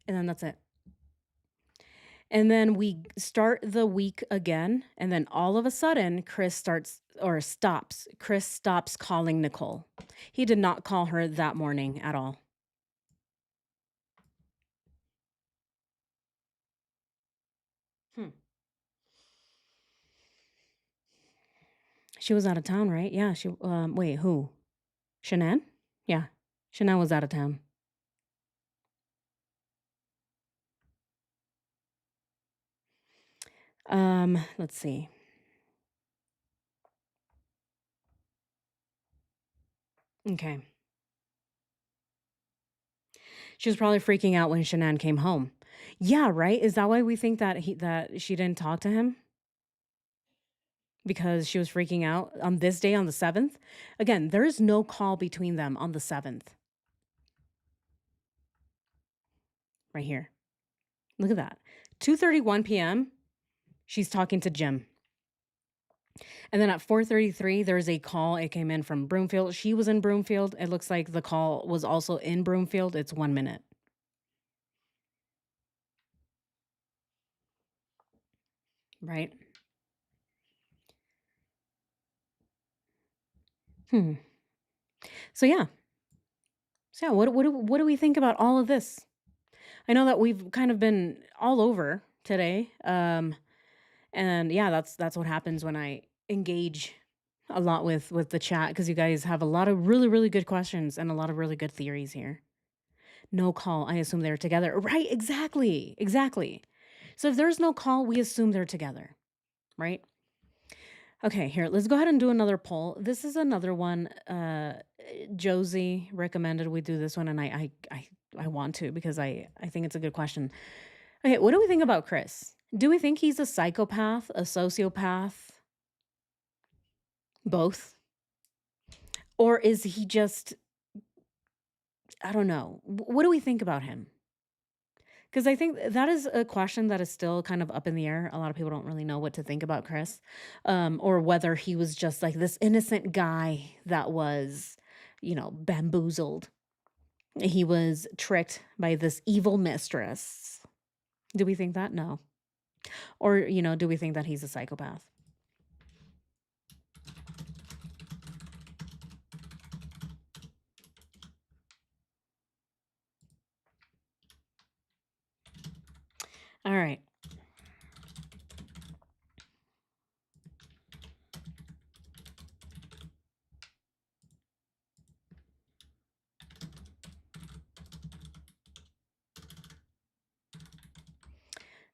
And then that's it. And then we start the week again. And then all of a sudden, Chris stops. Chris stops calling Nichol. He did not call her that morning at all. She was out of town, right? Yeah, wait, who? Shanann? Yeah, Shanann was out of town. Let's see. Okay. She was probably freaking out when Shanann came home. Yeah, right? Is that why we think that she didn't talk to him? Because she was freaking out on this day, on the 7th? Again, there is no call between them on the 7th. Right here. Look at that. 2:31 p.m., she's talking to Jim. And then at 4:33, there's a call. It came in from Broomfield. She was in Broomfield. It looks like the call was also in Broomfield. It's 1 minute. Right? So yeah. What do we think about all of this? I know that we've kind of been all over today. And yeah, that's what happens when I engage a lot with the chat, because you guys have a lot of really, really good questions and a lot of really good theories here. No call. I assume they're together. Right, exactly. Exactly. So if there's no call, we assume they're together. right? Okay, here, let's go ahead and do another poll. This is another one. Josie recommended we do this one, and I want to because I think it's a good question. Okay, what do we think about Chris? Do we think he's a psychopath, a sociopath, both? Or is he just, I don't know. What do we think about him? Because I think that is a question that is still kind of up in the air. A lot of people don't really know what to think about Chris, or whether he was just like this innocent guy that was, bamboozled. He was tricked by this evil mistress. Do we think that? No. Or, do we think that he's a psychopath? All right.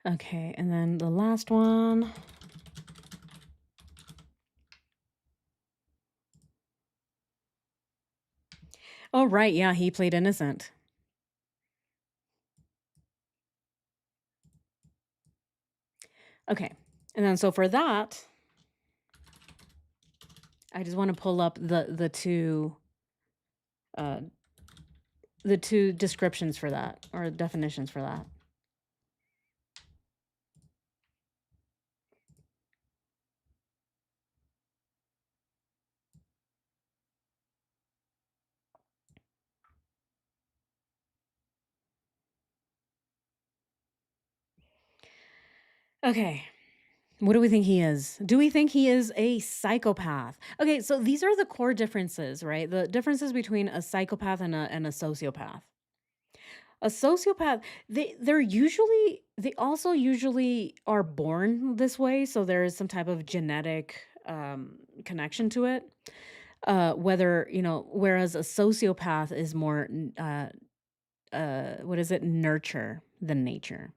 Okay, and then the last one. Oh, right. Yeah, he played innocent. Okay. And then so for that, I just want to pull up uh the two descriptions for that, or definitions for that. Okay. What do we think he is? Do we think he is a psychopath? Okay, so these are the core differences, right? The differences between a psychopath and a sociopath. A sociopath, they also usually are born this way, so there is some type of genetic connection to it. Whether, whereas a sociopath is more what is it? Nurture than nature.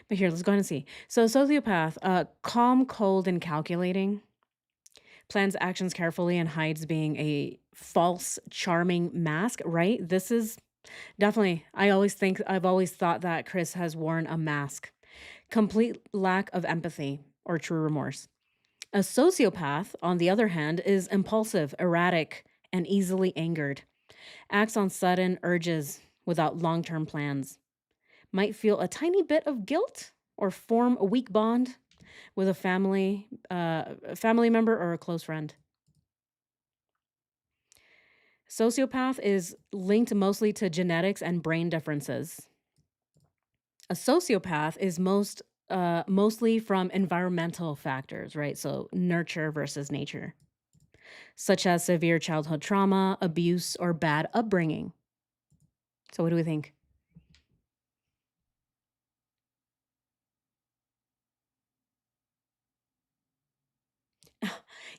But here, let's go ahead and see. So, a sociopath, calm, cold, and calculating, plans actions carefully and hides being a false, charming mask, right? This is definitely, I've always thought that Chris has worn a mask. Complete lack of empathy or true remorse. A sociopath, on the other hand, is impulsive, erratic, and easily angered. Acts on sudden urges without long term plans. Might feel a tiny bit of guilt or form a weak bond with a family member or a close friend. Sociopath is linked mostly to genetics and brain differences. A sociopath is mostly from environmental factors, right? So nurture versus nature, such as severe childhood trauma, abuse, or bad upbringing. So what do we think?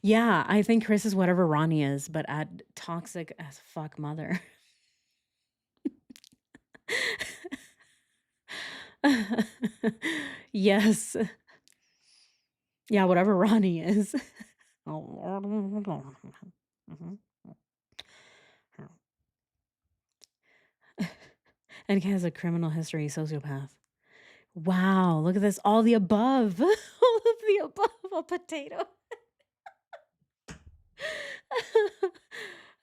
Yeah, I think Chris is whatever Ronnie is, but add toxic as fuck mother. Yes. Yeah, whatever Ronnie is. Mhm. And he has a criminal history, sociopath. Wow, look at this. All the above. All of the above. A potato.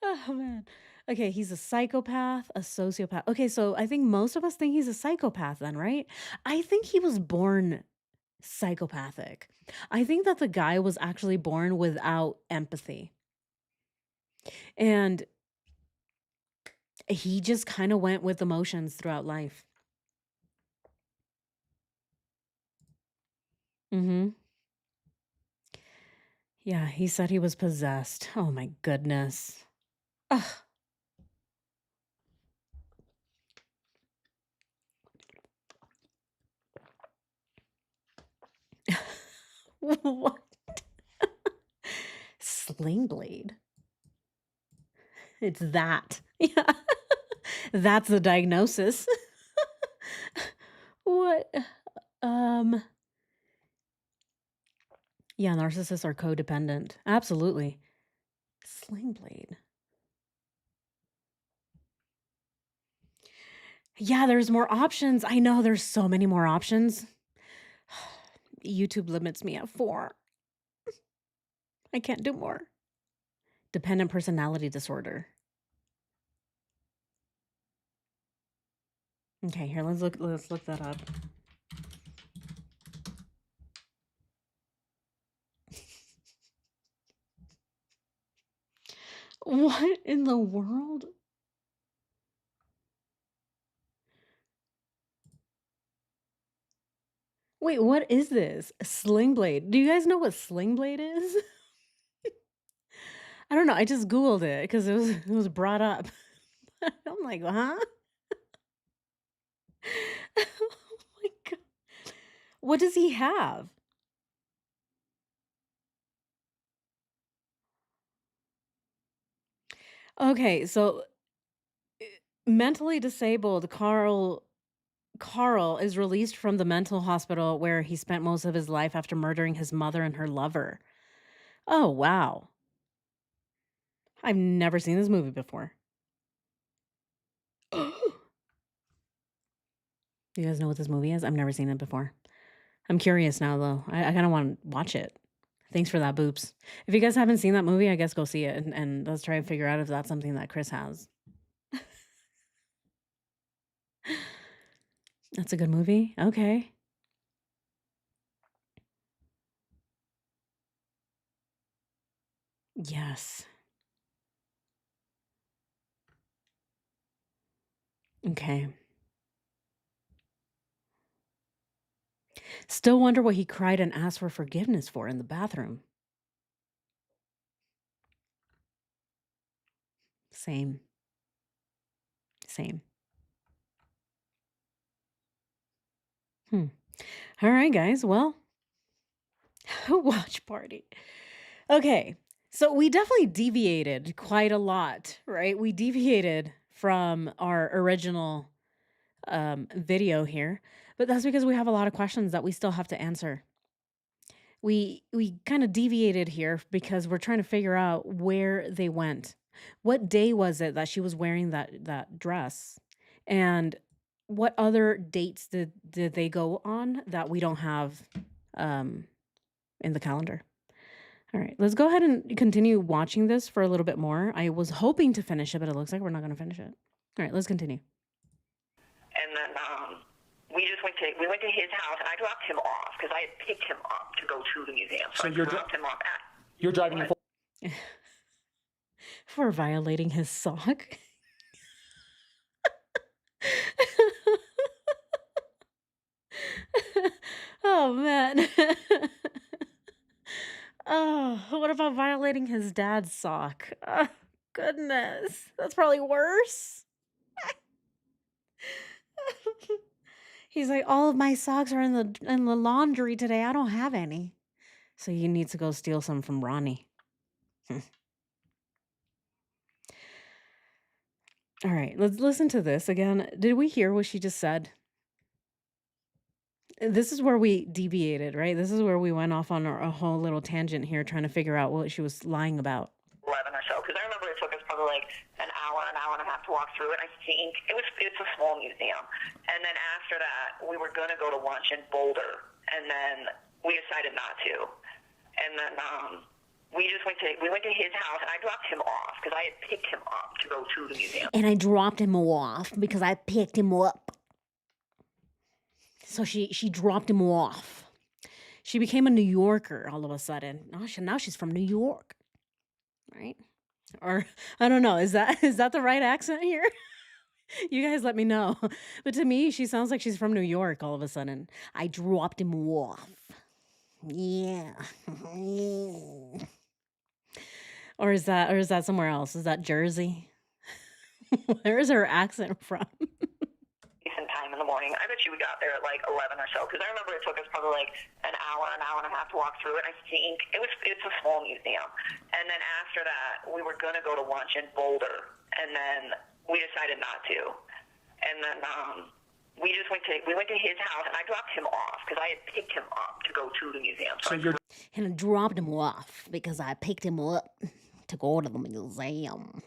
Oh, man. Okay, he's a psychopath, a sociopath. Okay, so I think most of us think he's a psychopath then, right? I think he was born psychopathic. I think that the guy was actually born without empathy. And he just kind of went with emotions throughout life. Mhm. Yeah, he said he was possessed. Oh my goodness. Ugh. What? Sling blade. It's that. Yeah. That's the diagnosis. What? Um Yeah, narcissists are codependent. Absolutely. Sling blade. Yeah, there's more options. I know there's so many more options. YouTube limits me at 4. I can't do more. Dependent personality disorder. Okay, here, let's look that up. What in the world? Wait, what is this? A sling blade. Do you guys know what sling blade is? I don't know. I just Googled it because it was brought up. I'm like, huh? Oh my god. What does he have? Okay, so mentally disabled Carl is released from the mental hospital where he spent most of his life after murdering his mother and her lover. Oh, wow. I've never seen this movie before. Do you guys know what this movie is? I've never seen it before. I'm curious now, though. I kind of want to watch it. Thanks for that, Boops. If you guys haven't seen that movie, I guess go see it and let's try to figure out if that's something that Chris has. That's a good movie. Okay. Yes. Okay. Still wonder what he cried and asked for forgiveness for in the bathroom. Same. Same. Hmm. All right, guys. Well, watch party. Okay. So we definitely deviated quite a lot, right? We deviated from our original video here, but that's because we have a lot of questions that we still have to answer. We kind of deviated here because we're trying to figure out where they went. What day was it that she was wearing that dress? And what other dates did they go on that we don't have um in the calendar? All right, let's go ahead and continue watching this for a little bit more. I was hoping to finish it, but it looks like we're not going to finish it. All right, let's continue. And then we went to his house, and I dropped him off because I had picked him up to go to the museum. So I dropped him off at. You're driving him. For violating his sock. Oh man. Oh, what about violating his dad's sock? Oh, goodness. That's probably worse. He's like, all of my socks are in the laundry today. I don't have any. So you need to go steal some from Ronnie. All right, let's listen to this again. Did we hear what she just said? This is where we deviated, right? This is where we went off on a whole little tangent here, trying to figure out what she was lying about. 11 or so, because I remember it took us probably like an hour and a half to walk through it. I think it's a small museum. And then after that, we were going to go to lunch in Boulder, and then we decided not to. And then we went to his house, and I dropped him off because I had picked him up to go to the museum. And I dropped him off because I picked him up. So she dropped him off. She became a New Yorker all of a sudden. Now she's from New York. Right? Or I don't know. Is that the right accent here? You guys let me know. But to me, she sounds like she's from New York all of a sudden. I dropped him off. Yeah. Or is that somewhere else? Is that Jersey? Where is her accent from? Decent time in the morning. I bet you we got there at like 11 or so, because I remember it took us probably like an hour and a half to walk through it. I think it's a small museum. And then after that, we were going to go to lunch in Boulder, and then we decided not to. And then we went to his house, and I dropped him off because I had picked him up to go to the museum. So you're And I dropped him off because I picked him up to go to the museum.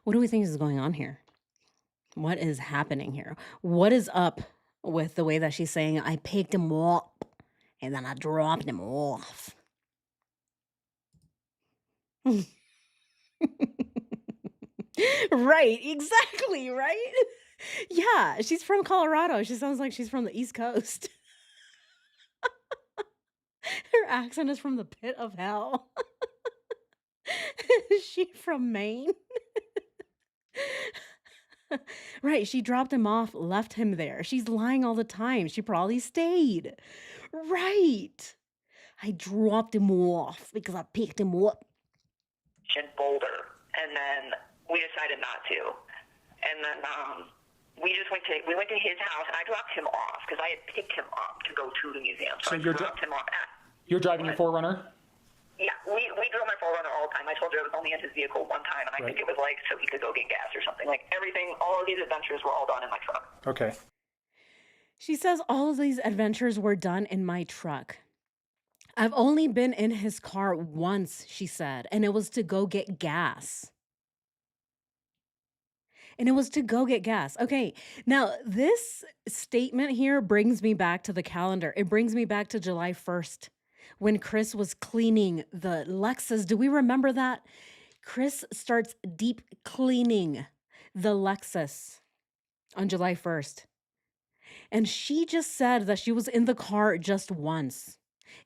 What do we think is going on here? What is happening here? What is up with the way that she's saying, I picked him up and then I dropped him off? Right, exactly, right? Yeah, she's from Colorado. She sounds like she's from the East Coast. Her accent is from the pit of hell. Is she from Maine? Right, she dropped him off, left him there. She's lying all the time. She probably stayed. Right. I dropped him off because I picked him up. in Boulder, and then we decided not to. And then we went to his house, and I dropped him off because I had picked him up to go to the museum. So I dropped him off at. You're driving your 4Runner? Yeah, we drove my 4Runner all the time. I told you I was only in his vehicle one time, and I think it was like so he could go get gas or something. Like everything, all of these adventures were all done in my truck. Okay. She says all of these adventures were done in my truck. I've only been in his car once, she said, and it was to go get gas. Okay, now this statement here brings me back to the calendar. It brings me back to July 1st when Chris was cleaning the Lexus. Do we remember that? Chris starts deep cleaning the Lexus on July 1st. And she just said that she was in the car just once.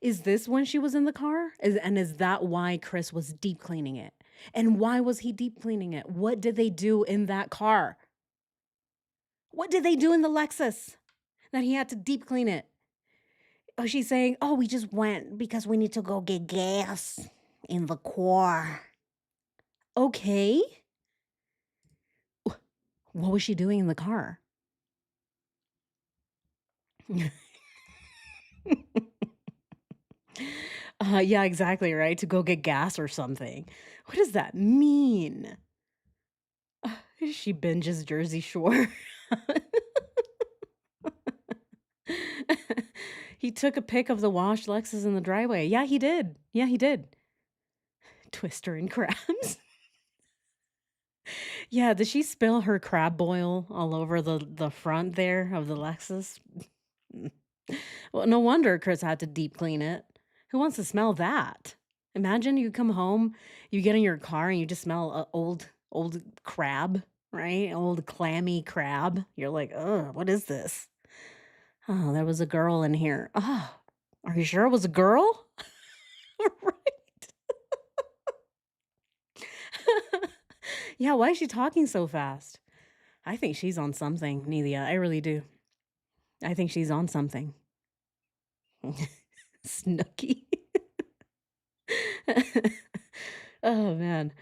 Is this when she was in the car? Is that why Chris was deep cleaning it? And why was he deep cleaning it? What did they do in that car? What did they do in the Lexus that he had to deep clean it? Oh, she's saying, oh, we just went because we need to go get gas in the car. Okay. What was she doing in the car? Yeah, exactly, right? To go get gas or something. What does that mean? She binges Jersey Shore. He took a pic of the washed Lexus in the driveway. Yeah, he did. Twister and crabs. Yeah, did she spill her crab boil all over the front there of the Lexus? Well, no wonder Chris had to deep clean it. Who wants to smell that? Imagine you come home, you get in your car, and you just smell a old crab, right? Old clammy crab. You're like, ugh, what is this? Oh, there was a girl in here. Oh, are you sure it was a girl? Right. Yeah, why is she talking so fast? I think she's on something, Nelia. I really do. I think she's on something. Snooky. Oh, man.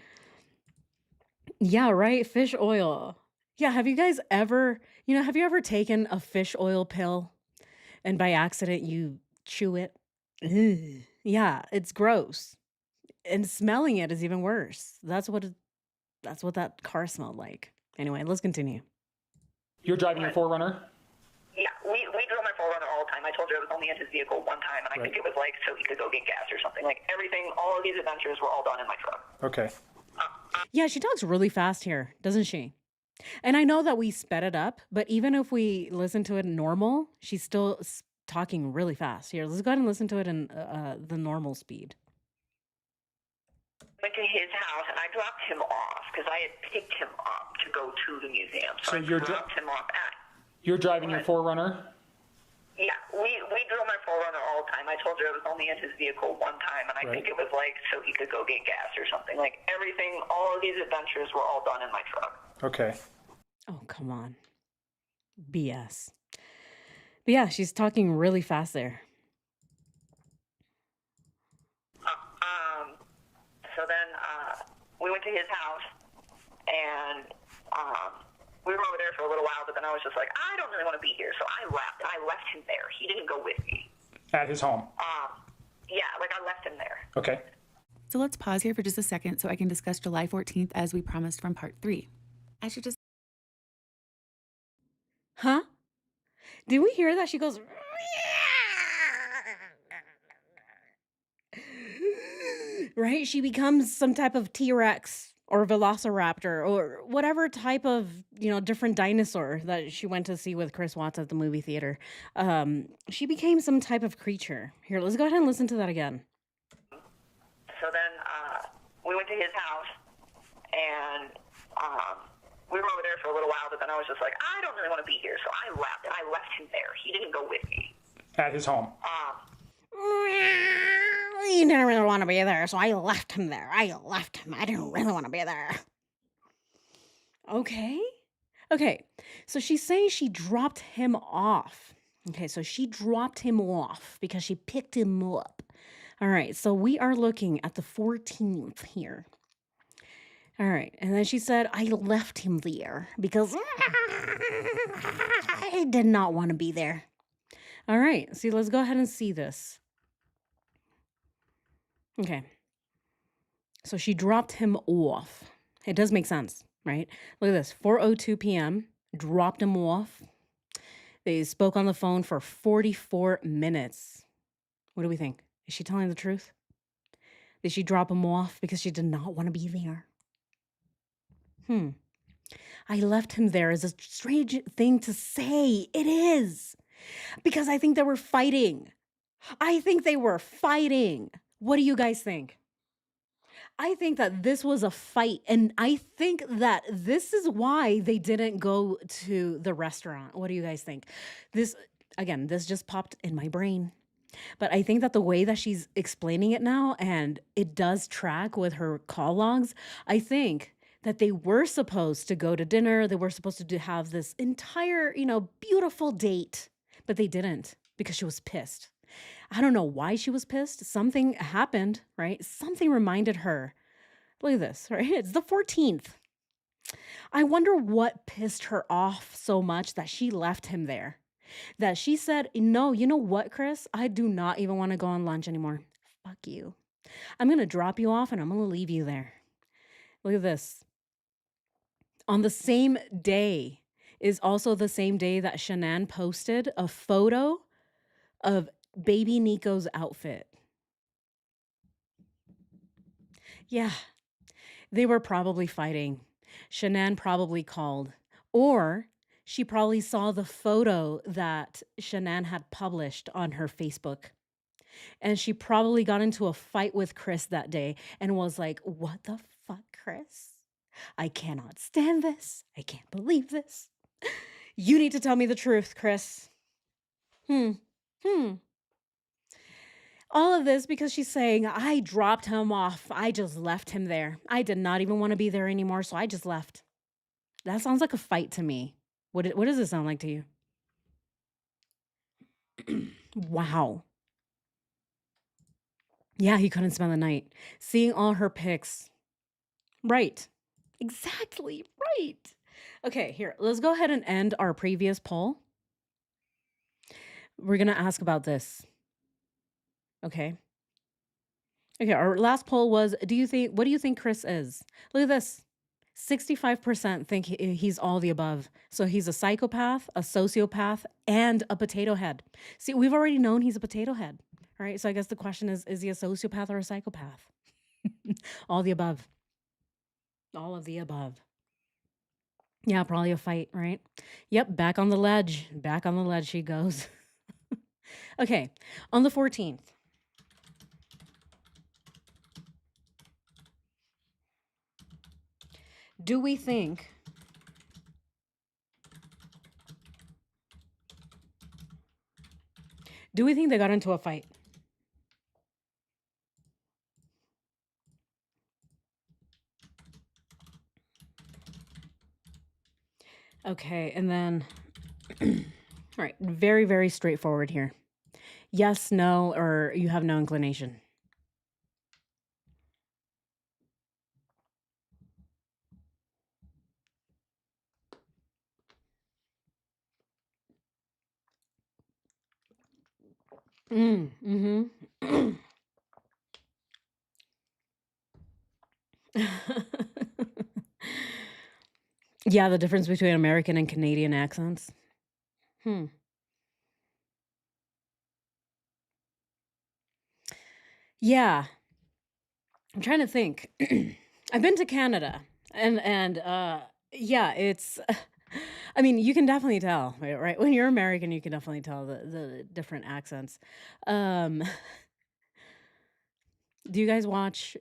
Yeah, right? Fish oil. Yeah, have you guys ever, have you ever taken a fish oil pill and by accident you chew it? Ugh. Yeah, it's gross. And smelling it is even worse. That's what that car smelled like. Anyway, let's continue. You're driving your 4Runner? Yeah, we drove my 4Runner all the time. I told you I was only in his vehicle one time, and I think it was like so he could go get gas or something. Like everything, all of these adventures were all done in my truck. Okay. Yeah, she talks really fast here, doesn't she? And I know that we sped it up, but even if we listen to it normal, she's still talking really fast. Here, let's go ahead and listen to it in the normal speed. Went to his house, and I dropped him off because I had picked him up to go to the museum. So I dropped him off at. You're driving your 4Runner? Yeah, we drove my 4Runner all the time. I told you I was only in his vehicle one time, and I think it was like so he could go get gas or something. Like everything, all of these adventures were all done in my truck. Okay. Oh, come on. BS. But yeah, she's talking really fast there. So then we went to his house, and we were over there for a little while, but then I was just like, I don't really want to be here, so I left. I left him there. He didn't go with me. At his home? Yeah, like I left him there. Okay. So let's pause here for just a second so I can discuss July 14th as we promised from part 3. I should just... hear that? She goes, right? She becomes some type of T-Rex or Velociraptor or whatever type of, different dinosaur that she went to see with Chris Watts at the movie theater. She became some type of creature. Here, let's go ahead and listen to that again. So then we went to his house, and we were over there for a little while, but then I was just like, I don't really want to be here, so I left, and I left him there. He didn't go with me. At his home. He didn't really want to be there, so I left him there. I left him. I didn't really want to be there. Okay. So she's saying she dropped him off. Okay, so she dropped him off because she picked him up. All right, so we are looking at the 14th here. All right, and then she said, I left him there because I did not want to be there. All right, see, let's go ahead and see this. Okay, so she dropped him off. It does make sense, right? Look at this, 4:02 p.m., dropped him off. They spoke on the phone for 44 minutes. What do we think? Is she telling the truth? Did she drop him off because she did not want to be there? I left him there is a strange thing to say. It is. Because I think they were fighting. What do you guys think? I think that this was a fight, and I think that this is why they didn't go to the restaurant. What do you guys think? This just popped in my brain. But I think that the way that she's explaining it now, and it does track with her call logs, I think that they were supposed to go to dinner. They were supposed to have this entire, beautiful date, but they didn't because she was pissed. I don't know why she was pissed. Something happened, right? Something reminded her. Look at this, right? It's the 14th. I wonder what pissed her off so much that she left him there. That she said, no, you know what, Chris? I do not even want to go on lunch anymore. Fuck you. I'm going to drop you off and I'm going to leave you there. Look at this. On the same day is also the same day that Shanann posted a photo of baby Nico's outfit. Yeah, they were probably fighting. Shanann probably called, or she probably saw the photo that Shanann had published on her Facebook. And she probably got into a fight with Chris that day and was like, what the fuck, Chris? I cannot stand this. I can't believe this. You need to tell me the truth, Chris. All of this because she's saying, I dropped him off. I just left him there. I did not even want to be there anymore, so I just left. That sounds like a fight to me. What does it sound like to you? Wow. Yeah, he couldn't spend the night. Seeing all her pics. Right. Exactly. Right. Okay, here. Let's go ahead and end our previous poll. We're going to ask about this. Okay. Our last poll was, what do you think Chris is? Look at this. 65% think he's all the above. So he's a psychopath, a sociopath, and a potato head. See, we've already known he's a potato head, right? So I guess the question is he a sociopath or a psychopath? All the above. All of the above. Yeah, probably a fight, right? Yep, back on the ledge. Back on the ledge she goes. Okay, on the 14th. Do we think they got into a fight? Okay, and then, all right, very, very straightforward here. Yes, no, or you have no inclination. Yeah, the difference between American and Canadian accents. Yeah, I'm trying to think. I've been to Canada and yeah, it's I mean, you can definitely tell, right? When you're American, you can definitely tell the different accents. Um, do you guys watch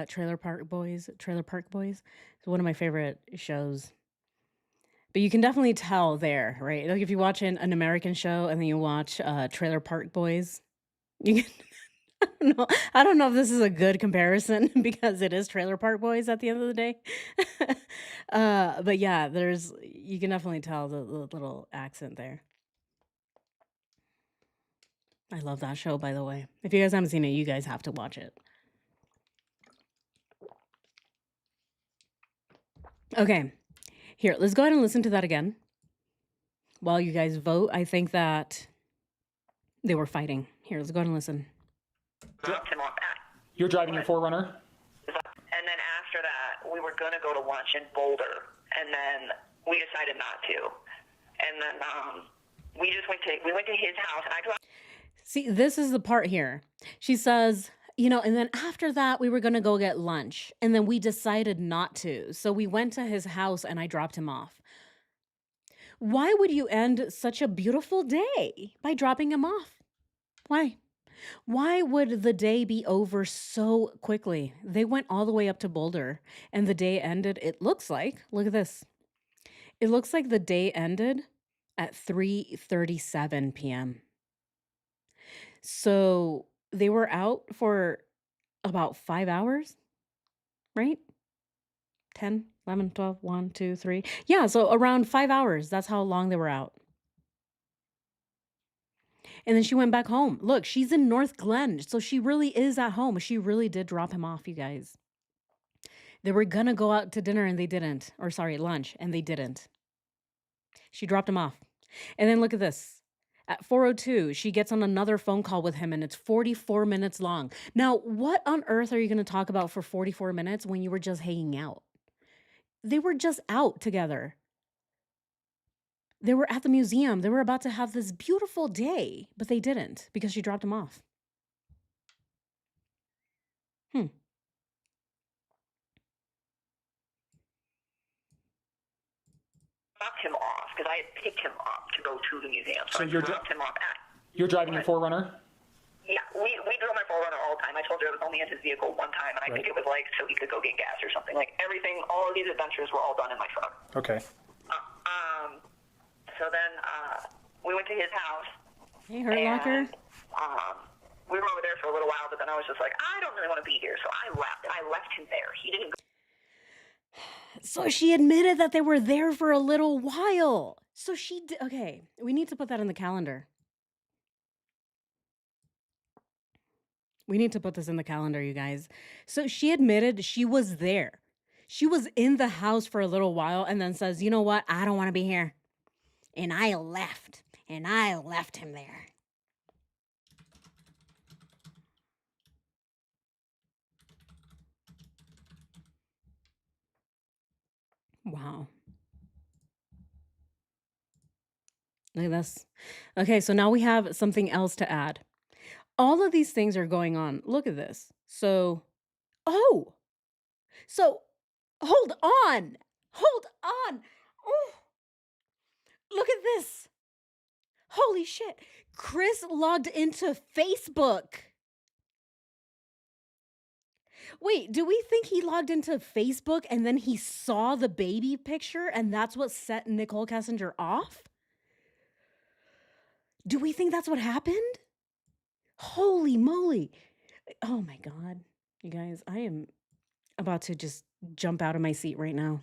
Trailer Park Boys? Trailer Park Boys? It's one of my favorite shows. But you can definitely tell there, right? Like if you watch an American show and then you watch Trailer Park Boys, you can no, I don't know if this is a good comparison because it is Trailer Park Boys at the end of the day. But yeah, there's you can definitely tell the little accent there. I love that show, by the way. If you guys haven't seen it, you guys have to watch it. Okay, here, let's go ahead and listen to that again while you guys vote. I think that they were fighting. Here, let's go ahead and listen. Dropped him off at. You're driving your 4Runner? And then after that, we were going to go to lunch in Boulder, and then we decided not to. And then we went to his house, and I dropped. See, this is the part here. She says, you know, and then after that, we were going to go get lunch, and then we decided not to. So we went to his house and I dropped him off. Why would you end such a beautiful day by dropping him off? Why? Why would the day be over so quickly? They went all the way up to Boulder and the day ended. It looks like, look at this. It looks like the day ended at 3:37 p.m. So they were out for about 5 hours, right? 10, 11, 12, 1, 2, 3. Yeah, so around 5 hours. That's how long they were out. And then she went back home. Look, she's in North Glen, so she really is at home. She really did drop him off, you guys. They were gonna go out to dinner and they didn't. Or sorry, lunch, and they didn't. She dropped him off. And then look at this. At 4:02, she gets on another phone call with him and it's 44 minutes long. Now, what on earth are you going to talk about for 44 minutes when you were just hanging out? They were just out together. They were at the museum. They were about to have this beautiful day, but they didn't because she dropped him off. Hmm. Dropped him off because I had picked him up to go to the museum. So I you're dropped him off at. You're driving your 4Runner? Yeah, we drove my 4Runner all the time. I told you I was only in his vehicle one time, and I think it was like so he could go get gas or something. Like everything, all of these adventures were all done in my truck. Okay. So then we went to his house. Hey, Hurt Locker. We were over there for a little while, but then I was just like, I don't really want to be here, so I left. And I left him there. He didn't go. So she admitted that they were there for a little while. So she did. Okay, we need to put that in the calendar. We need to put this in the calendar, you guys. So she admitted she was there. She was in the house for a little while and then says, you know what? I don't want to be here. And I left. And I left him there. Wow. Look at this. Okay, so now we have something else to add. All of these things are going on. Look at this. So, oh, so hold on. Hold on. Oh, look at this. Holy shit. Chris logged into Facebook. Wait, do we think he logged into Facebook and then he saw the baby picture and that's what set Nichol Kessinger off? Do we think that's what happened? Holy moly. Oh my God. You guys, I am about to just jump out of my seat right now.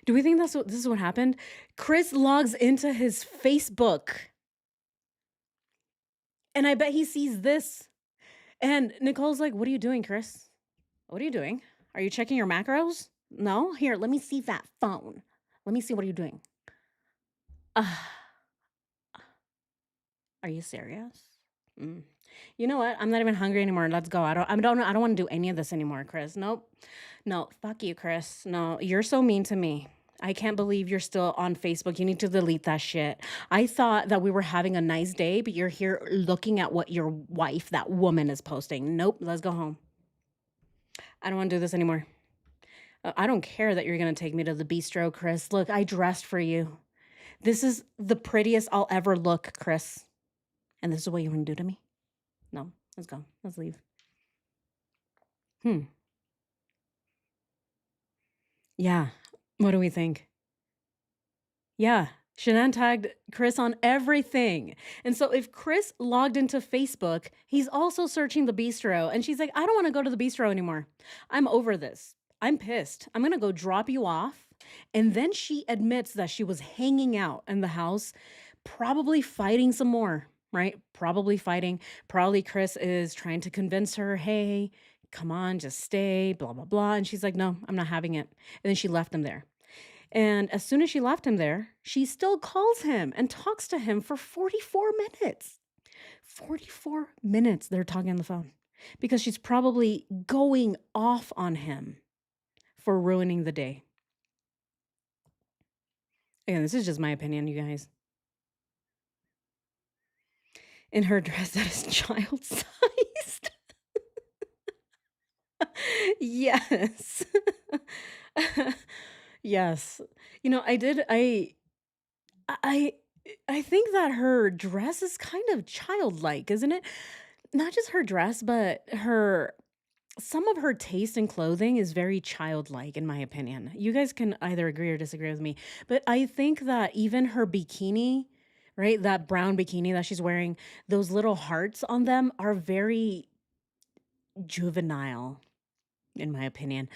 Do we think this is what happened? Chris logs into his Facebook. And I bet he sees this. And Nicole's like, what are you doing, Chris? What are you doing? Are you checking your macros? No? Here, let me see that phone. Let me see what are you doing. Are you serious? You know what? I'm not even hungry anymore. Let's go. I don't want to do any of this anymore, Chris. Nope. No, fuck you, Chris. No, you're so mean to me. I can't believe you're still on Facebook. You need to delete that shit. I thought that we were having a nice day, but you're here looking at what your wife, that woman, is posting. Nope, let's go home. I don't want to do this anymore. I don't care that you're going to take me to the bistro, Chris. Look, I dressed for you. This is the prettiest I'll ever look, Chris. And this is what you want to do to me? No, let's go. Let's leave. Yeah. What do we think? Yeah. Shanann tagged Chris on everything. And so if Chris logged into Facebook, he's also searching the bistro. And she's like, I don't want to go to the bistro anymore. I'm over this. I'm pissed. I'm going to go drop you off. And then she admits that she was hanging out in the house, probably fighting some more, right? Probably fighting. Probably Chris is trying to convince her, hey, come on, just stay, blah, blah, blah. And she's like, no, I'm not having it. And then she left him there. And as soon as she left him there, she still calls him and talks to him for 44 minutes. 44 minutes they're talking on the phone because she's probably going off on him for ruining the day. Again, this is just my opinion, you guys. In her dress that is child-sized. Yes. Yes. You know, I I think that her dress is kind of childlike, isn't it? Not just her dress, but her some of her taste in clothing is very childlike in my opinion. You guys can either agree or disagree with me, but I think that even her bikini, right? That brown bikini that she's wearing, those little hearts on them are very juvenile in my opinion.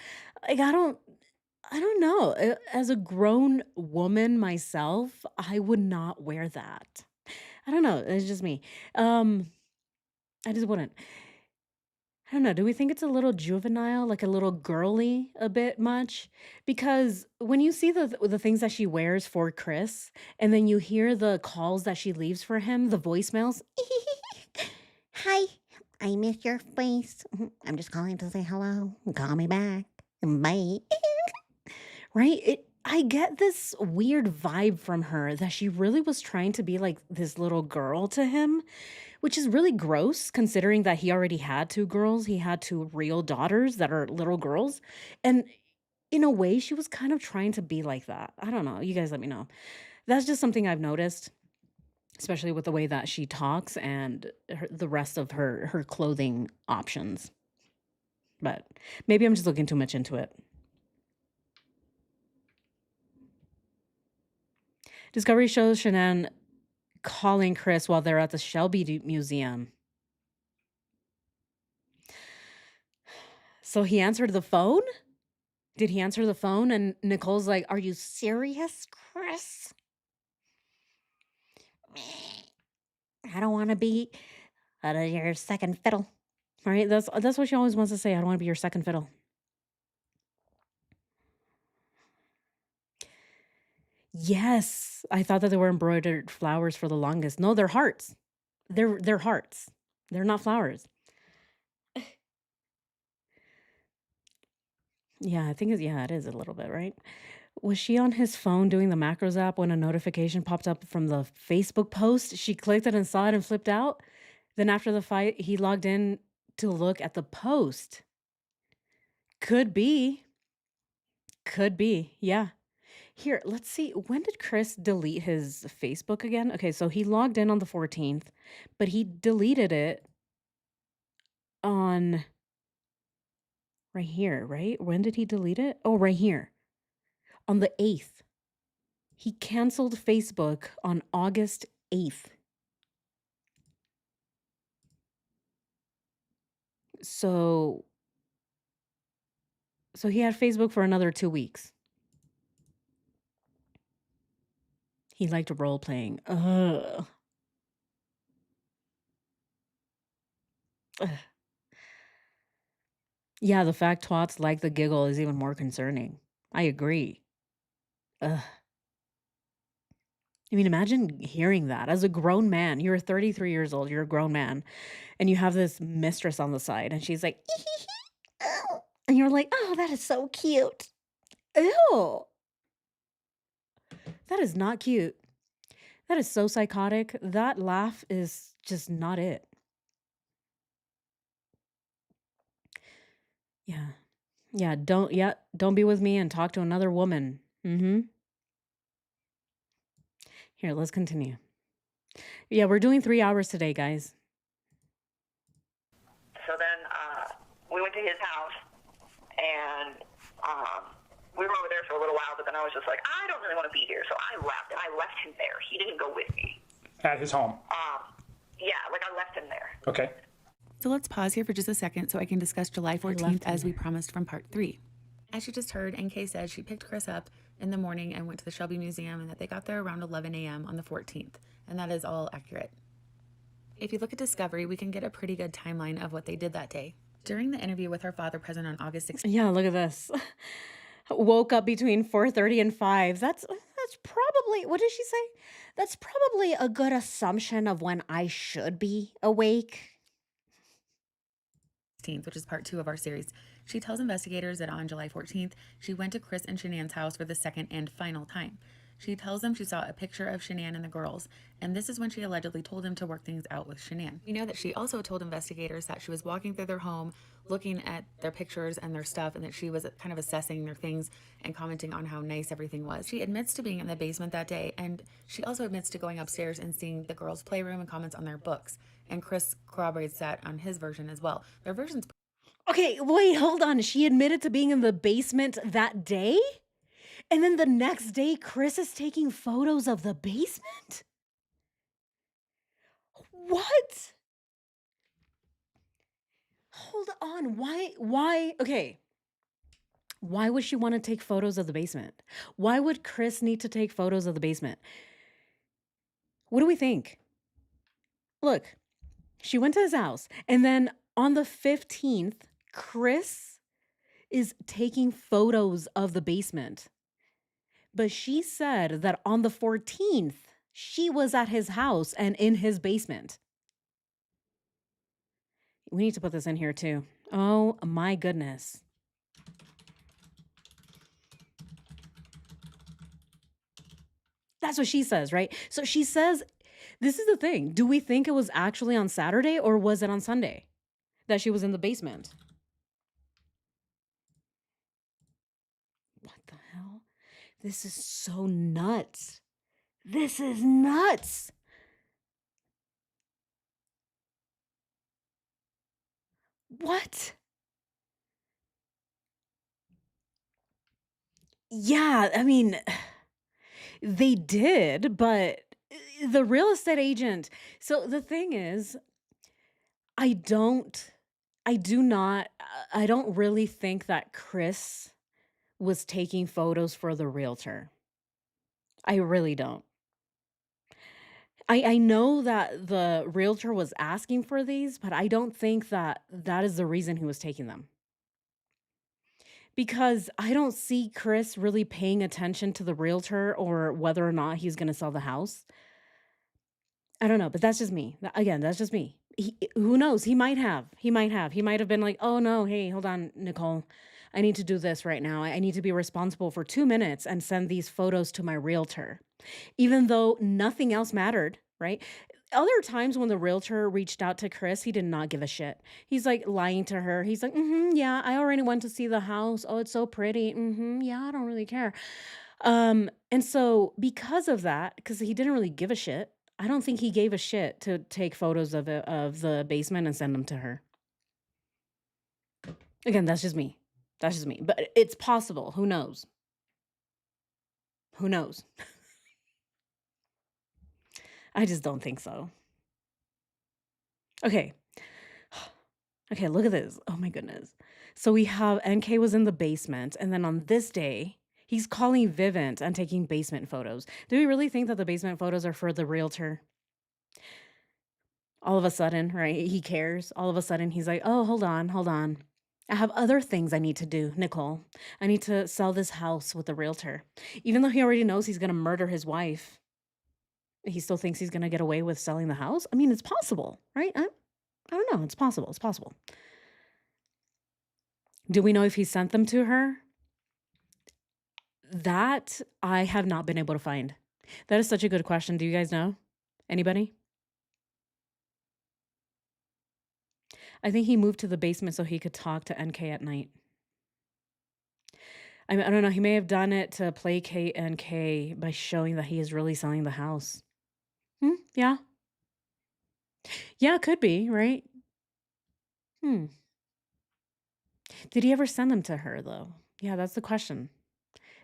Like I don't know. As a grown woman myself, I would not wear that. I don't know. It's just me. Um, I just wouldn't. I don't know. Do we think it's a little juvenile, like a little girly, a bit much? Because when you see the things that she wears for Chris, and then you hear the calls that she leaves for him, the voicemails. Hi, I miss your face. I'm just calling to say hello. Call me back. Bye. Right? I get this weird vibe from her that she really was trying to be like this little girl to him, which is really gross considering that he already had two girls. He had two real daughters that are little girls. And in a way, she was kind of trying to be like that. I don't know. You guys let me know. That's just something I've noticed, especially with the way that she talks and the rest of her clothing options. But maybe I'm just looking too much into it. Discovery shows Shanann calling Chris while they're at the Shelby Museum. So he answered the phone? Did he answer the phone? And Nicole's like, are you serious, Chris? I don't want to be your second fiddle. All right, that's what she always wants to say. I don't want to be your second fiddle. Yes, I thought that they were embroidered flowers for the longest. No, they're hearts. They're hearts. They're not flowers. Yeah, I think it is a little bit, right? Was she on his phone doing the macros app when a notification popped up from the Facebook post? She clicked it and saw it and flipped out. Then after the fight, he logged in to look at the post. Could be. Could be. Yeah. Here, let's see. When did Chris delete his Facebook again? Okay, so he logged in on the 14th, but he deleted it on right here, right? When did he delete it? Oh, right here. On the 8th. He canceled Facebook on August 8th. So he had Facebook for another 2 weeks. He liked role playing. Ugh. Ugh. Yeah, the fact twats like the giggle is even more concerning. I agree. Ugh. I mean, imagine hearing that as a grown man. You're 33 years old, you're a grown man, and you have this mistress on the side, and she's like, "Oh," and you're like, oh, that is so cute. Ew. That is not cute. That is so psychotic. That laugh is just not it. Yeah. Don't be with me and talk to another woman. Mhm. Here, let's continue. Yeah, we're doing 3 hours today, guys. So then we went to his house, and we were over there for a little while, but then I was just like, I don't really want to be here. So I left, and I left him there. He didn't go with me. At his home. Yeah, like I left him there. Okay. So let's pause here for just a second so I can discuss July 14th as we promised from part 3. As you just heard, NK said she picked Chris up in the morning and went to the Shelby Museum and that they got there around 11 a.m. on the 14th. And that is all accurate. If you look at Discovery, we can get a pretty good timeline of what they did that day. During the interview with her father present on August 16th. Yeah, look at this. Woke up between 4:30 and 5. That's probably, what did she say? That's probably a good assumption of when I should be awake. Which is part 2 of our series. She tells investigators that on July 14th, she went to Chris and Shanann's house for the second and final time. She tells them she saw a picture of Shanann and the girls, and this is when she allegedly told him to work things out with Shanann. We know that she also told investigators that she was walking through their home, looking at their pictures and their stuff, and that she was kind of assessing their things and commenting on how nice everything was. She admits to being in the basement that day, and she also admits to going upstairs and seeing the girls' playroom and comments on their books. And Chris corroborates that on his version as well. Their version's Okay, wait, hold on. She admitted to being in the basement that day? And then the next day, Chris is taking photos of the basement? What? Hold on. Why? Okay. Why would she want to take photos of the basement? Why would Chris need to take photos of the basement? What do we think? Look, she went to his house, and then on the 15th, Chris is taking photos of the basement. But she said that on the 14th, she was at his house and in his basement. We need to put this in here too. Oh my goodness. That's what she says, right? So she says, this is the thing. Do we think it was actually on Saturday or was it on Sunday that she was in the basement? What the hell? This is so nuts. This is nuts. What? Yeah, I mean, they did, but the real estate agent. So the thing is, I don't, I do not, I don't really think that Chris was taking photos for the realtor. I really don't. I know that the realtor was asking for these, but I don't think that that is the reason he was taking them. Because I don't see Chris really paying attention to the realtor or whether or not he's going to sell the house. I don't know, but that's just me. Again, that's just me. Who knows? He might have. He might have. He might have been like, oh no, hey, hold on, Nicole. I need to do this right now. I need to be responsible for 2 minutes and send these photos to my realtor, even though nothing else mattered, right? Other times when the realtor reached out to Chris, he did not give a shit. He's like lying to her. He's like, yeah, I already went to see the house. Oh, it's so pretty. Yeah, I don't really care. And so because of that, because he didn't really give a shit, I don't think he gave a shit to take photos of the basement and send them to her. Again, that's just me. That's just me. But it's possible. Who knows? Who knows? I just don't think so. Okay. Okay, look at this. Oh my goodness. So we have NK was in the basement, and then on this day, he's calling Vivint and taking basement photos. Do we really think that the basement photos are for the realtor? All of a sudden, right? He cares. All of a sudden, he's like, oh, hold on, hold on. I have other things I need to do, Nicole. I need to sell this house with the realtor. Even though he already knows he's going to murder his wife, he still thinks he's going to get away with selling the house. I mean, it's possible, right? I don't know. It's possible. It's possible. Do we know if he sent them to her? That I have not been able to find. That is such a good question. Do you guys know? Anybody? I think he moved to the basement so he could talk to NK at night. I mean, I don't know. He may have done it to placate NK by showing that he is really selling the house. Yeah. Yeah, could be, right? Hmm. Did he ever send them to her, though? Yeah, that's the question.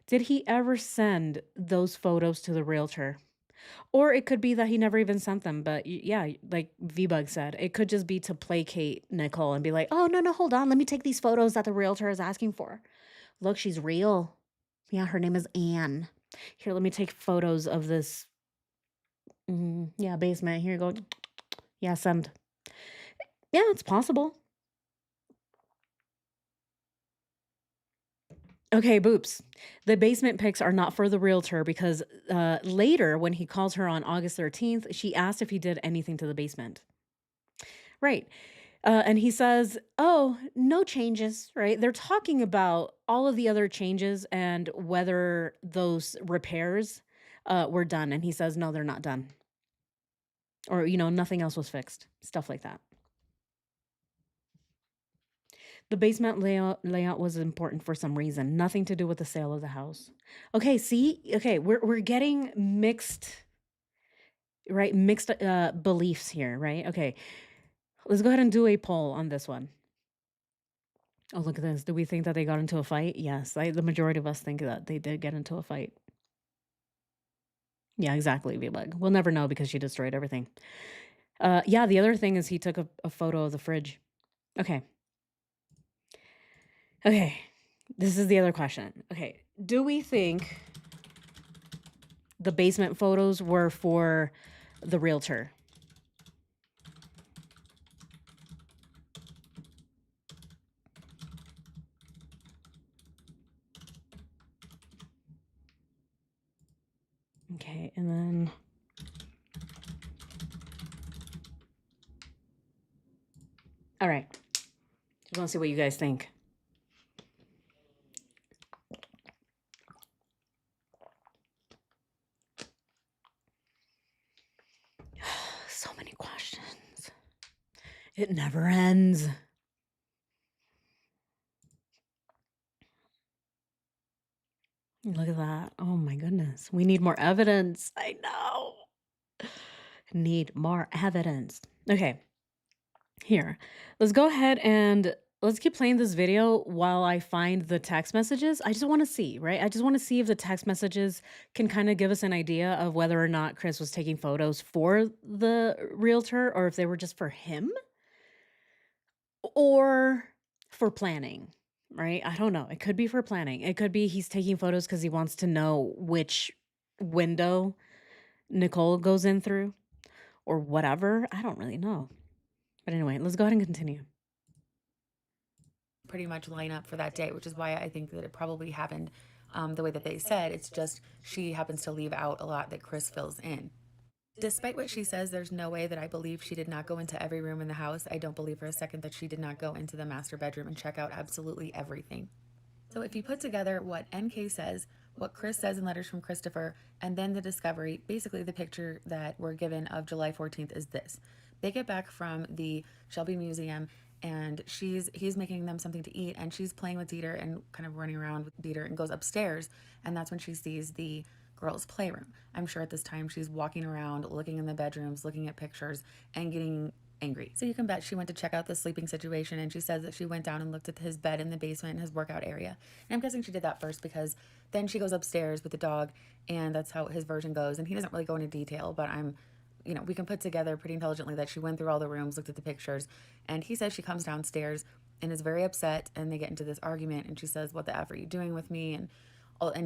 Did he ever send those photos to the realtor? Or it could be that he never even sent them, but yeah, like V-Bug said, it could just be to placate Nicole and be like, "Oh, no, no, hold on. Let me take these photos that the realtor is asking for. Look, she's real. Yeah, her name is Anne. Here, let me take photos of this, yeah, basement. Here you go. Yeah, send." Yeah, it's possible. Okay, boops. The basement pics are not for the realtor because later, when he calls her on August 13th, she asked if he did anything to the basement. Right. And he says, "Oh, no changes," right? They're talking about all of the other changes and whether those repairs were done. And he says, "No, they're not done." Or, nothing else was fixed. Stuff like that. The basement layout was important for some reason, nothing to do with the sale of the house. Okay, see? Okay, we're getting mixed, right? Mixed beliefs here, right? Okay. Let's go ahead and do a poll on this one. Oh, look at this. Do we think that they got into a fight? Yes, the majority of us think that they did get into a fight. Yeah, exactly, V-Bug. We'll never know because she destroyed everything. Yeah, the other thing is he took a photo of the fridge. Okay. Okay. This is the other question. Okay. Do we think the basement photos were for the realtor? Okay, and then all right. Just want to see what you guys think. So many questions. It never ends. Look at that. Oh my goodness. We need more evidence. I know. Need more evidence. Okay. Here. Let's go ahead and let's keep playing this video while I find the text messages. I just want to see, right? I just want to see if the text messages can kind of give us an idea of whether or not Chris was taking photos for the realtor or if they were just for him or for planning, right? I don't know. It could be for planning. It could be he's taking photos because he wants to know which window Nicole goes in through or whatever. I don't really know. But anyway, let's go ahead and continue. Pretty much line up for that day, which is why I think that it probably happened the way that they said. It's just she happens to leave out a lot that Chris fills in. Despite what she says, there's no way that I believe she did not go into every room in the house. I don't believe for a second that she did not go into the master bedroom and check out absolutely everything. So if you put together what NK says, what Chris says in letters from Christopher, and then the discovery, basically the picture that we're given of July 14th is this. They get back from the Shelby Museum and he's making them something to eat and she's playing with Dieter and kind of running around with Dieter and goes upstairs, and that's when she sees the girls' playroom. I'm sure at this time she's walking around, looking in the bedrooms, looking at pictures, and getting angry. So you can bet she went to check out the sleeping situation, and she says that she went down and looked at his bed in the basement and his workout area. And I'm guessing she did that first because then she goes upstairs with the dog, and that's how his version goes. And he doesn't really go into detail, but we can put together pretty intelligently that she went through all the rooms, looked at the pictures, and he says she comes downstairs and is very upset, and they get into this argument, and she says, "What the F are you doing with me?" And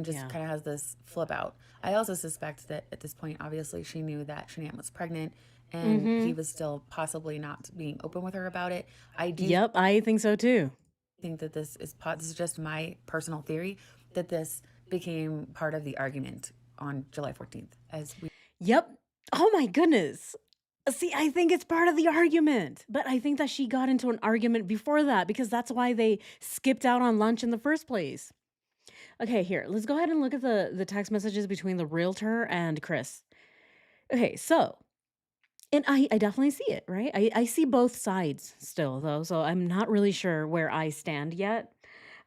just kind of has this flip out. I also suspect that at this point, obviously, she knew that Shanann was pregnant, and he was still possibly not being open with her about it. I do Yep, I think so too. think that this is just my personal theory that this became part of the argument on July 14th Yep. Oh my goodness. See, I think it's part of the argument, but I think that she got into an argument before that because that's why they skipped out on lunch in the first place. Okay, here, let's go ahead and look at the text messages between the realtor and Chris. Okay, so and I definitely see it, right? I see both sides still though, so I'm not really sure where I stand yet.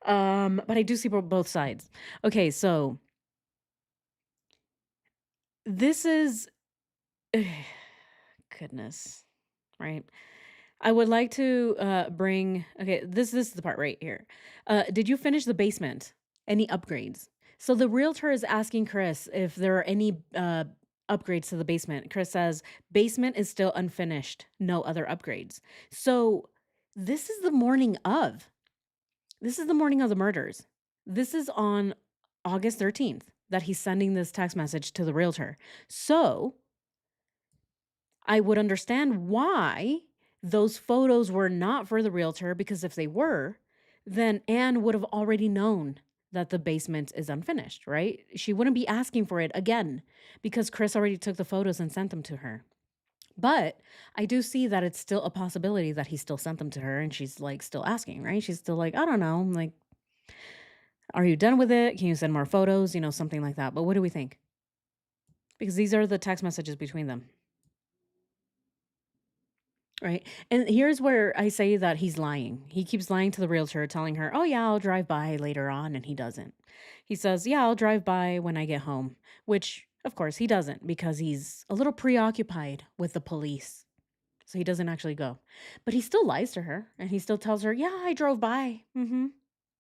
But I do see both sides. Okay, so this is goodness, right? I would like to bring okay, this is the part right here. Did you finish the basement? Any upgrades? So the realtor is asking Chris if there are any upgrades to the basement. Chris says basement is still unfinished, no other upgrades. So this is the morning of. This is the morning of the murders. This is on August 13th that he's sending this text message to the realtor. So I would understand why those photos were not for the realtor, because if they were, then Anne would have already known that the basement is unfinished, right? She wouldn't be asking for it again because Chris already took the photos and sent them to her. But I do see that it's still a possibility that he still sent them to her and she's like still asking, right? She's still like, I don't know, like, are you done with it? Can you send more photos? Something like that. But what do we think? Because these are the text messages between them. Right. And here's where I say that he's lying. He keeps lying to the realtor, telling her, oh, yeah, I'll drive by later on. And he doesn't. He says, yeah, I'll drive by when I get home, which, of course, he doesn't because he's a little preoccupied with the police. So he doesn't actually go. But he still lies to her and he still tells her, yeah, I drove by.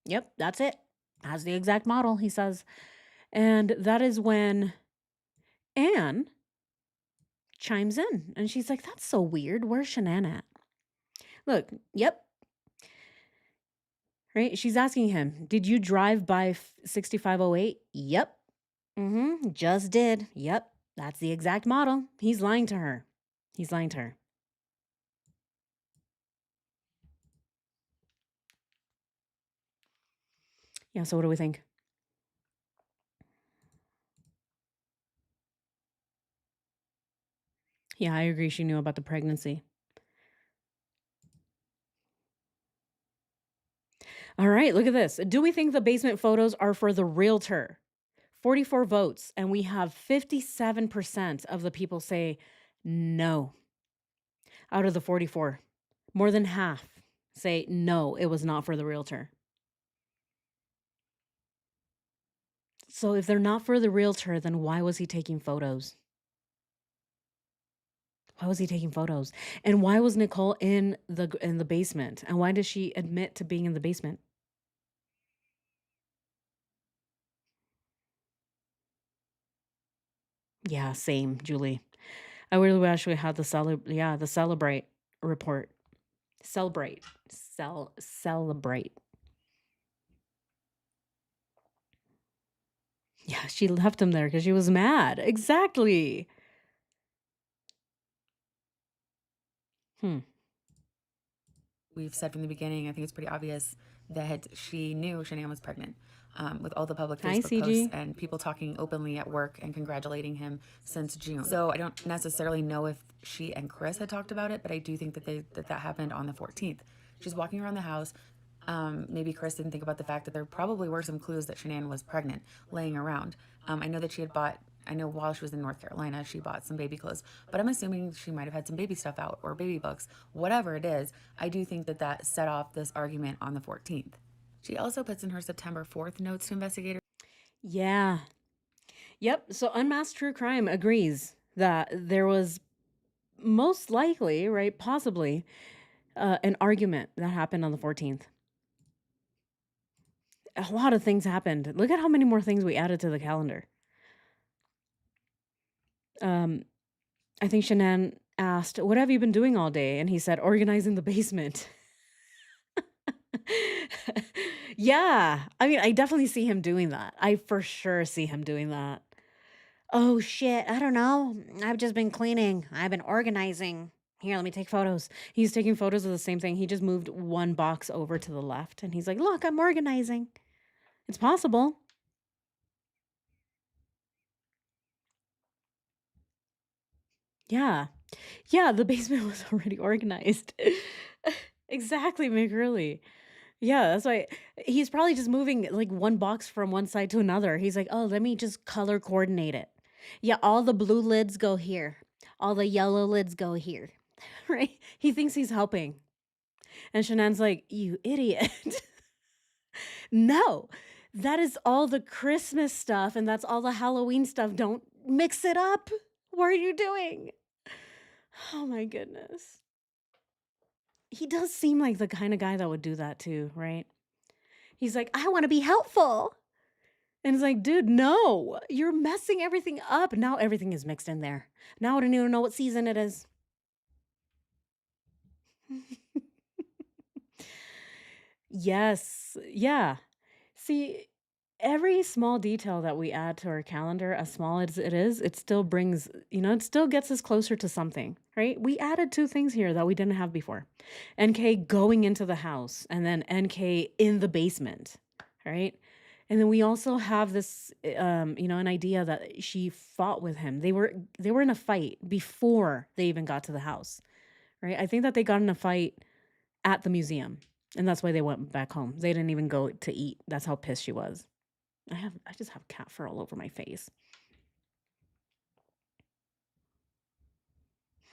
Yep, that's it. That's the exact model, he says. And that is when Anne chimes in and she's like, that's so weird. Where's Shanann at? Look, yep. Right? She's asking him, did you drive by 6508? Yep. Just did. Yep. That's the exact model. He's lying to her. He's lying to her. Yeah, so what do we think? Yeah, I agree. She knew about the pregnancy. All right, look at this. Do we think the basement photos are for the realtor? 44 votes, and we have 57% of the people say no. Out of the 44, more than half say no, it was not for the realtor. So if they're not for the realtor, then why was he taking photos? Why was he taking photos? And why was Nicole in the basement? And why does she admit to being in the basement? Yeah, same, Julie. I really wish we had the celebrate report. Celebrate. Yeah, she left him there because she was mad. Exactly. Hmm. We've said from the beginning, I think it's pretty obvious that she knew Shanann was pregnant. With all the public Hi, Facebook posts CG. and people talking openly at work and congratulating him since June. So I don't necessarily know if she and Chris had talked about it, but I do think that that happened on the 14th. She's walking around the house. Maybe Chris didn't think about the fact that there probably were some clues that Shanann was pregnant laying around. I know that she had bought, I know while she was in North Carolina, she bought some baby clothes, but I'm assuming she might have had some baby stuff out or baby books, whatever it is. I do think that that set off this argument on the 14th. She also puts in her September 4th notes to investigators. Yeah. Yep. So Unmasked True Crime agrees that there was most likely, right, possibly, an argument that happened on the 14th. A lot of things happened. Look at how many more things we added to the calendar. Um, I think Shanann asked, what have you been doing all day? And he said, organizing the basement. Yeah. I mean, I definitely see him doing that. I for sure see him doing that. Oh shit, I don't know. I've just been cleaning. I've been organizing. Here, let me take photos. He's taking photos of the same thing. He just moved one box over to the left and he's like, "Look, I'm organizing." It's possible. Yeah. Yeah, the basement was already organized. Exactly, McGurley. Yeah, that's why he's probably just moving like one box from one side to another. He's like, "Oh, let me just color coordinate it. Yeah, all the blue lids go here. All the yellow lids go here." Right? He thinks he's helping. And Shanann's like, "You idiot." No. That is all the Christmas stuff and that's all the Halloween stuff. Don't mix it up. What are you doing? Oh my goodness. He does seem like the kind of guy that would do that too, right? He's like, "I want to be helpful." And it's like, dude, no, you're messing everything up. Now everything is mixed in there. Now I don't even know what season it is. Yes. Yeah. See, every small detail that we add to our calendar, as small as it is, it still brings, it still gets us closer to something, right? We added two things here that we didn't have before. NK going into the house and then NK in the basement, right? And then we also have this an idea that she fought with him. They were in a fight before they even got to the house, right? I think that they got in a fight at the museum. And that's why they went back home. They didn't even go to eat. That's how pissed she was. I just have cat fur all over my face.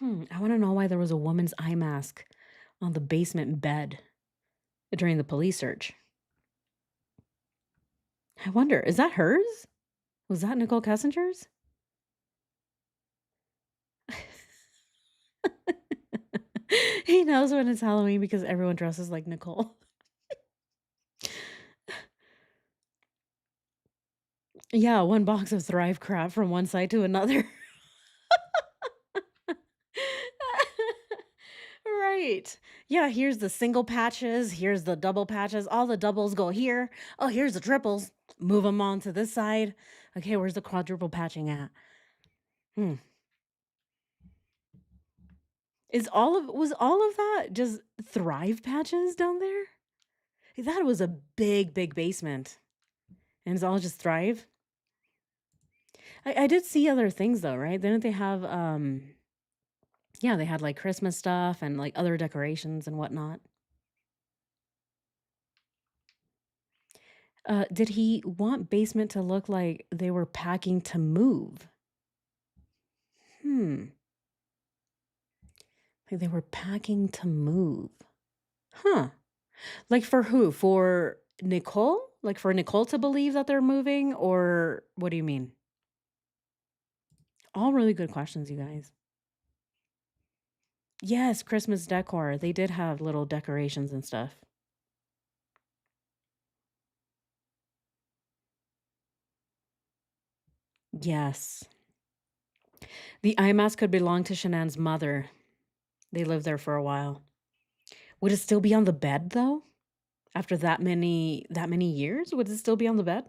I want to know why there was a woman's eye mask on the basement bed during the police search. I wonder, is that hers? Was that Nichol Kessinger's? He knows when it's Halloween because everyone dresses like Nicole. Yeah, one box of Thrive crap from one side to another. Right. Yeah, here's the single patches, here's the double patches. All the doubles go here. Oh, here's the triples. Move them on to this side. Okay, where's the quadruple patching at? Hmm. Was all of that just Thrive patches down there? That was a big, big basement. And it's all just Thrive. I did see other things though, right? Didn't they have yeah, they had like Christmas stuff and like other decorations and whatnot. Did he want basement to look like they were packing to move? Hmm. Like they were packing to move. Huh. Like for who? For Nicole? Like for Nicole to believe that they're moving? Or what do you mean? All really good questions, you guys. Yes, Christmas decor. They did have little decorations and stuff. Yes. The eye mask could belong to Shanann's mother. They lived there for a while. Would it still be on the bed though? After that many years? Would it still be on the bed?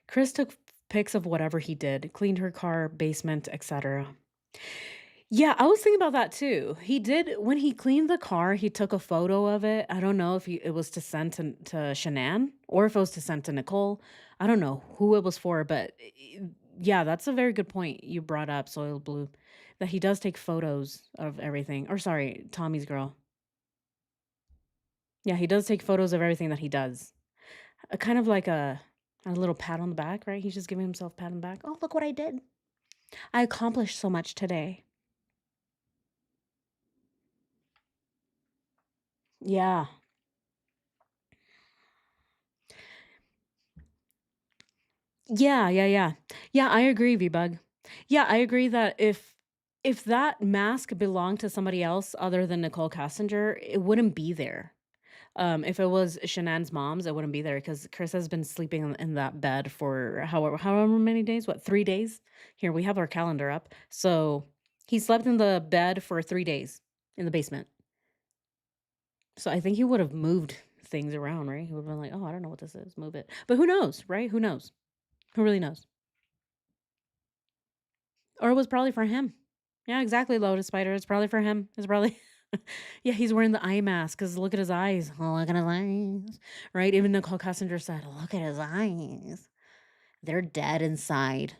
Chris took pics of whatever he did, cleaned her car, basement, etc. Yeah, I was thinking about that too. He did when he cleaned the car, he took a photo of it. I don't know if it was to send to Shanann or if it was to send to Nicole. I don't know who it was for, but yeah, that's a very good point you brought up, Soil Blue, that he does take photos of everything. Or sorry, Tommy's girl. Yeah, he does take photos of everything that he does. Kind of like a little pat on the back, right? He's just giving himself a pat on the back. Oh, look what I did. I accomplished so much today. Yeah. Yeah, yeah, yeah. Yeah, I agree, V-Bug. Yeah, I agree that if that mask belonged to somebody else other than Nicole Kessinger, it wouldn't be there. If it was Shanann's mom's, it wouldn't be there because Chris has been sleeping in that bed for however many days. What, 3 days? Here we have our calendar up. So he slept in the bed for 3 days in the basement. So I think he would have moved things around, right? He would have been like, "Oh, I don't know what this is. Move it." But who knows, right? Who knows? Who really knows? Or it was probably for him. Yeah, exactly, Lotus Spider. It's probably for him. It's probably yeah, he's wearing the eye mask because look at his eyes. Oh, look at his eyes. Right? Even Nicole Kessinger said, look at his eyes. They're dead inside.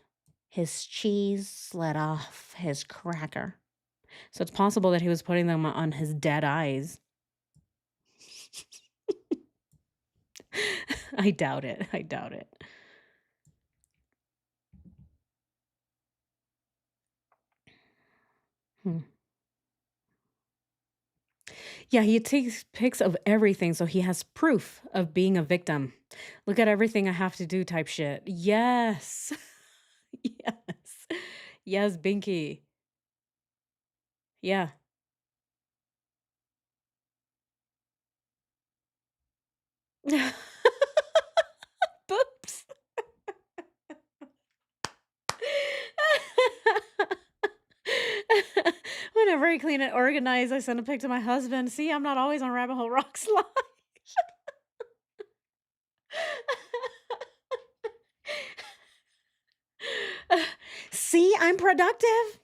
His cheese slid off his cracker. So it's possible that he was putting them on his dead eyes. I doubt it. I doubt it. Hmm. Yeah, he takes pics of everything, so he has proof of being a victim. Look at everything I have to do type shit. Yes. Yes. Yes, Binky. Yeah. Boops. Whenever I clean and organize, I send a pic to my husband. See, I'm not always on Rabbit Hole Rocks Live. See, I'm productive.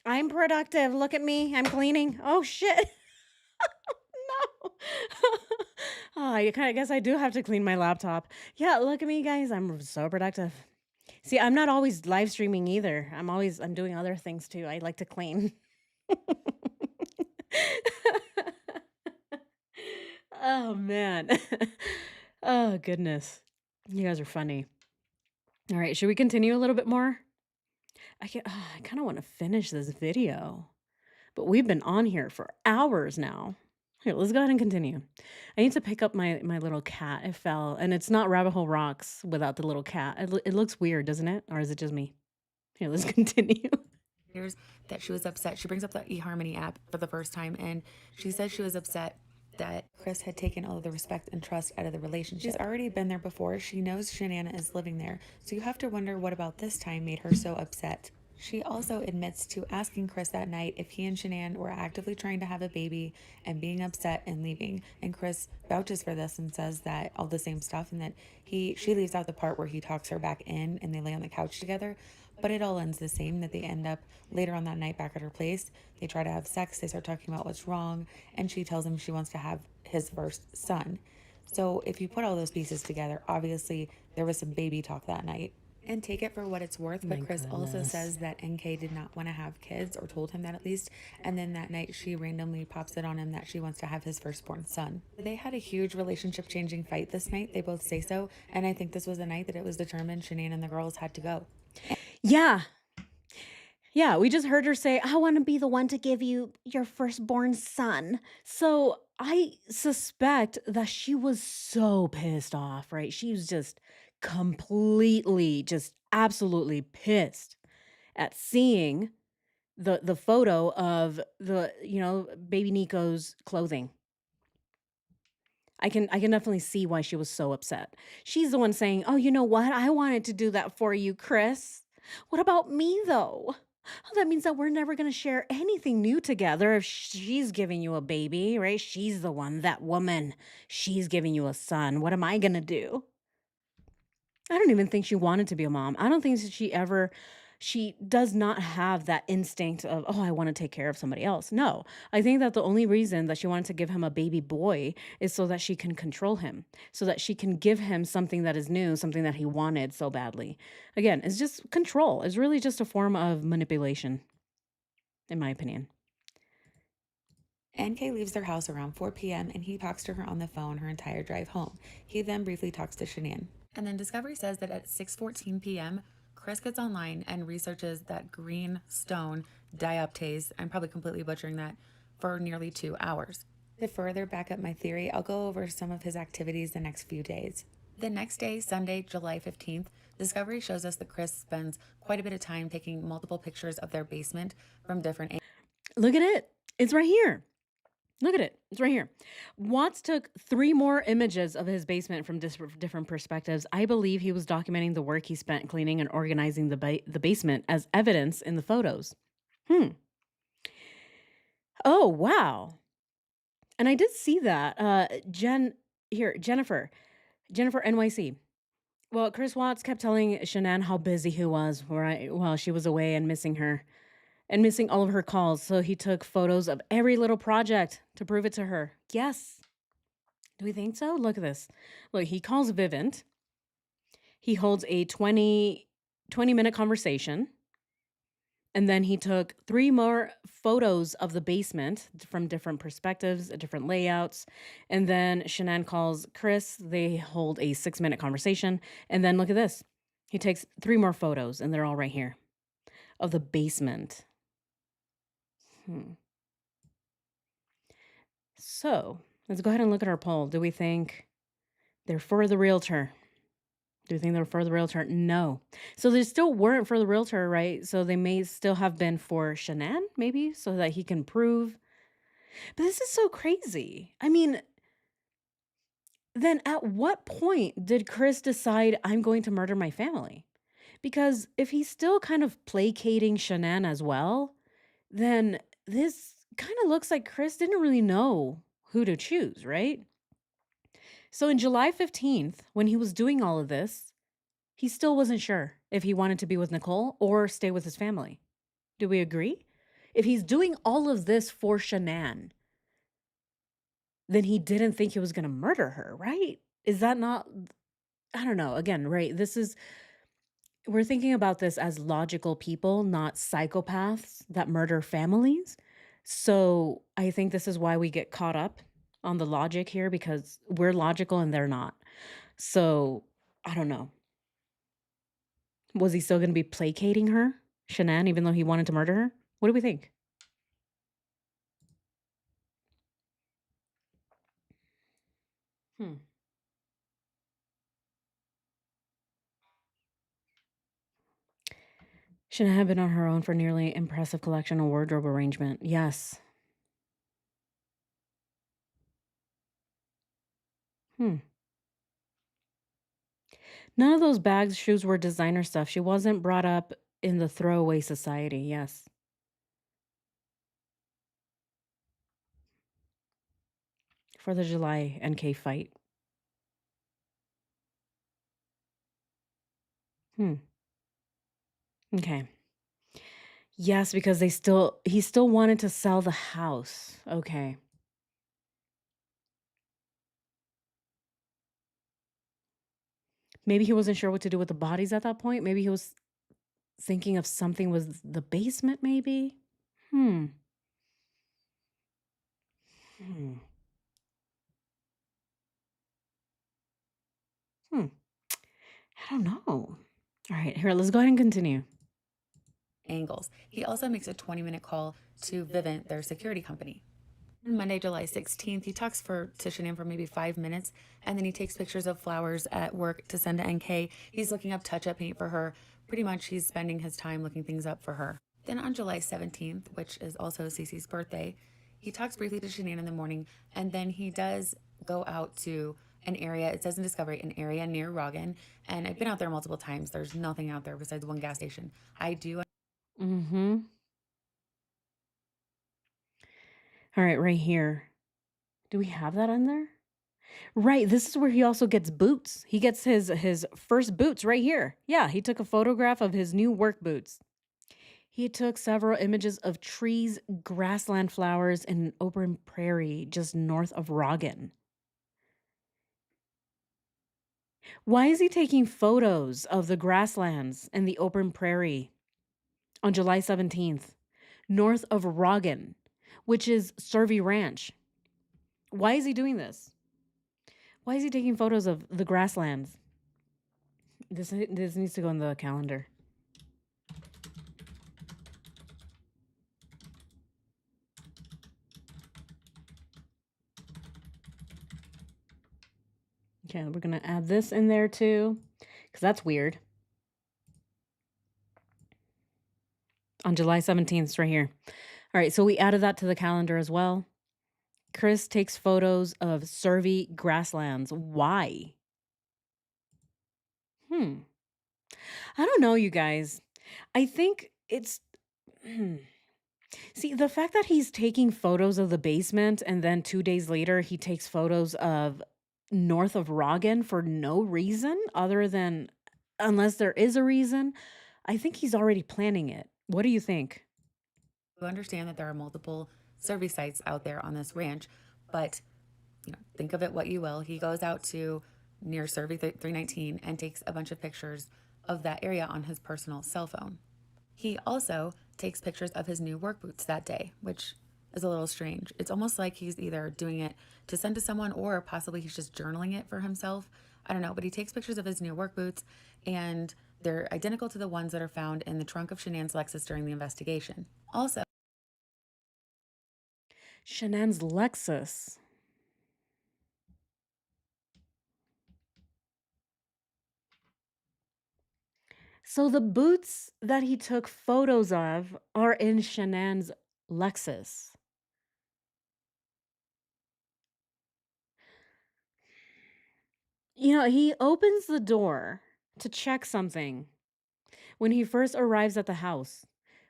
I'm productive. Look at me. I'm cleaning. Oh shit. No. Oh, I kind of guess I do have to clean my laptop. Yeah, look at me, guys. I'm so productive. See, I'm not always live streaming either. I'm doing other things too. I like to clean. Oh man. Oh goodness. You guys are funny. All right, should we continue a little bit more? I kind of want to finish this video, but we've been on here for hours now. Here, let's go ahead and continue. I need to pick up my little cat. It fell, and it's not Rabbit Hole Rocks without the little cat. It looks weird, doesn't it? Or is it just me? Here, let's continue. Here's that she was upset. She brings up the eHarmony app for the first time, and she says she was upset that Chris had taken all of the respect and trust out of the relationship. She's already been there before. She knows Shanann is living there. So you have to wonder what about this time made her so upset. She also admits to asking Chris that night if he and Shanann were actively trying to have a baby and being upset and leaving. And Chris vouches for this and says that all the same stuff, and that she leaves out the part where he talks her back in and they lay on the couch together. But it all ends the same, that they end up later on that night back at her place. They try to have sex. They start talking about what's wrong. And she tells him she wants to have his first son. So if you put all those pieces together, obviously there was some baby talk that night. And take it for what it's worth, but Chris also says that NK did not want to have kids, or told him that at least. And then that night she randomly pops it on him that she wants to have his firstborn son. They had a huge relationship changing fight this night. They both say so. And I think this was the night that it was determined Shanann and the girls had to go. Yeah. Yeah, we just heard her say, I want to be the one to give you your firstborn son. So I suspect that she was so pissed off, right? She was just completely, just absolutely pissed at seeing the photo of baby Nico's clothing. I can definitely see why she was so upset. She's the one saying, "Oh, you know what? I wanted to do that for you, Chris. What about me though? Oh, that means that we're never going to share anything new together if she's giving you a baby, right? She's the one, that woman. She's giving you a son. What am I going to do?" I don't even think she wanted to be a mom. I don't think that she does not have that instinct of, oh, I want to take care of somebody else. No, I think that the only reason that she wanted to give him a baby boy is so that she can control him, so that she can give him something that is new, something that he wanted so badly. Again, it's just control. It's really just a form of manipulation, in my opinion. NK leaves their house around 4 p.m. and he talks to her on the phone her entire drive home. He then briefly talks to Shanann. And then Discovery says that at 6:14 p.m., Chris gets online and researches that green stone dioptase, I'm probably completely butchering that, for nearly 2 hours. To further back up my theory, I'll go over some of his activities the next few days. The next day, Sunday, July 15th, Discovery shows us that Chris spends quite a bit of time taking multiple pictures of their basement from different angles. Look at it. It's right here. Look at it. It's right here. Watts took 3 more images of his basement from different perspectives. I believe he was documenting the work he spent cleaning and organizing the basement as evidence in the photos. Oh, wow. And I did see that. Jennifer NYC. Well, Chris Watts kept telling Shanann how busy he was while she was away and missing her. And missing all of her calls, so he took photos of every little project to prove it to her. Yes. Do we think so? Look at this. Look, he calls Vivint. He holds a 20-minute conversation. And then he took 3 more photos of the basement from different perspectives, different layouts. And then Shanann calls Chris. They hold a 6-minute conversation. And then look at this. He takes 3 more photos, and they're all right here of the basement. So let's go ahead and look at our poll. Do we think they're for the realtor? Do you think they're for the realtor? No. So they still weren't for the realtor, right? So they may still have been for Shanann, maybe, so that he can prove. But this is so crazy. I mean, then at what point did Chris decide I'm going to murder my family? Because if he's still kind of placating Shanann as well, then this kind of looks like Chris didn't really know who to choose, right? So in July 15th, when he was doing all of this, he still wasn't sure if he wanted to be with Nichol or stay with his family. Do we agree? If he's doing all of this for Shanann, then he didn't think he was going to murder her, right? Is that not, I don't know. Again, right? We're thinking about this as logical people, not psychopaths that murder families. So I think this is why we get caught up on the logic here, because we're logical and they're not. So I don't know. Was he still going to be placating her, Shanann, even though he wanted to murder her? What do we think? Hmm. Shanann had been on her own for nearly impressive collection and wardrobe arrangement. Yes. Hmm. None of those bags, shoes were designer stuff. She wasn't brought up in the throwaway society. Yes. For the July NK fight. Hmm. Okay. Yes, because he still wanted to sell the house. Okay. Maybe he wasn't sure what to do with the bodies at that point. Maybe he was thinking of something with the basement, maybe. Hmm. Hmm. Hmm. I don't know. All right, here, let's go ahead and continue. Angles. He also makes a 20-minute call to Vivint, their security company. On Monday, July 16th, he talks to Shanann for maybe 5 minutes, and then he takes pictures of flowers at work to send to NK. He's looking up touch-up paint for her. Pretty much he's spending his time looking things up for her. Then on July 17th, which is also Cece's birthday, he talks briefly to Shanann in the morning, and then he does go out to an area, it says in Discovery, an area near Rogan, and I've been out there multiple times. There's nothing out there besides one gas station. I do. Mm-hmm. All right, right here. Do we have that on there? Right, this is where he also gets boots. He gets his first boots right here. Yeah, he took a photograph of his new work boots. He took several images of trees, grassland flowers, and an open prairie just north of Rogan. Why is he taking photos of the grasslands and the open prairie on July 17th, north of Rogan, which is Survey Ranch? Why is he doing this? Why is he taking photos of the grasslands? This needs to go in the calendar. Okay, we're going to add this in there too, because that's weird. On July 17th, it's right here. All right, so we added that to the calendar as well. Chris takes photos of Survey grasslands. Why? I don't know, you guys. I think it's. See, the fact that he's taking photos of the basement and then 2 days later he takes photos of north of Rogan for no reason other than, unless there is a reason, I think he's already planning it. What do you think? You understand that there are multiple survey sites out there on this ranch, but think of it what you will. He goes out to near Survey 319 and takes a bunch of pictures of that area on his personal cell phone. He also takes pictures of his new work boots that day, which is a little strange. It's almost like he's either doing it to send to someone or possibly he's just journaling it for himself. I don't know, but he takes pictures of his new work boots and they're identical to the ones that are found in the trunk of Shanann's Lexus during the investigation. Also, Shanann's Lexus. So the boots that he took photos of are in Shanann's Lexus. He opens the door to check something when he first arrives at the house.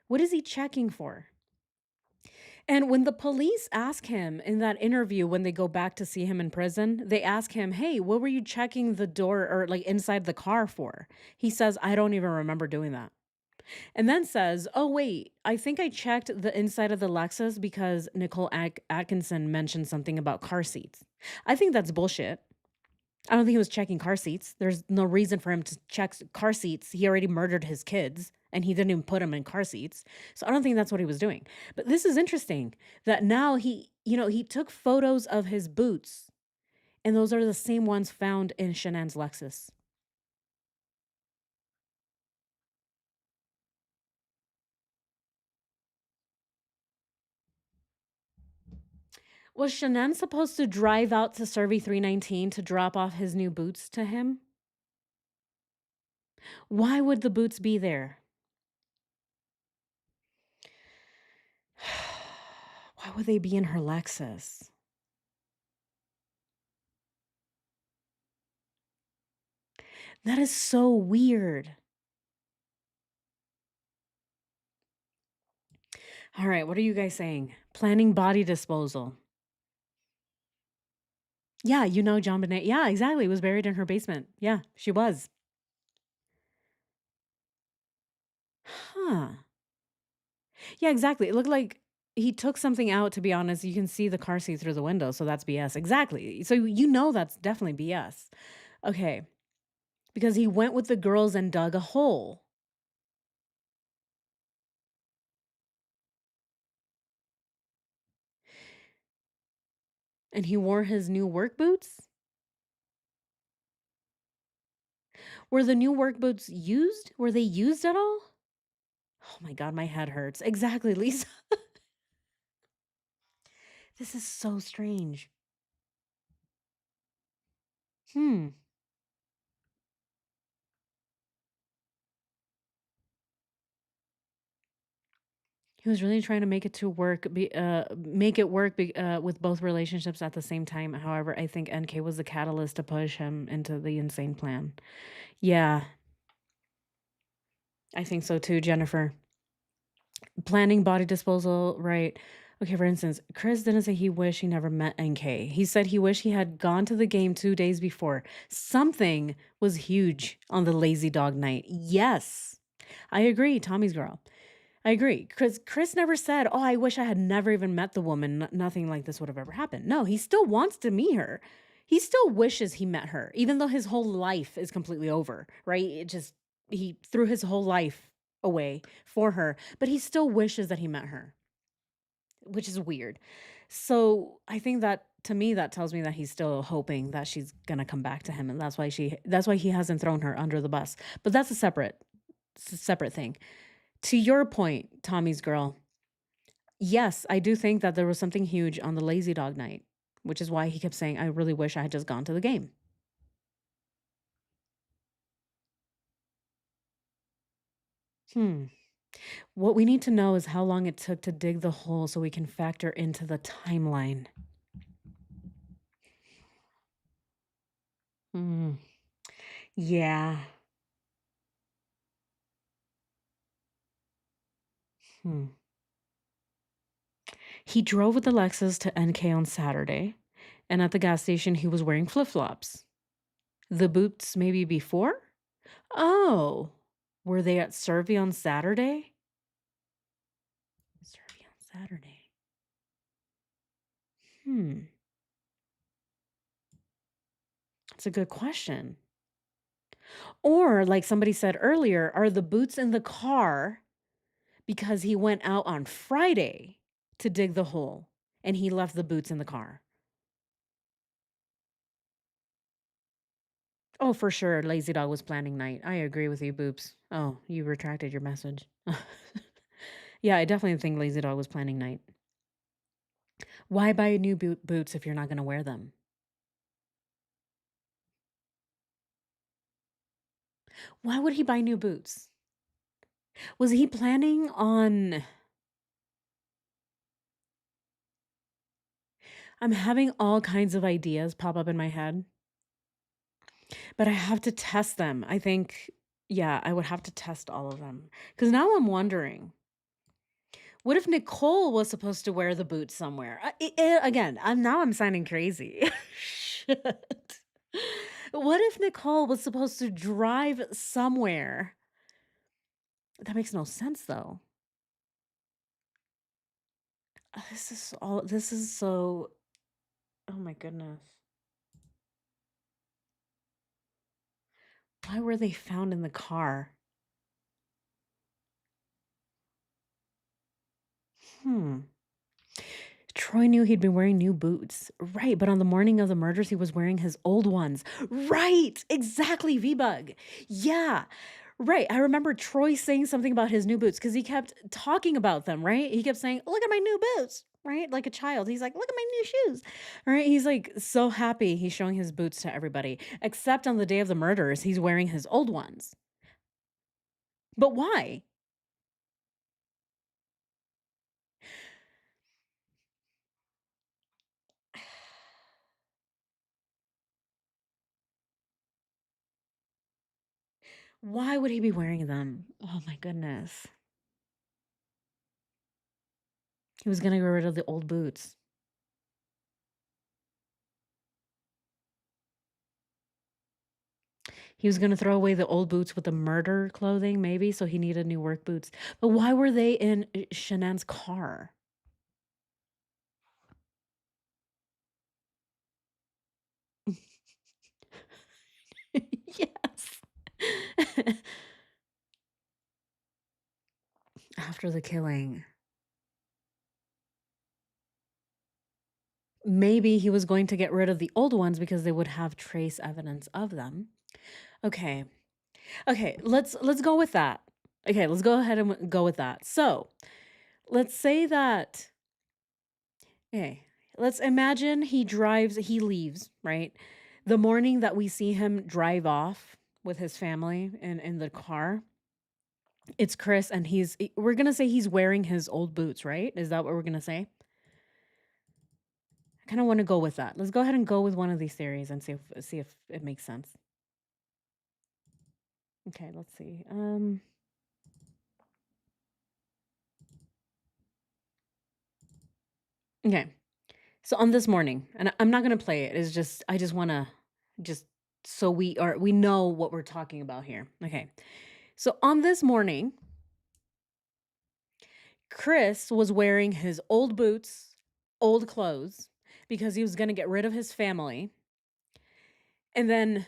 What is he checking for? And when the police ask him in that interview, when they go back to see him in prison, they ask him, "Hey, what were you checking the door or like inside the car for?" He says, "I don't even remember doing that." And then says, "Oh, wait, I think I checked the inside of the Lexus because Nicole Atkinson mentioned something about car seats." I think that's bullshit. I don't think he was checking car seats. There's no reason for him to check car seats. He already murdered his kids and he didn't even put them in car seats. So I don't think that's what he was doing. But this is interesting that now he took photos of his boots and those are the same ones found in Shanann's Lexus. Was Shanann supposed to drive out to Survey 319 to drop off his new boots to him? Why would the boots be there? Why would they be in her Lexus? That is so weird. All right, what are you guys saying? Planning body disposal. Yeah, John Bonet. Yeah, exactly. Was buried in her basement. Yeah, she was. Huh. Yeah, exactly. It looked like he took something out, to be honest. You can see the car seat through the window, so that's BS. Exactly. So that's definitely BS. Okay. Because he went with the girls and dug a hole. And he wore his new work boots? Were the new work boots used? Were they used at all? Oh my God, my head hurts. Exactly, Lisa. This is so strange. Hmm. He was really trying to make it work with both relationships at the same time. However, I think NK was the catalyst to push him into the insane plan. Yeah, I think so too, Jennifer. Planning body disposal, right? Okay, for instance, Chris didn't say he wished he never met NK. He said he wished he had gone to the game 2 days before. Something was huge on the lazy dog night. Yes, I agree, Tommy's girl. I agree. Because Chris never said, "Oh, I wish I had never even met the woman. Nothing like this would have ever happened." No, he still wants to meet her. He still wishes he met her, even though his whole life is completely over, right? He threw his whole life away for her, but he still wishes that he met her, which is weird. So I think that to me, that tells me that he's still hoping that she's going to come back to him. And that's why he hasn't thrown her under the bus. But that's it's a separate thing. To your point, Tommy's girl, yes, I do think that there was something huge on the lazy dog night, which is why he kept saying, "I really wish I had just gone to the game." Hmm. What we need to know is how long it took to dig the hole so we can factor into the timeline. Hmm. Yeah. Hmm. He drove with the Lexus to NK on Saturday, and at the gas station, he was wearing flip flops. The boots maybe before? Oh, were they at Survey on Saturday? Survey on Saturday. Hmm. That's a good question. Or, like somebody said earlier, are the boots in the car because he went out on Friday to dig the hole and he left the boots in the car. Oh, for sure. Lazy dog was planning night. I agree with you, Boops. Oh, you retracted your message. Yeah, I definitely think Lazy dog was planning night. Why buy new boots if you're not going to wear them? Why would he buy new boots? Was he planning on. I'm having all kinds of ideas pop up in my head, but I have to test them. I think, yeah, I would have to test all of them. Because now I'm wondering, what if Nicole was supposed to wear the boots somewhere? Again, I'm sounding crazy. Shit. What if Nicole was supposed to drive somewhere? That makes no sense, though. This is so. Oh my goodness. Why were they found in the car? Hmm. Troy knew he'd been wearing new boots. Right, but on the morning of the murders, he was wearing his old ones. Right, exactly, V-Bug. Yeah, right. I remember Troy saying something about his new boots because he kept talking about them, right? He kept saying, "Look at my new boots," right? Like a child. He's like, "Look at my new shoes," right? He's like so happy he's showing his boots to everybody, except on the day of the murders, he's wearing his old ones. But why? Why would he be wearing them? Oh my goodness. He was gonna get rid of the old boots. He was gonna throw away the old boots with the murder clothing, maybe, so he needed new work boots. But why were they in Shanann's car? Yes. After the killing. Maybe he was going to get rid of the old ones because they would have trace evidence of them. Okay. Okay, let's go with that. Okay, let's go ahead and go with that. So, let's say that. Okay, let's imagine he leaves, right? The morning that we see him drive off with his family in the car, it's Chris and we're gonna say he's wearing his old boots, right? Is that what we're gonna say? I kind of want to go with that. Let's go ahead and go with one of these theories and see if it makes sense. Okay, let's see. Okay. So on this morning, and I'm not gonna play it. It's just I just want to just so we know what we're talking about here. Okay. So on this morning, Chris was wearing his old boots, old clothes because he was going to get rid of his family. And then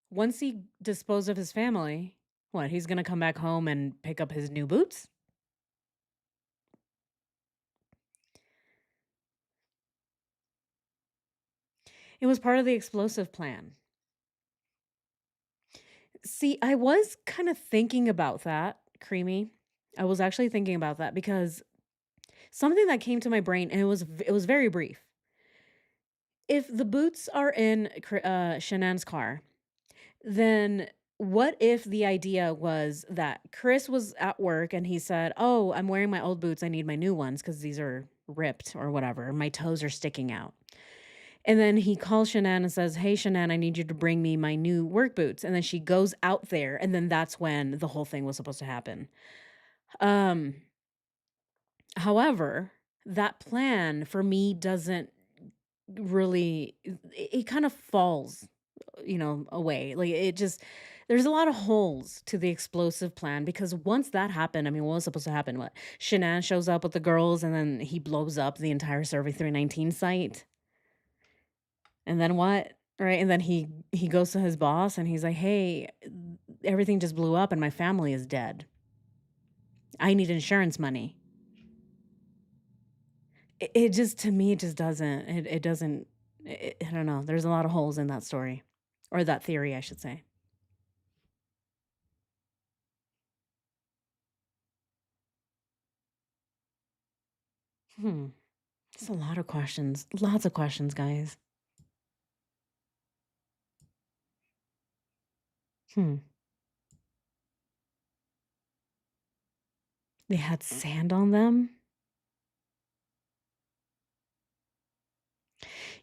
once he disposed of his family, what, he's going to come back home and pick up his new boots? It was part of the explosive plan. See, I was kind of thinking about that, Creamy. I was actually thinking about that because something that came to my brain, and it was very brief. If the boots are in Shanann's car, then what if the idea was that Chris was at work and he said, "Oh, I'm wearing my old boots. I need my new ones because these are ripped or whatever. My toes are sticking out." And then he calls Shanann and says, "Hey, Shanann, I need you to bring me my new work boots." And then she goes out there, and then that's when the whole thing was supposed to happen. Um, However, that plan for me doesn't really it kind of falls, away. Like it just there's a lot of holes to the explosive plan because once that happened, I mean, what was supposed to happen? What? Shanann shows up with the girls and then he blows up the entire Survey 319 site. And then what? Right? And then he goes to his boss and he's like, "Hey, everything just blew up and my family is dead." I need insurance money. It just, to me, it just doesn't. It doesn't. I don't know. There's a lot of holes in that story, or that theory, I should say. Hmm. It's a lot of questions. Lots of questions, guys. Hmm. They had sand on them?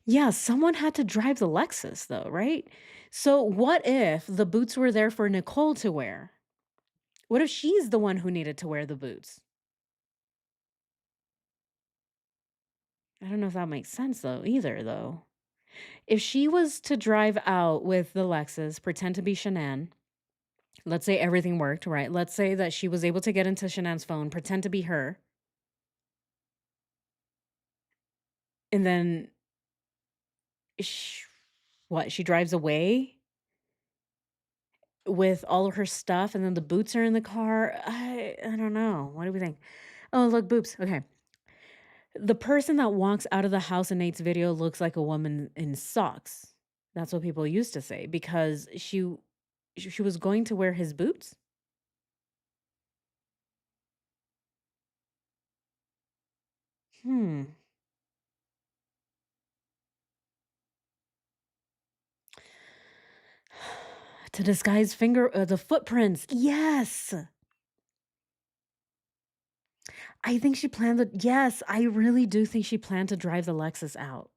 Yeah, someone had to drive the Lexus though, right? So what if the boots were there for Nicole to wear? What if she's the one who needed to wear the boots? I don't know if that makes sense though, either though. If she was to drive out with the Lexus, pretend to be Shanann, let's say everything worked, right? Let's say that she was able to get into Shanann's phone, pretend to be her, and then sh what, she drives away with all of her stuff, and then the boots are in the car. I don't know. What do we think? Oh, look, boobs. Okay. The person that walks out of the house in Nate's video looks like a woman in socks. That's what people used to say because she was going to wear his boots. Hmm. To disguise the footprints. Yes. I think she planned the yes, I really do think she planned to drive the Lexus out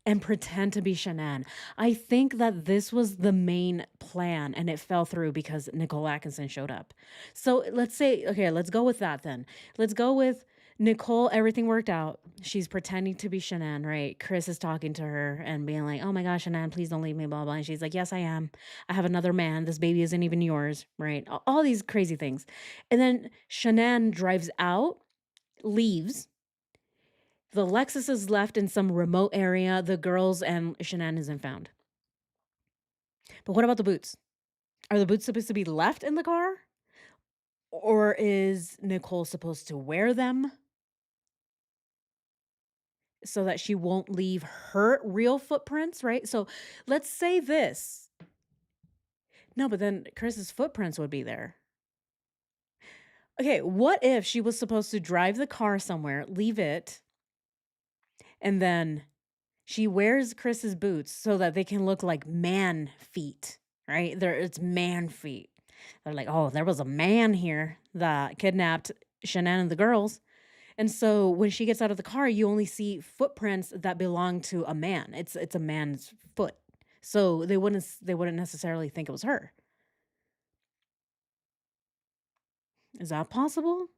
and pretend to be Shanann. I think that this was the main plan and it fell through because Nicole Atkinson showed up. So let's say, okay, let's go with that then. Let's go with Nicole, everything worked out. She's pretending to be Shanann, right? Chris is talking to her and being like, oh my gosh, Shanann, please don't leave me, blah, blah. And she's like, yes, I am. I have another man. This baby isn't even yours, right? All these crazy things. And then Shanann drives out, leaves. The Lexus is left in some remote area. The girls and Shanann isn't found. But what about the boots? Are the boots supposed to be left in the car? Or is Nicole supposed to wear them so that she won't leave her real footprints, right? So let's say this. No, but then Chris's footprints would be there. Okay, what if she was supposed to drive the car somewhere, leave it, and then she wears Chris's boots so that they can look like man feet, right? It's man feet. They're like, oh, there was a man here that kidnapped Shanann and the girls. And so when she gets out of the car, you only see footprints that belong to a man. It's a man's foot. So they wouldn't necessarily think it was her. Is that possible?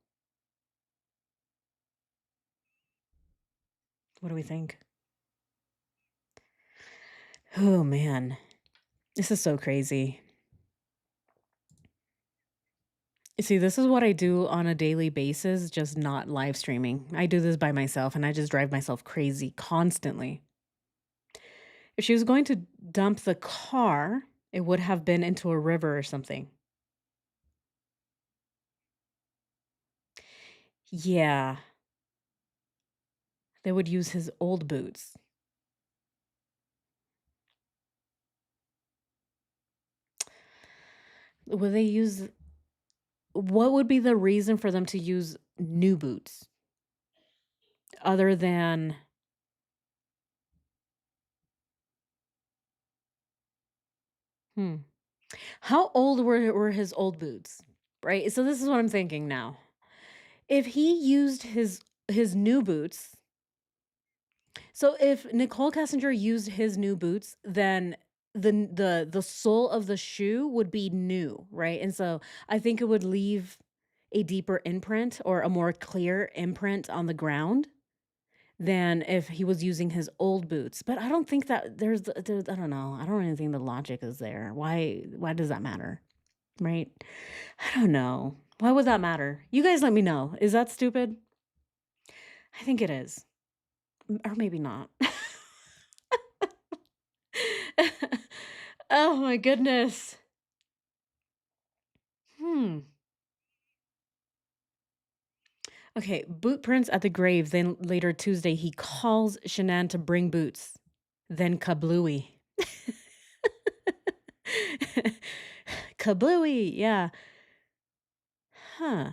What do we think? Oh man. This is so crazy. See, this is what I do on a daily basis, just not live streaming. I do this by myself and I just drive myself crazy constantly. If she was going to dump the car, it would have been into a river or something. Yeah, they would use his old boots. Would they use what would be the reason for them to use new boots other than hmm. How old were his old boots? Right? So this is what I'm thinking now. If he used his new boots, so if Nicole Kessinger used his new boots, then the sole of the shoe would be new, right? And so I think it would leave a deeper imprint or a more clear imprint on the ground than if he was using his old boots. But I don't think that there's I don't know. I don't even think the logic is there. Why does that matter? Right? I don't know. Why would that matter? You guys let me know. Is that stupid? I think it is. Or maybe not. Oh my goodness. Hmm. Okay, boot prints at the grave. Then later Tuesday, he calls Shanann to bring boots. Then kablooey. Kablooey, yeah. Huh.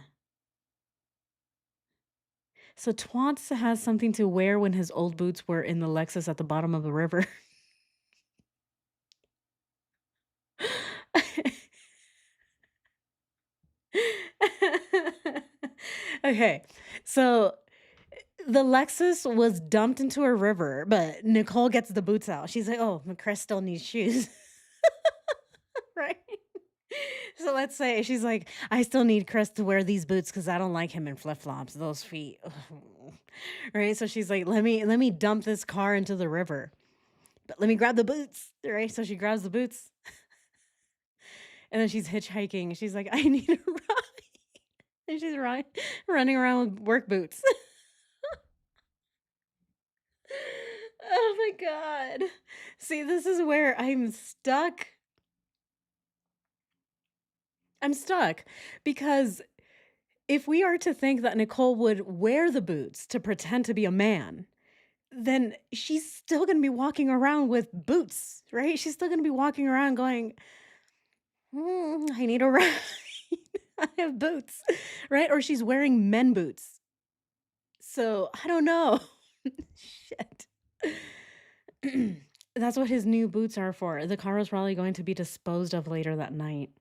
So Twants has something to wear when his old boots were in the Lexus at the bottom of the river. Okay, so the Lexus was dumped into a river, but Nicole gets the boots out. She's like, "Oh, Chris still needs shoes." Right? So let's say she's like, "I still need Chris to wear these boots because I don't like him in flip-flops, those feet." Right? So she's like, "Let me dump this car into the river. But let me grab the boots." Right? So she grabs the boots and then she's hitchhiking. She's like, "I need a ride." And she's running around with work boots. Oh my god. See, this is where I'm stuck. I'm stuck because if we are to think that Nicole would wear the boots to pretend to be a man, then she's still gonna be walking around with boots, right? She's still gonna be walking around going, I need a ride. I have boots, right? Or she's wearing men boots. So I don't know. Shit. That's what his new boots are for. The car was probably going to be disposed of later that night.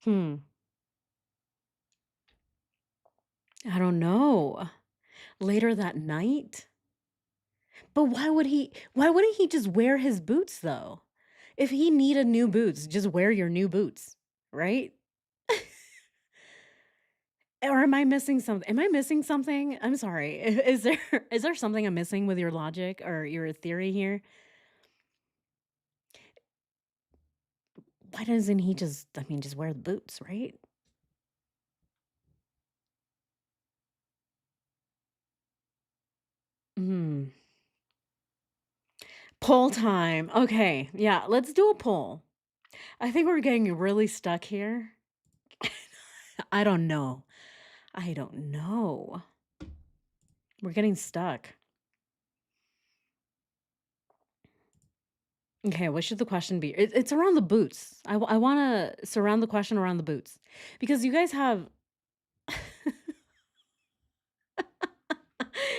Hmm. I don't know. Later that night? But why wouldn't he just wear his boots though? If he needed new boots, just wear your new boots, right? Or am I missing something? Am I missing something? I'm sorry. Is there something I'm missing with your logic or your theory here? Why doesn't he just just wear the boots, right? Hmm. Poll time. Okay. Yeah, let's do a poll. I think we're getting really stuck here. I don't know. I don't know. We're getting stuck. Okay, what should the question be? It's around the boots. I want to surround the question around the boots because you guys have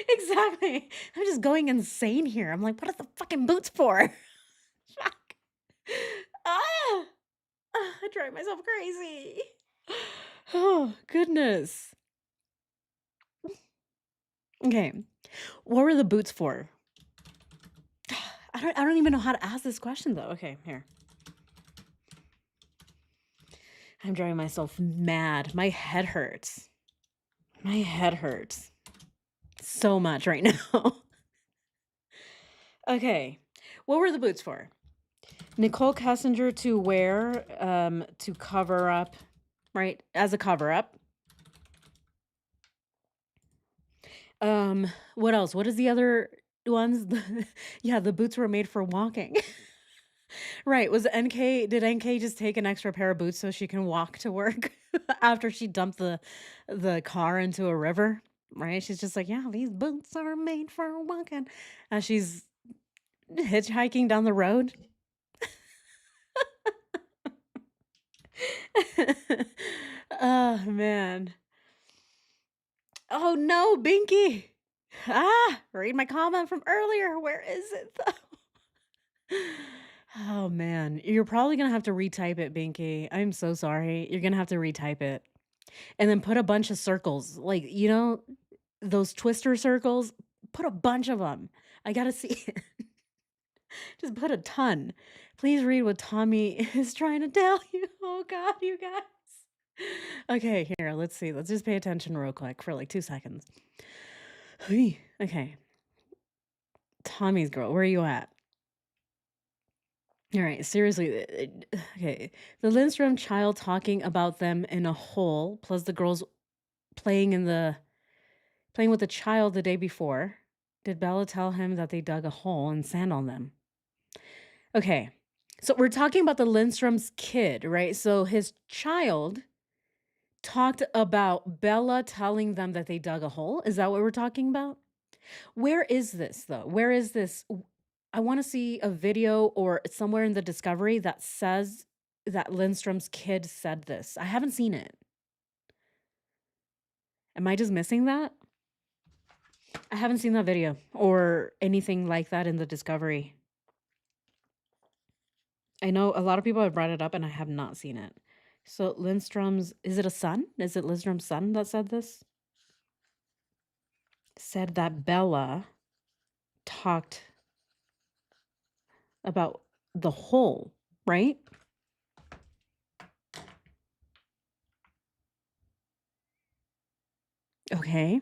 exactly. I'm just going insane here. I'm like, what are the fucking boots for? Fuck. Ah, I drive myself crazy. Oh goodness. Okay, what were the boots for? I don't even know how to ask this question though. Okay, here. I'm driving myself mad. My head hurts. My head hurts so much right now. Okay. What were the boots for? Nicole Kessinger to wear to cover up, right? As a cover up. What else? What is the other ones? Yeah, the boots were made for walking. Right. Was NK did NK just take an extra pair of boots so she can walk to work after she dumped the car into a river? Right? She's just like, "Yeah, these boots are made for walking." As she's hitchhiking down the road. Oh man. Oh no, Binky. Ah, read my comment from earlier. Where is it though? Oh man, you're probably gonna have to retype it, Binky. I'm so sorry. You're gonna have to retype it. And then put a bunch of circles. Like, those twister circles? Put a bunch of them. I gotta see it. Just put a ton. Please read what Tommy is trying to tell you. Oh god, you guys. Okay, here, let's see. Let's just pay attention real quick for like 2 seconds. Okay. Tommy's girl, where are you at? All right, seriously. Okay. The Lindstrom child talking about them in a hole, plus the girls playing in the playing with the child the day before. Did Bella tell him that they dug a hole and sand on them? Okay. So we're talking about the Lindstrom's kid, right? So his child talked about Bella telling them that they dug a hole. Is that what we're talking about? Where is this though? Where is this? I want to see a video or somewhere in the discovery that says that Lindstrom's kid said this. I haven't seen it. Am I just missing that? I haven't seen that video or anything like that in the discovery. I know a lot of people have brought it up and I have not seen it. So Lindstrom's, is it a son? Is it Lindstrom's son that said this? Said that Bella talked about the hole, right? Okay.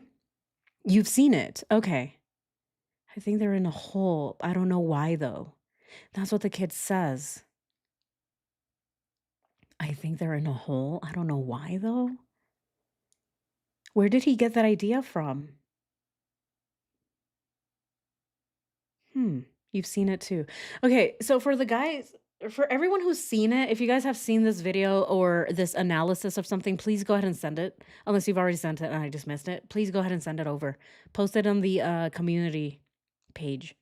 You've seen it. Okay. I think they're in a hole. I don't know why though. That's what the kid says. I think they're in a hole. I don't know why though. Where did he get that idea from? You've seen it too. Okay, so for the guys, for everyone who's seen it, if you guys have seen this video or this analysis of something, please go ahead and send it. Unless you've already sent it and I just missed it. Please go ahead and send it over. Post it on the community page.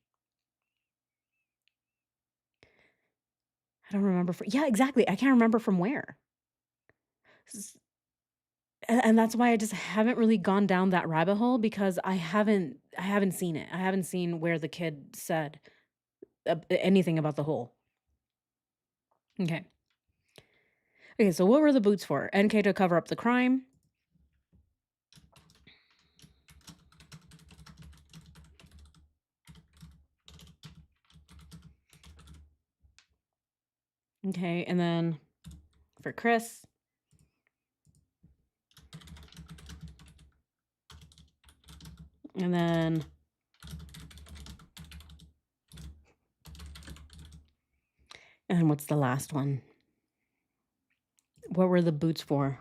I don't remember. Yeah, exactly. I can't remember from where. S- and that's why I just haven't really gone down that rabbit hole because I haven't seen it. I haven't seen where the kid said anything about the hole. Okay. Okay, so what were the boots for? NK to cover up the crime. Okay, and then for Chris. And then what's the last one? What were the boots for?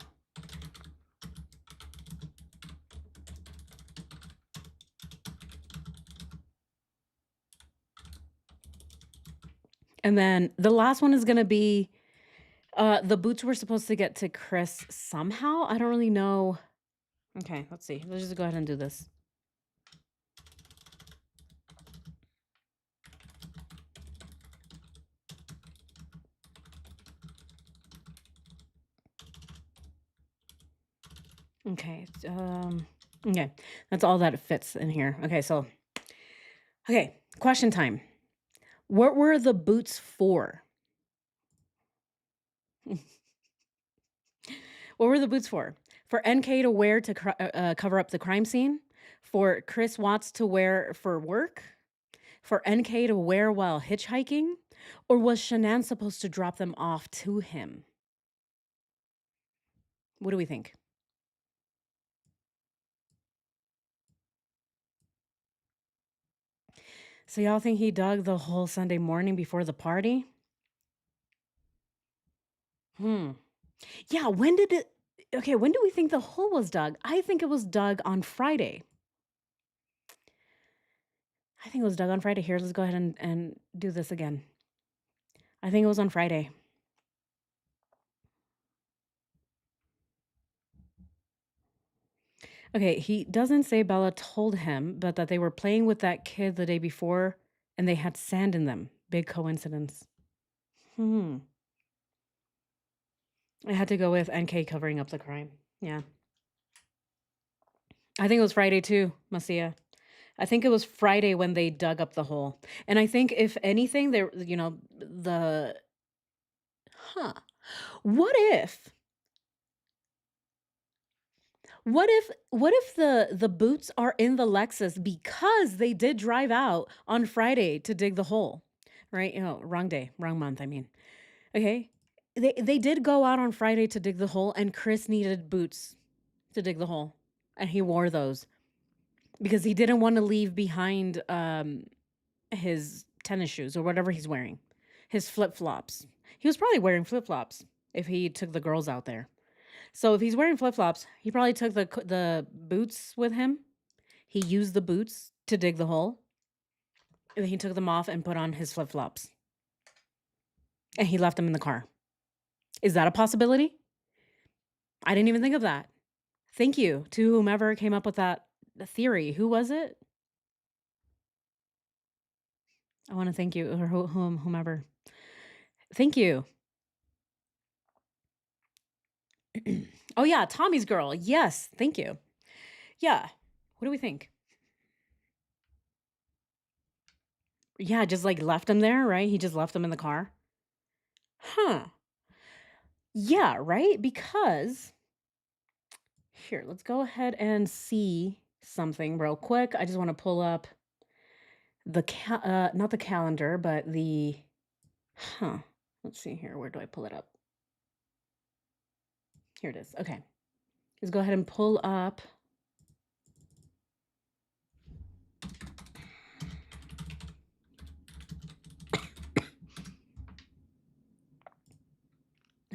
And then the last one is going to be the boots were supposed to get to Chris somehow. I don't really know. Okay, let's see. Let's just go ahead and do this. Okay. Okay. That's all that fits in here. Okay, so okay, question time. What were the boots for? What were the boots for? For NK to wear to cover up the crime scene? For Chris Watts to wear for work? For NK to wear while hitchhiking? Or was Shanann supposed to drop them off to him? What do we think? So y'all think he dug the whole Sunday morning before the party? Yeah, when did it okay, when do we think the hole was dug? I think it was dug on Friday. I think it was dug on Friday. Here, let's go ahead and do this again. I think it was on Friday. Okay, he doesn't say Bella told him, but that they were playing with that kid the day before and they had sand in them. Big coincidence. Hmm. I had to go with NK covering up the crime. Yeah. I think it was Friday too, Masia. I think it was Friday when they dug up the hole. And I think if anything, there, huh. What if what if the boots are in the Lexus because they did drive out on Friday to dig the hole, right? Wrong day, wrong month, I mean. Okay. They did go out on Friday to dig the hole and Chris needed boots to dig the hole and he wore those because he didn't want to leave behind his tennis shoes or whatever he's wearing. His flip-flops. He was probably wearing flip-flops if he took the girls out there. So if he's wearing flip-flops, he probably took the boots with him. He used the boots to dig the hole. And then he took them off and put on his flip-flops. And he left them in the car. Is that a possibility? I didn't even think of that. Thank you to whomever came up with that theory. Who was it? I wanna thank you or whomever. Thank you. Oh, yeah, Tommy's girl. Yes, thank you. Yeah. What do we think? Yeah, just, like, left him there, right? He just left him in the car? Huh. Yeah, right? Because here, let's go ahead and see something real quick. I just wanna pull up not the calendar, but the huh. Let's see here, where do I pull it up? Here it is, okay. Let's go ahead and pull up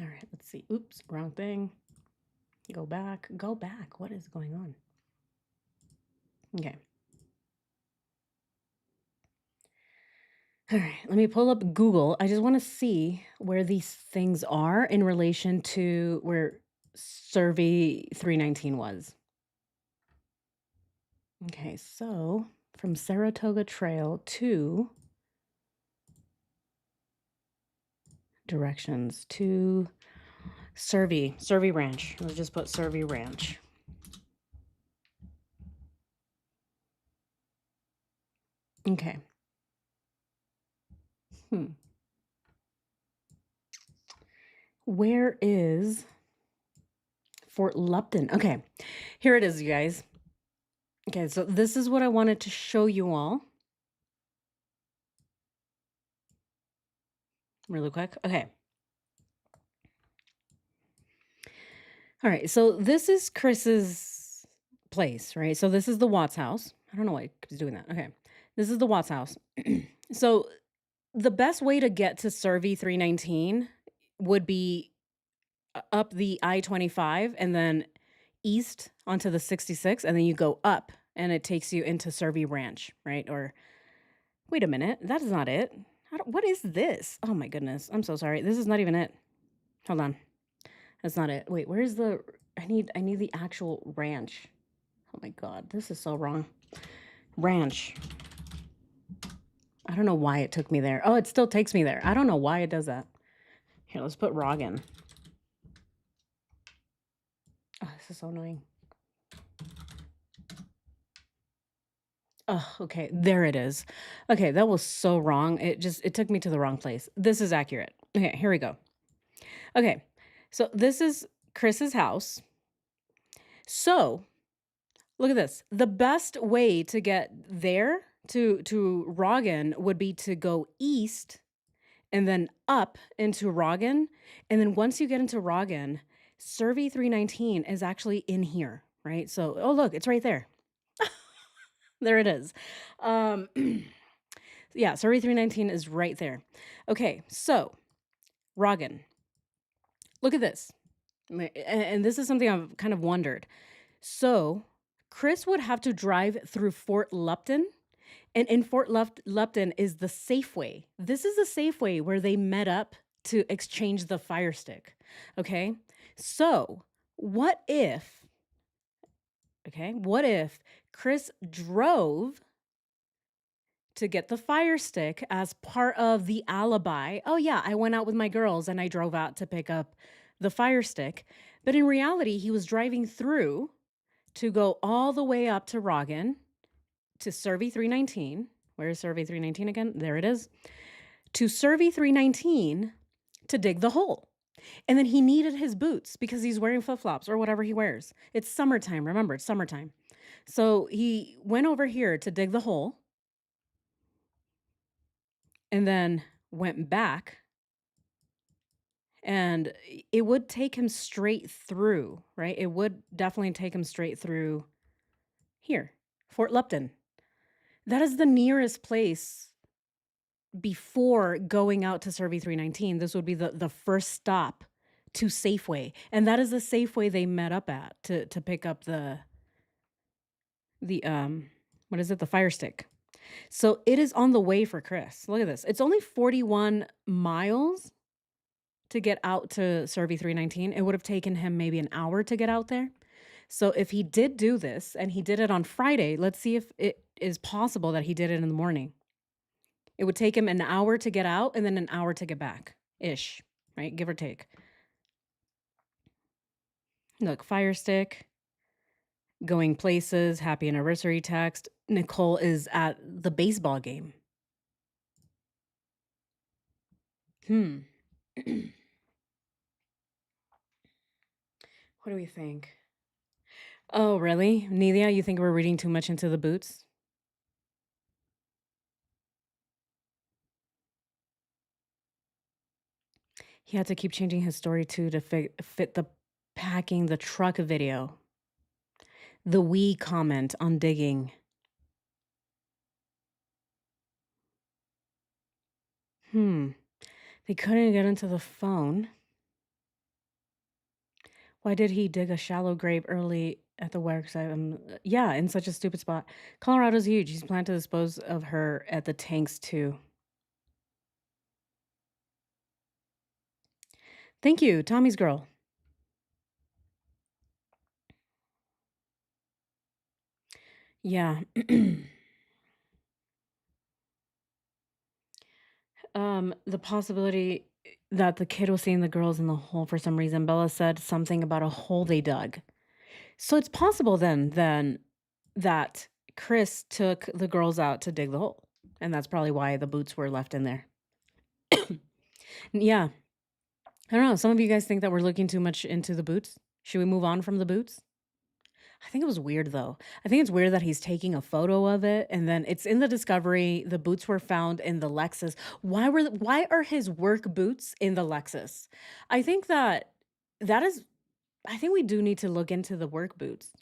alright, let's see. Oops, wrong thing. Go back, go back. What is going on? Okay. All right, let me pull up Google. I just want to see where these things are in relation to where Survey 319 was. Okay, so from Saratoga Trail to directions to Survey Ranch. Let's just put Survey Ranch. Okay. Hmm. Where is Fort Lupton? Okay, here it is, you guys. Okay, so this is what I wanted to show you all really quick. Okay. All right, so this is Chris's place, right? So this is the Watts house. I don't know why he's doing that. Okay. This is the Watts house. So the best way to get to Survey 319 would be up the I-25 and then east onto the 66, and then you go up and it takes you into Survey Ranch, right? Or wait a minute, that is not it. What is this? Oh my goodness. I'm so sorry. This is not even it. Hold on. That's not it. Wait, where's the I need the actual ranch. Oh my god, this is so wrong. Ranch. I don't know why it took me there. Oh, it still takes me there. I don't know why it does that. Here, let's put Roggen. Oh, this is so annoying. Oh, okay. There it is. Okay, that was so wrong. It took me to the wrong place. This is accurate. Okay, here we go. Okay. So this is Chris's house. So look at this. The best way to get there to Roggen would be to go east and then up into Roggen. And then once you get into Roggen, Survey 319 is actually in here, right? So, oh, look, it's right there. There it is. Um, yeah, Survey 319 is right there. Okay, so Roggen, look at this. And this is something I've kind of wondered. So Chris would have to drive through Fort Lupton. And in Fort Lupton is the Safeway. This is the Safeway where they met up to exchange the Fire Stick. Okay. So what if Chris drove to get the Fire Stick as part of the alibi? Oh, yeah, I went out with my girls and I drove out to pick up the Fire Stick. But in reality, he was driving through to go all the way up to Roggen to Survey 319. Where is Survey 319 again? There it is. To Survey 319 to dig the hole. And then he needed his boots because he's wearing flip-flops or whatever he wears. It's summertime. Remember, it's summertime. So he went over here to dig the hole and then went back. And it would take him straight through, right? It would definitely take him straight through here, Fort Lupton. That is the nearest place before going out to Survey 319. This would be the first stop to Safeway. And that is the Safeway they met up at to pick up the what is it? The Fire Stick. So it is on the way for Chris. Look at this. It's only 41 miles to get out to Survey 319, it would have taken him maybe an hour to get out there. So if he did do this and he did it on Friday, let's see if it is possible that he did it in the morning. It would take him an hour to get out and then an hour to get back ish, right? Give or take. Look, Fire Stick, going places, happy anniversary text. Nicole is at the baseball game. What do we think? Oh, really? Nelia, you think we're reading too much into the boots? He had to keep changing his story too to fit the packing the truck video. The we comment on digging. They couldn't get into the phone. Why did he dig a shallow grave early at the work site? Yeah, in such a stupid spot. Colorado's huge. He's planned to dispose of her at the tanks too. Thank you, Tommy's girl. Yeah. The possibility that the kid was seeing the girls in the hole for some reason. Bella said something about a hole they dug. So it's possible then that Chris took the girls out to dig the hole. And that's probably why the boots were left in there. Yeah. I don't know. Some of you guys think that we're looking too much into the boots. Should we move on from the boots? I think it was weird though. I think it's weird that he's taking a photo of it and then it's in the discovery. The boots were found in the Lexus. Why are his work boots in the Lexus? I think that is I think we do need to look into the work boots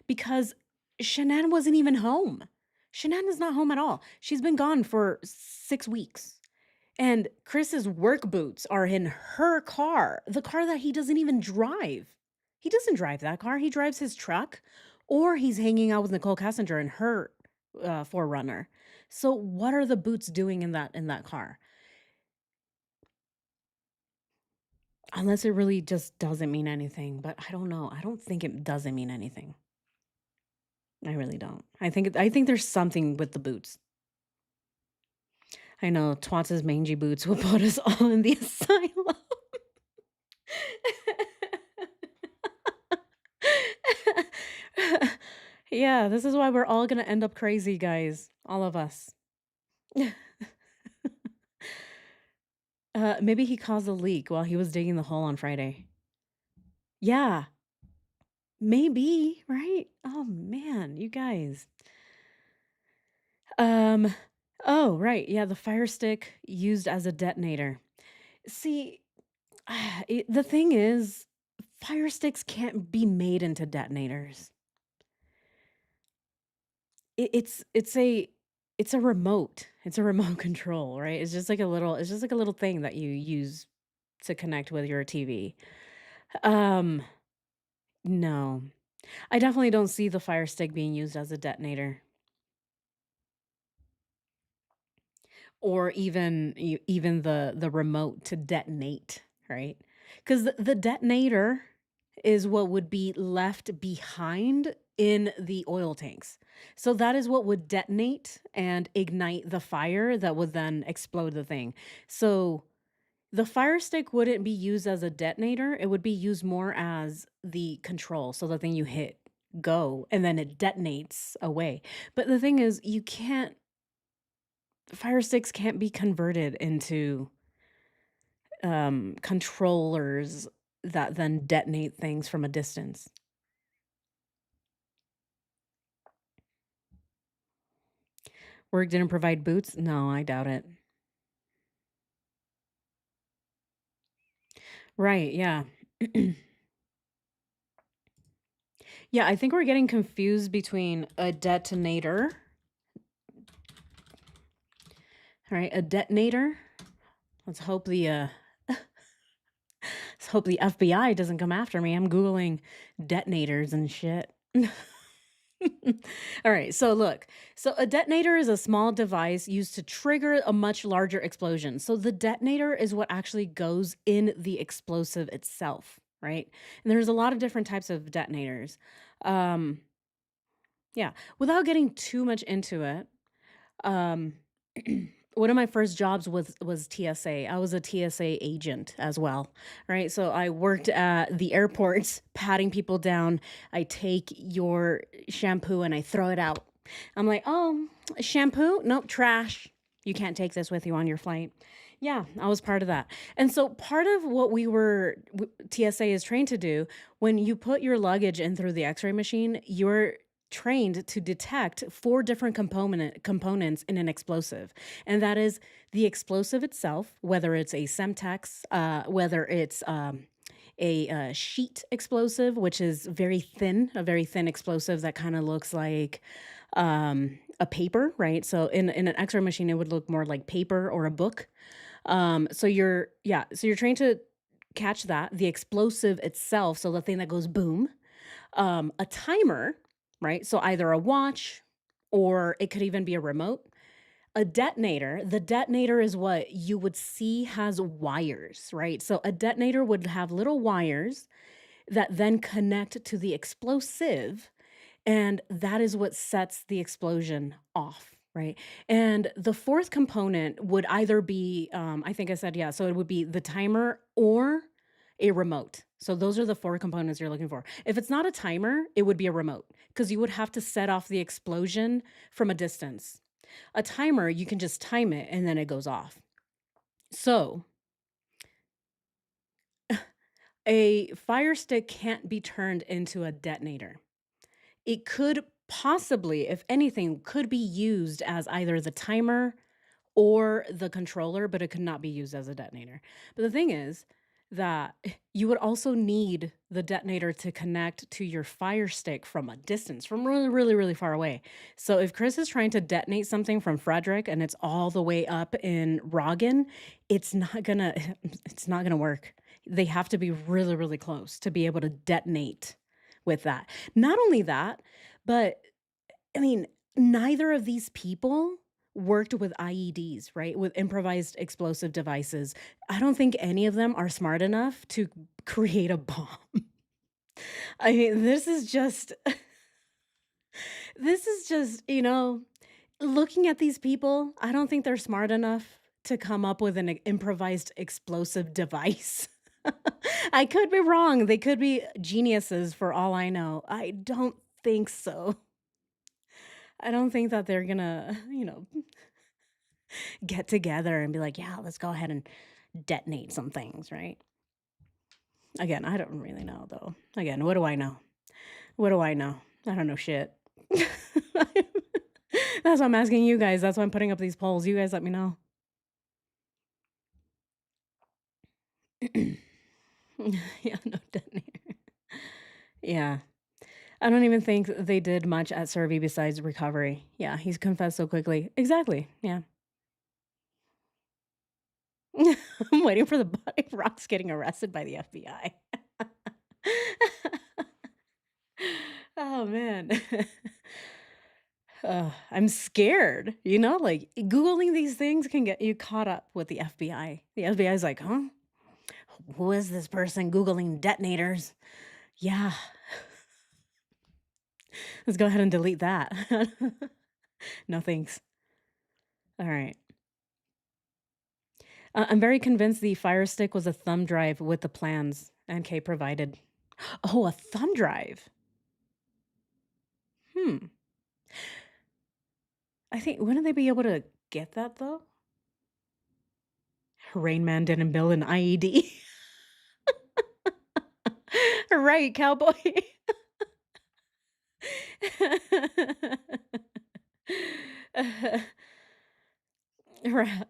because Shanann wasn't even home. Shanann is not home at all. She's been gone for 6 weeks. And Chris's work boots are in her car, the car that he doesn't even drive. He doesn't drive that car. He drives his truck, or he's hanging out with Nichol Kessinger in her Forerunner. So what are the boots doing in that car? Unless it really just doesn't mean anything, but I don't know. I don't think it doesn't mean anything. I really don't. I think there's something with the boots. I know Twats' mangy boots will put us all in the asylum. Yeah, this is why we're all gonna end up crazy, guys. All of us. Maybe he caused a leak while he was digging the hole on Friday. Yeah, maybe, right? Oh man, you guys. Oh, right. Yeah, the fire stick used as a detonator. See, the thing is, fire sticks can't be made into detonators. It's a remote. It's a remote control, right? It's just like a little thing that you use to connect with your TV. Um, no. I definitely don't see the fire stick being used as a detonator or even the remote to detonate, right? Cuz the detonator is what would be left behind in the oil tanks. So that is what would detonate and ignite the fire that would then explode the thing. So the fire stick wouldn't be used as a detonator. It would be used more as the control. So the thing you hit go and then it detonates away. But the thing is, fire sticks can't be converted into controllers that then detonate things from a distance. Work didn't provide boots? No, I doubt it. Right, yeah. Yeah, I think we're getting confused between a detonator. All right, a detonator. Let's hope the let's hope the FBI doesn't come after me. I'm googling detonators and shit. All right, so look. So a detonator is a small device used to trigger a much larger explosion. So the detonator is what actually goes in the explosive itself, right? And there's a lot of different types of detonators. Um, yeah, without getting too much into it, um, one of my first jobs was TSA. I was a TSA agent as well, right? So I worked at the airports, patting people down. I take your shampoo and I throw it out. I'm like, oh, shampoo? Nope, trash. You can't take this with you on your flight. Yeah, I was part of that. And so part of what TSA is trained to do when you put your luggage in through the x-ray machine, you're trained to detect four different components in an explosive. And that is the explosive itself, whether it's a Semtex, whether it's a sheet explosive, which is a very thin explosive that kind of looks like a paper, right? So in an X-ray machine, it would look more like paper or a book. So you're trained to catch that, the explosive itself, so the thing that goes boom, a timer, right? So either a watch or it could even be a remote. A detonator, the detonator is what you would see has wires, right? So a detonator would have little wires that then connect to the explosive, and that is what sets the explosion off, right? And the fourth component would either be, I think I said, yeah, so it would be the timer or a remote. So those are the four components you're looking for. If it's not a timer, it would be a remote because you would have to set off the explosion from a distance. A timer, you can just time it and then it goes off. So a fire stick can't be turned into a detonator. It could possibly, if anything, could be used as either the timer or the controller, but it could not be used as a detonator. But the thing is that you would also need the detonator to connect to your fire stick from a distance, from really, really, really far away. So if Chris is trying to detonate something from Frederick and it's all the way up in Roggen, it's not gonna it's not gonna work. They have to be really, really close to be able to detonate with that. Not only that, but I mean, neither of these people worked with IEDs, right? With improvised explosive devices. I don't think any of them are smart enough to create a bomb. I mean, this is just, looking at these people, I don't think they're smart enough to come up with an improvised explosive device. I could be wrong. They could be geniuses for all I know. I don't think so. I don't think that they're gonna, get together and be like, yeah, let's go ahead and detonate some things, right? Again, I don't really know though. Again, what do I know? What do I know? I don't know shit. That's why I'm asking you guys. That's why I'm putting up these polls. You guys let me know. Yeah, no detonator. Yeah. I don't even think they did much at Survey besides recovery. Yeah, he's confessed so quickly. Exactly. Yeah. I'm waiting for the body of Rock's getting arrested by the FBI. Oh man. I'm scared, like Googling these things can get you caught up with the FBI. The FBI is like, huh? Who is this person Googling detonators? Yeah, let's go ahead and delete that. No thanks. All right. I'm very convinced the Fire Stick was a thumb drive with the plans NK provided. Oh, a thumb drive. Hmm. I think wouldn't they be able to get that though? Rain Man didn't build an IED. Right, cowboy.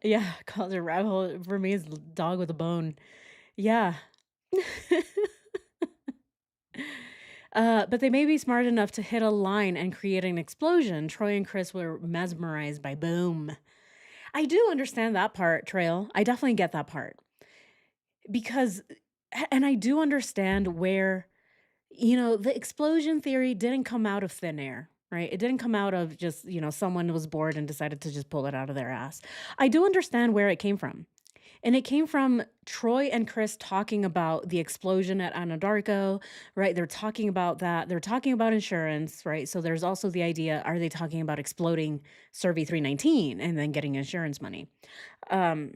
Yeah, calls it rabbit hole. For me, it's dog with a bone. Yeah. But they may be smart enough to hit a line and create an explosion. Troy and Chris were mesmerized by boom. I do understand that part, Trail. I definitely get that part. Because, and I do understand where, the explosion theory didn't come out of thin air, right? It didn't come out of just, someone was bored and decided to just pull it out of their ass. I do understand where it came from. And it came from Troy and Chris talking about the explosion at Anadarko, right? They're talking about that. They're talking about insurance, right? So there's also the idea, are they talking about exploding Survey 319 and then getting insurance money? Um,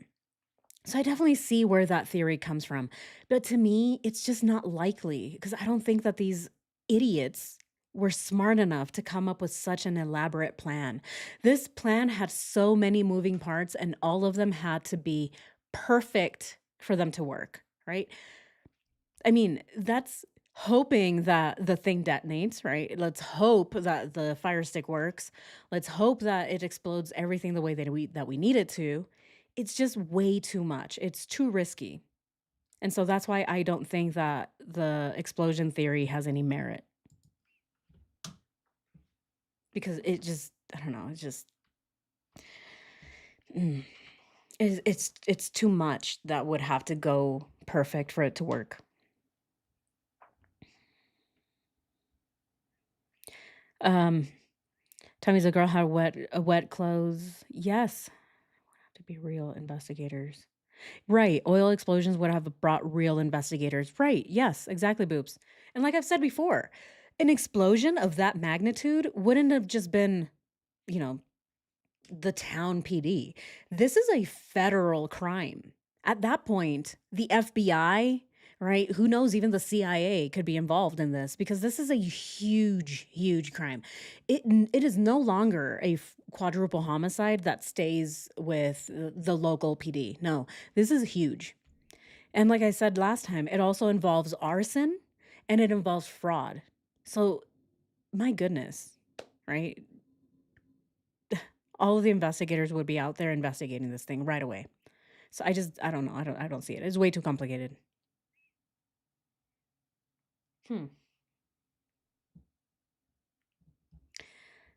so I definitely see where that theory comes from. But to me, it's just not likely because I don't think that these idiots were smart enough to come up with such an elaborate plan. This plan had so many moving parts, and all of them had to be perfect for them to work, right? I mean, that's hoping that the thing detonates, right? Let's hope that the fire stick works. Let's hope that it explodes everything the way that we need it to. It's just way too much. It's too risky. And so that's why I don't think that the explosion theory has any merit because I don't know, mm, it's too much that would have to go perfect for it to work. Um Tommy's a girl had wet clothes. Yes, to be real investigators. Right, oil explosions would have brought real investigators. Right, yes, exactly, boobs. And like I've said before, an explosion of that magnitude wouldn't have just been, you know, the town PD. This is a federal crime. At that point, the FBI, right? Who knows, even the CIA could be involved in this because this is a huge, huge crime. It is no longer a quadruple homicide that stays with the local PD. No, this is huge. And like I said last time, it also involves arson and it involves fraud. So, my goodness, right? All of the investigators would be out there investigating this thing right away. So I don't know. I don't see it. It's way too complicated. Hmm.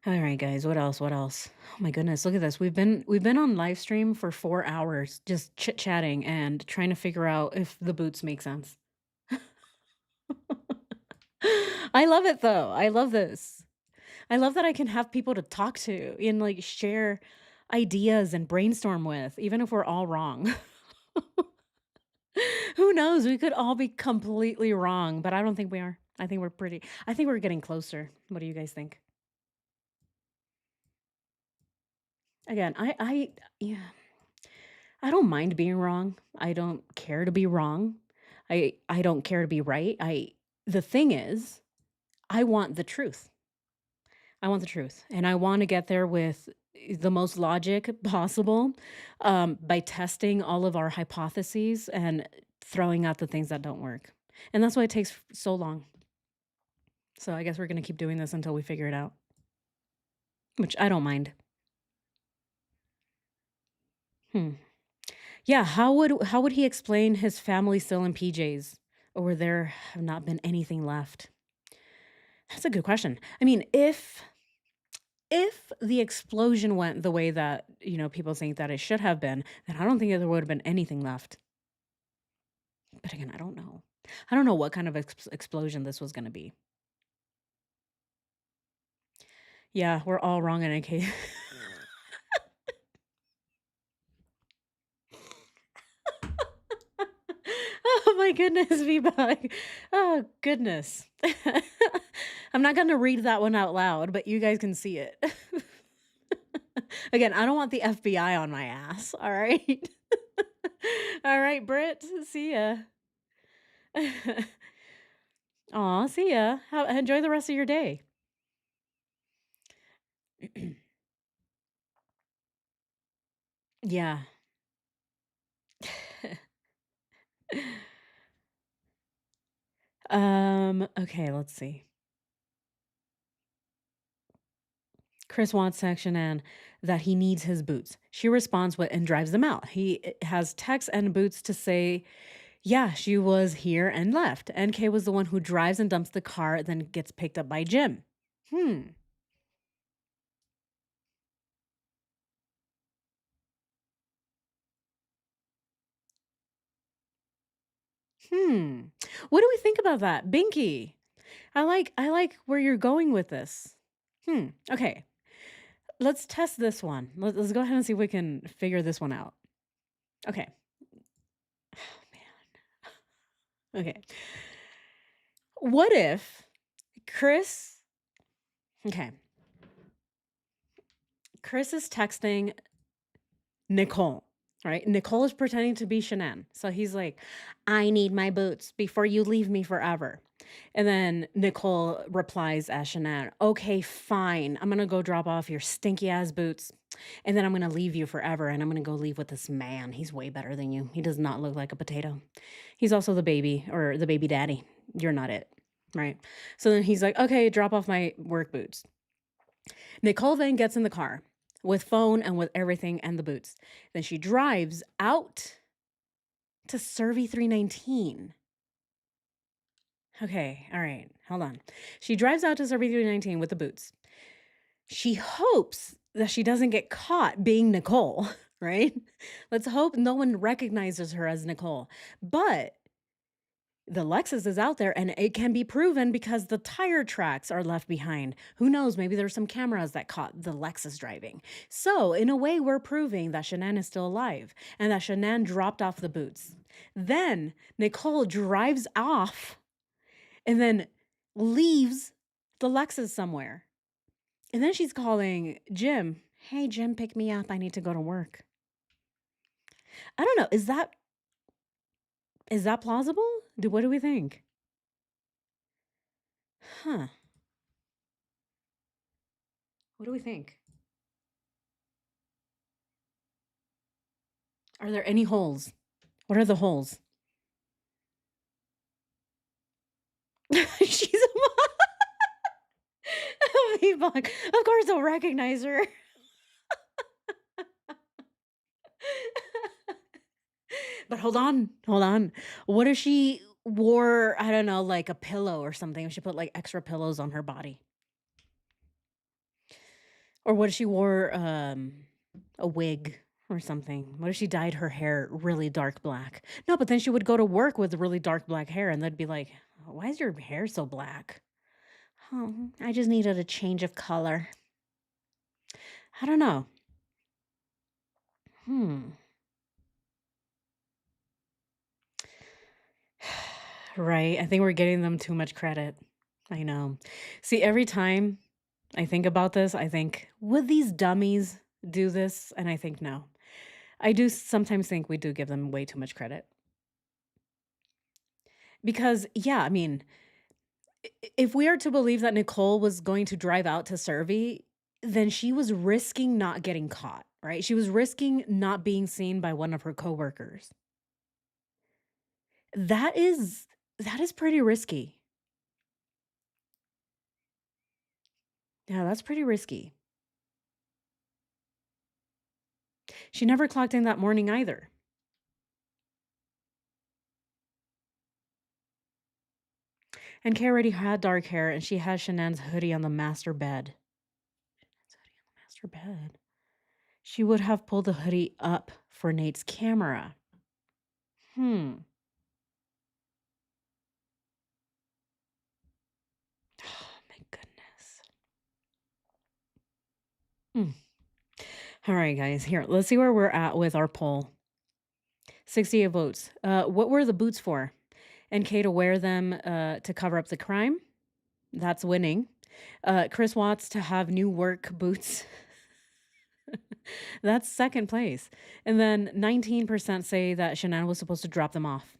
All right, guys. What else? What else? Oh my goodness, look at this. We've been on live stream for 4 hours just chit-chatting and trying to figure out if the boots make sense. I love it though. I love this. I love that I can have people to talk to and like share ideas and brainstorm with, even if we're all wrong. Who knows? We could all be completely wrong, but I don't think we are. I think we're getting closer. What do you guys think? Again, yeah, I don't mind being wrong. I don't care to be wrong. I don't care to be right. The thing is, I want the truth. I want the truth, and I want to get there with the most logic possible, by testing all of our hypotheses and throwing out the things that don't work. And that's why it takes so long. So I guess we're gonna keep doing this until we figure it out, which I don't mind. Hmm. Yeah, how would he explain his family still in PJs, or there have not been anything left? That's a good question. I mean, if the explosion went the way that, people think that it should have been, then I don't think there would have been anything left. But again, I don't know. I don't know what kind of explosion this was going to be. Yeah, we're all wrong in a case. Oh my goodness, V-Bug. Oh goodness. I'm not gonna read that one out loud, but you guys can see it. Again, I don't want the FBI on my ass. All right. All right, Britt. See ya. Aw, see ya. Enjoy the rest of your day. Yeah. Okay, let's see. Chris wants Section N that he needs his boots. She responds with and drives them out. He has texts and boots to say, yeah, she was here and left. NK was the one who drives and dumps the car, then gets picked up by Jim. Hmm. Hmm. What do we think about that? Binky, I like where you're going with this. Okay. Let's test this one. Let's go ahead and see if we can figure this one out. Okay. Man. Okay. What if Chris okay. Chris is texting Nicole, right? Nicole is pretending to be Shanann. So he's like, I need my boots before you leave me forever. And then Nicole replies as Shanann, okay, fine. I'm going to go drop off your stinky ass boots. And then I'm going to leave you forever. And I'm going to go leave with this man. He's way better than you. He does not look like a potato. He's also the baby or the baby daddy. You're not it. Right. So then he's like, okay, drop off my work boots. Nicole then gets in the car with phone and with everything and the boots. Then she drives out to Survey 319. Okay, all right, hold on. She drives out to Survey 319 with the boots. She hopes that she doesn't get caught being Nicole, right? Let's hope no one recognizes her as Nicole. But the Lexus is out there and it can be proven because the tire tracks are left behind. Who knows? Maybe there's some cameras that caught the Lexus driving. So, in a way, we're proving that Shanann is still alive and that Shanann dropped off the boots. Then Nicole drives off and then leaves the Lexus somewhere. And then she's calling Jim. Hey, Jim, pick me up. I need to go to work. I don't know. Is that plausible? What do we think? Huh. What do we think? Are there any holes? What are the holes? She's a people, of course they'll recognize her. But hold on. What if she wore, I don't know, like a pillow or something? If she put like extra pillows on her body? Or what if she wore a wig or something? What if she dyed her hair really dark black? No, but then she would go to work with really dark black hair and they'd be like, why is your hair so black? Oh, I just needed a change of color. I don't know. Right. I think we're getting them too much credit. I know. See, every time I think about this, I think, would these dummies do this? And I think no. I do sometimes think we do give them way too much credit. Because, yeah, I mean, if we are to believe that Nicole was going to drive out to Survey, then she was risking not getting caught, right? She was risking not being seen by one of her coworkers. That is pretty risky. Yeah, that's pretty risky. She never clocked in that morning either. And Kay already had dark hair and she has Shanann's hoodie on the master bed. Shanann's hoodie on the master bed. She would have pulled the hoodie up for Nate's camera. Oh my goodness. All right, guys. Here, let's see where we're at with our poll. 68 votes. What were the boots for? And Kay to wear them to cover up the crime. That's winning. Chris Watts to have new work boots. That's second place. And then 19% say that Shanann was supposed to drop them off.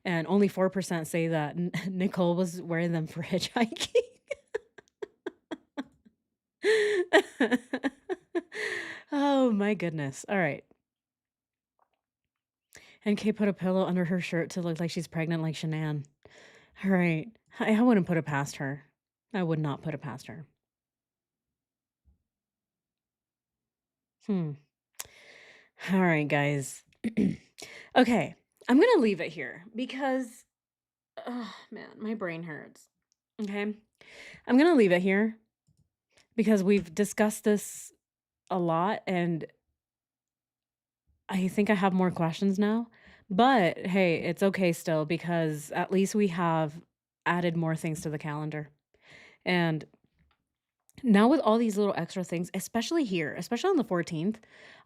And only 4% say that Nicole was wearing them for hitchhiking. Oh my goodness. All right. And Kay put a pillow under her shirt to look like she's pregnant like Shanann. All right. I wouldn't put it past her. I would not put it past her. All right, guys. Okay. I'm going to leave it here because, oh man, my brain hurts. Okay. I'm going to leave it here because we've discussed this a lot and I think I have more questions now. But hey, it's okay still because at least we have added more things to the calendar. And Now with all these little extra things, especially here, especially on the 14th,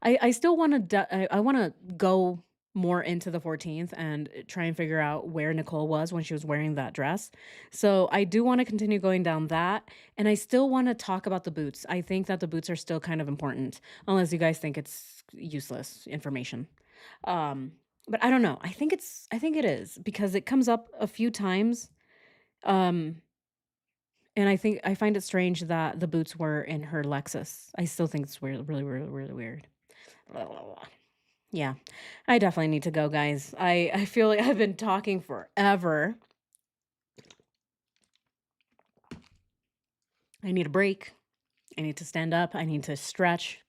I still want to I want to go more into the 14th and try and figure out where Nicole was when she was wearing that dress. So I do want to continue going down that, and I still want to talk about the boots. I think that the boots are still kind of important, unless you guys think it's useless information. Um, but I don't know. I think it is because it comes up a few times. Um, and I find it strange that the boots were in her Lexus. I still think it's weird, really, really, really weird. Blah, blah, blah. Yeah, I definitely need to go, guys. I feel like I've been talking forever. I need a break. I need to stand up. I need to stretch.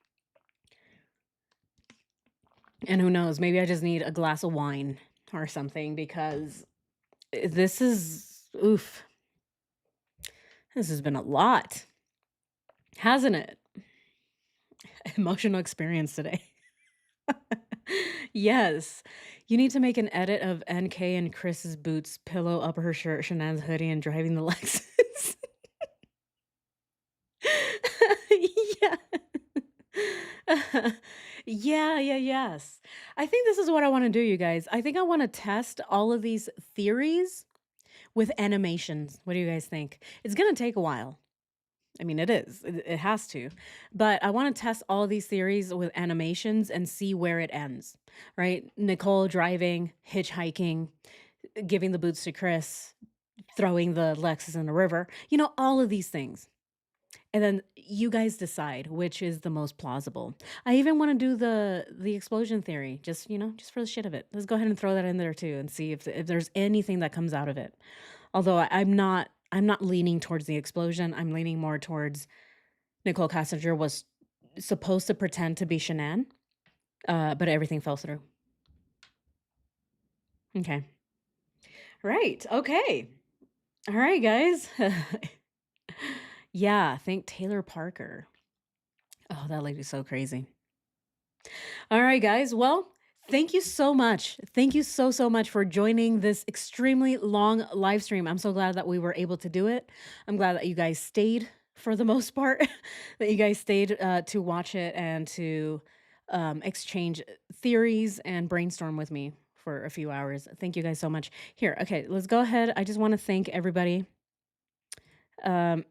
And who knows? Maybe I just need a glass of wine or something because this is oof. This has been a lot, hasn't it? Emotional experience today. Yes. You need to make an edit of NK and Chris's boots, pillow, upper her shirt, Shanann's hoodie, and driving the Lexus. Yeah. Yes. I think this is what I want to do, you guys. I think I want to test all of these theories with animations. What do you guys think? It's going to take a while. I mean, it is. It has to. But I want to test all these theories with animations and see where it ends, right? Nicole driving, hitchhiking, giving the boots to Chris, throwing the Lexus in the river, all of these things. And then you guys decide which is the most plausible. I even want to do the explosion theory, just for the shit of it. Let's go ahead and throw that in there too and see if there's anything that comes out of it. Although I'm not leaning towards the explosion. I'm leaning more towards Nichol Kessinger was supposed to pretend to be Shanann, but everything fell through. Okay. Right. Okay. All right, guys. Yeah, thank Taylor Parker. Oh, that lady's so crazy. All right, guys. Well, thank you so much. Thank you so much for joining this extremely long live stream. I'm so glad that we were able to do it. I'm glad that you guys stayed for the most part, that you guys stayed to watch it and to exchange theories and brainstorm with me for a few hours. Thank you guys so much. Here, okay, let's go ahead. I just want to thank everybody. Just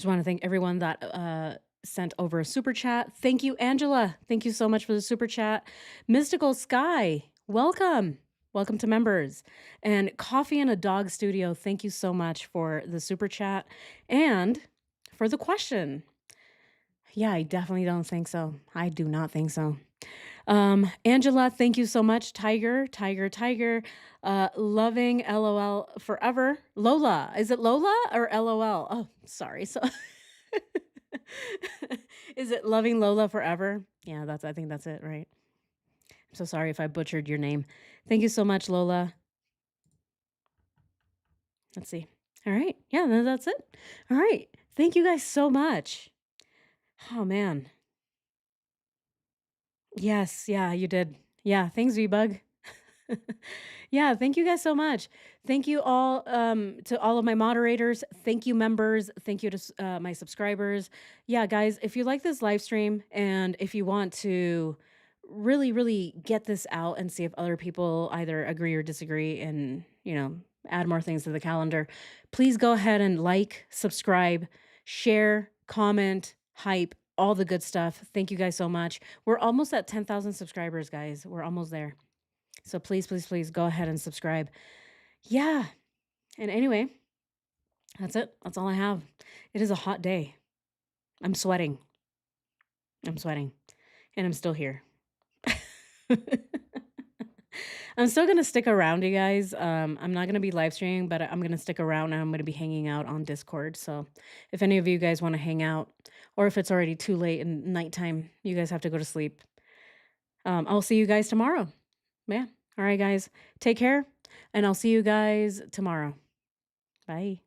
want to thank everyone that sent over a super chat. Thank you, Angela. Thank you so much for the super chat. Mystical Sky, welcome. Welcome to members. And Coffee and a Dog Studio, thank you so much for the super chat and for the question. Yeah, I definitely don't think so. I do not think so. Angela, thank you so much. Tiger. Loving LOL forever. Lola. Is it Lola or LOL? Oh, sorry. So is it loving Lola forever? Yeah, I think that's it, right? I'm so sorry if I butchered your name. Thank you so much, Lola. Let's see. All right. Yeah, that's it. All right. Thank you guys so much. Oh man. Yes, yeah, you did. Yeah, thanks, V-Bug. Yeah, thank you guys so much. Thank you all to all of my moderators. Thank you, members. Thank you to my subscribers. Yeah, guys, if you like this live stream and if you want to really, really get this out and see if other people either agree or disagree and, add more things to the calendar, please go ahead and like, subscribe, share, comment, hype, all the good stuff. Thank you guys so much. We're almost at 10,000 subscribers, guys. We're almost there. So please go ahead and subscribe. Yeah. And anyway, that's it. That's all I have. It is a hot day. I'm sweating. And I'm still here. I'm still going to stick around, you guys. I'm not going to be live streaming, but I'm going to stick around and I'm going to be hanging out on Discord. So if any of you guys want to hang out, or if it's already too late and nighttime, you guys have to go to sleep. I'll see you guys tomorrow. Yeah. All right, guys. Take care. And I'll see you guys tomorrow. Bye.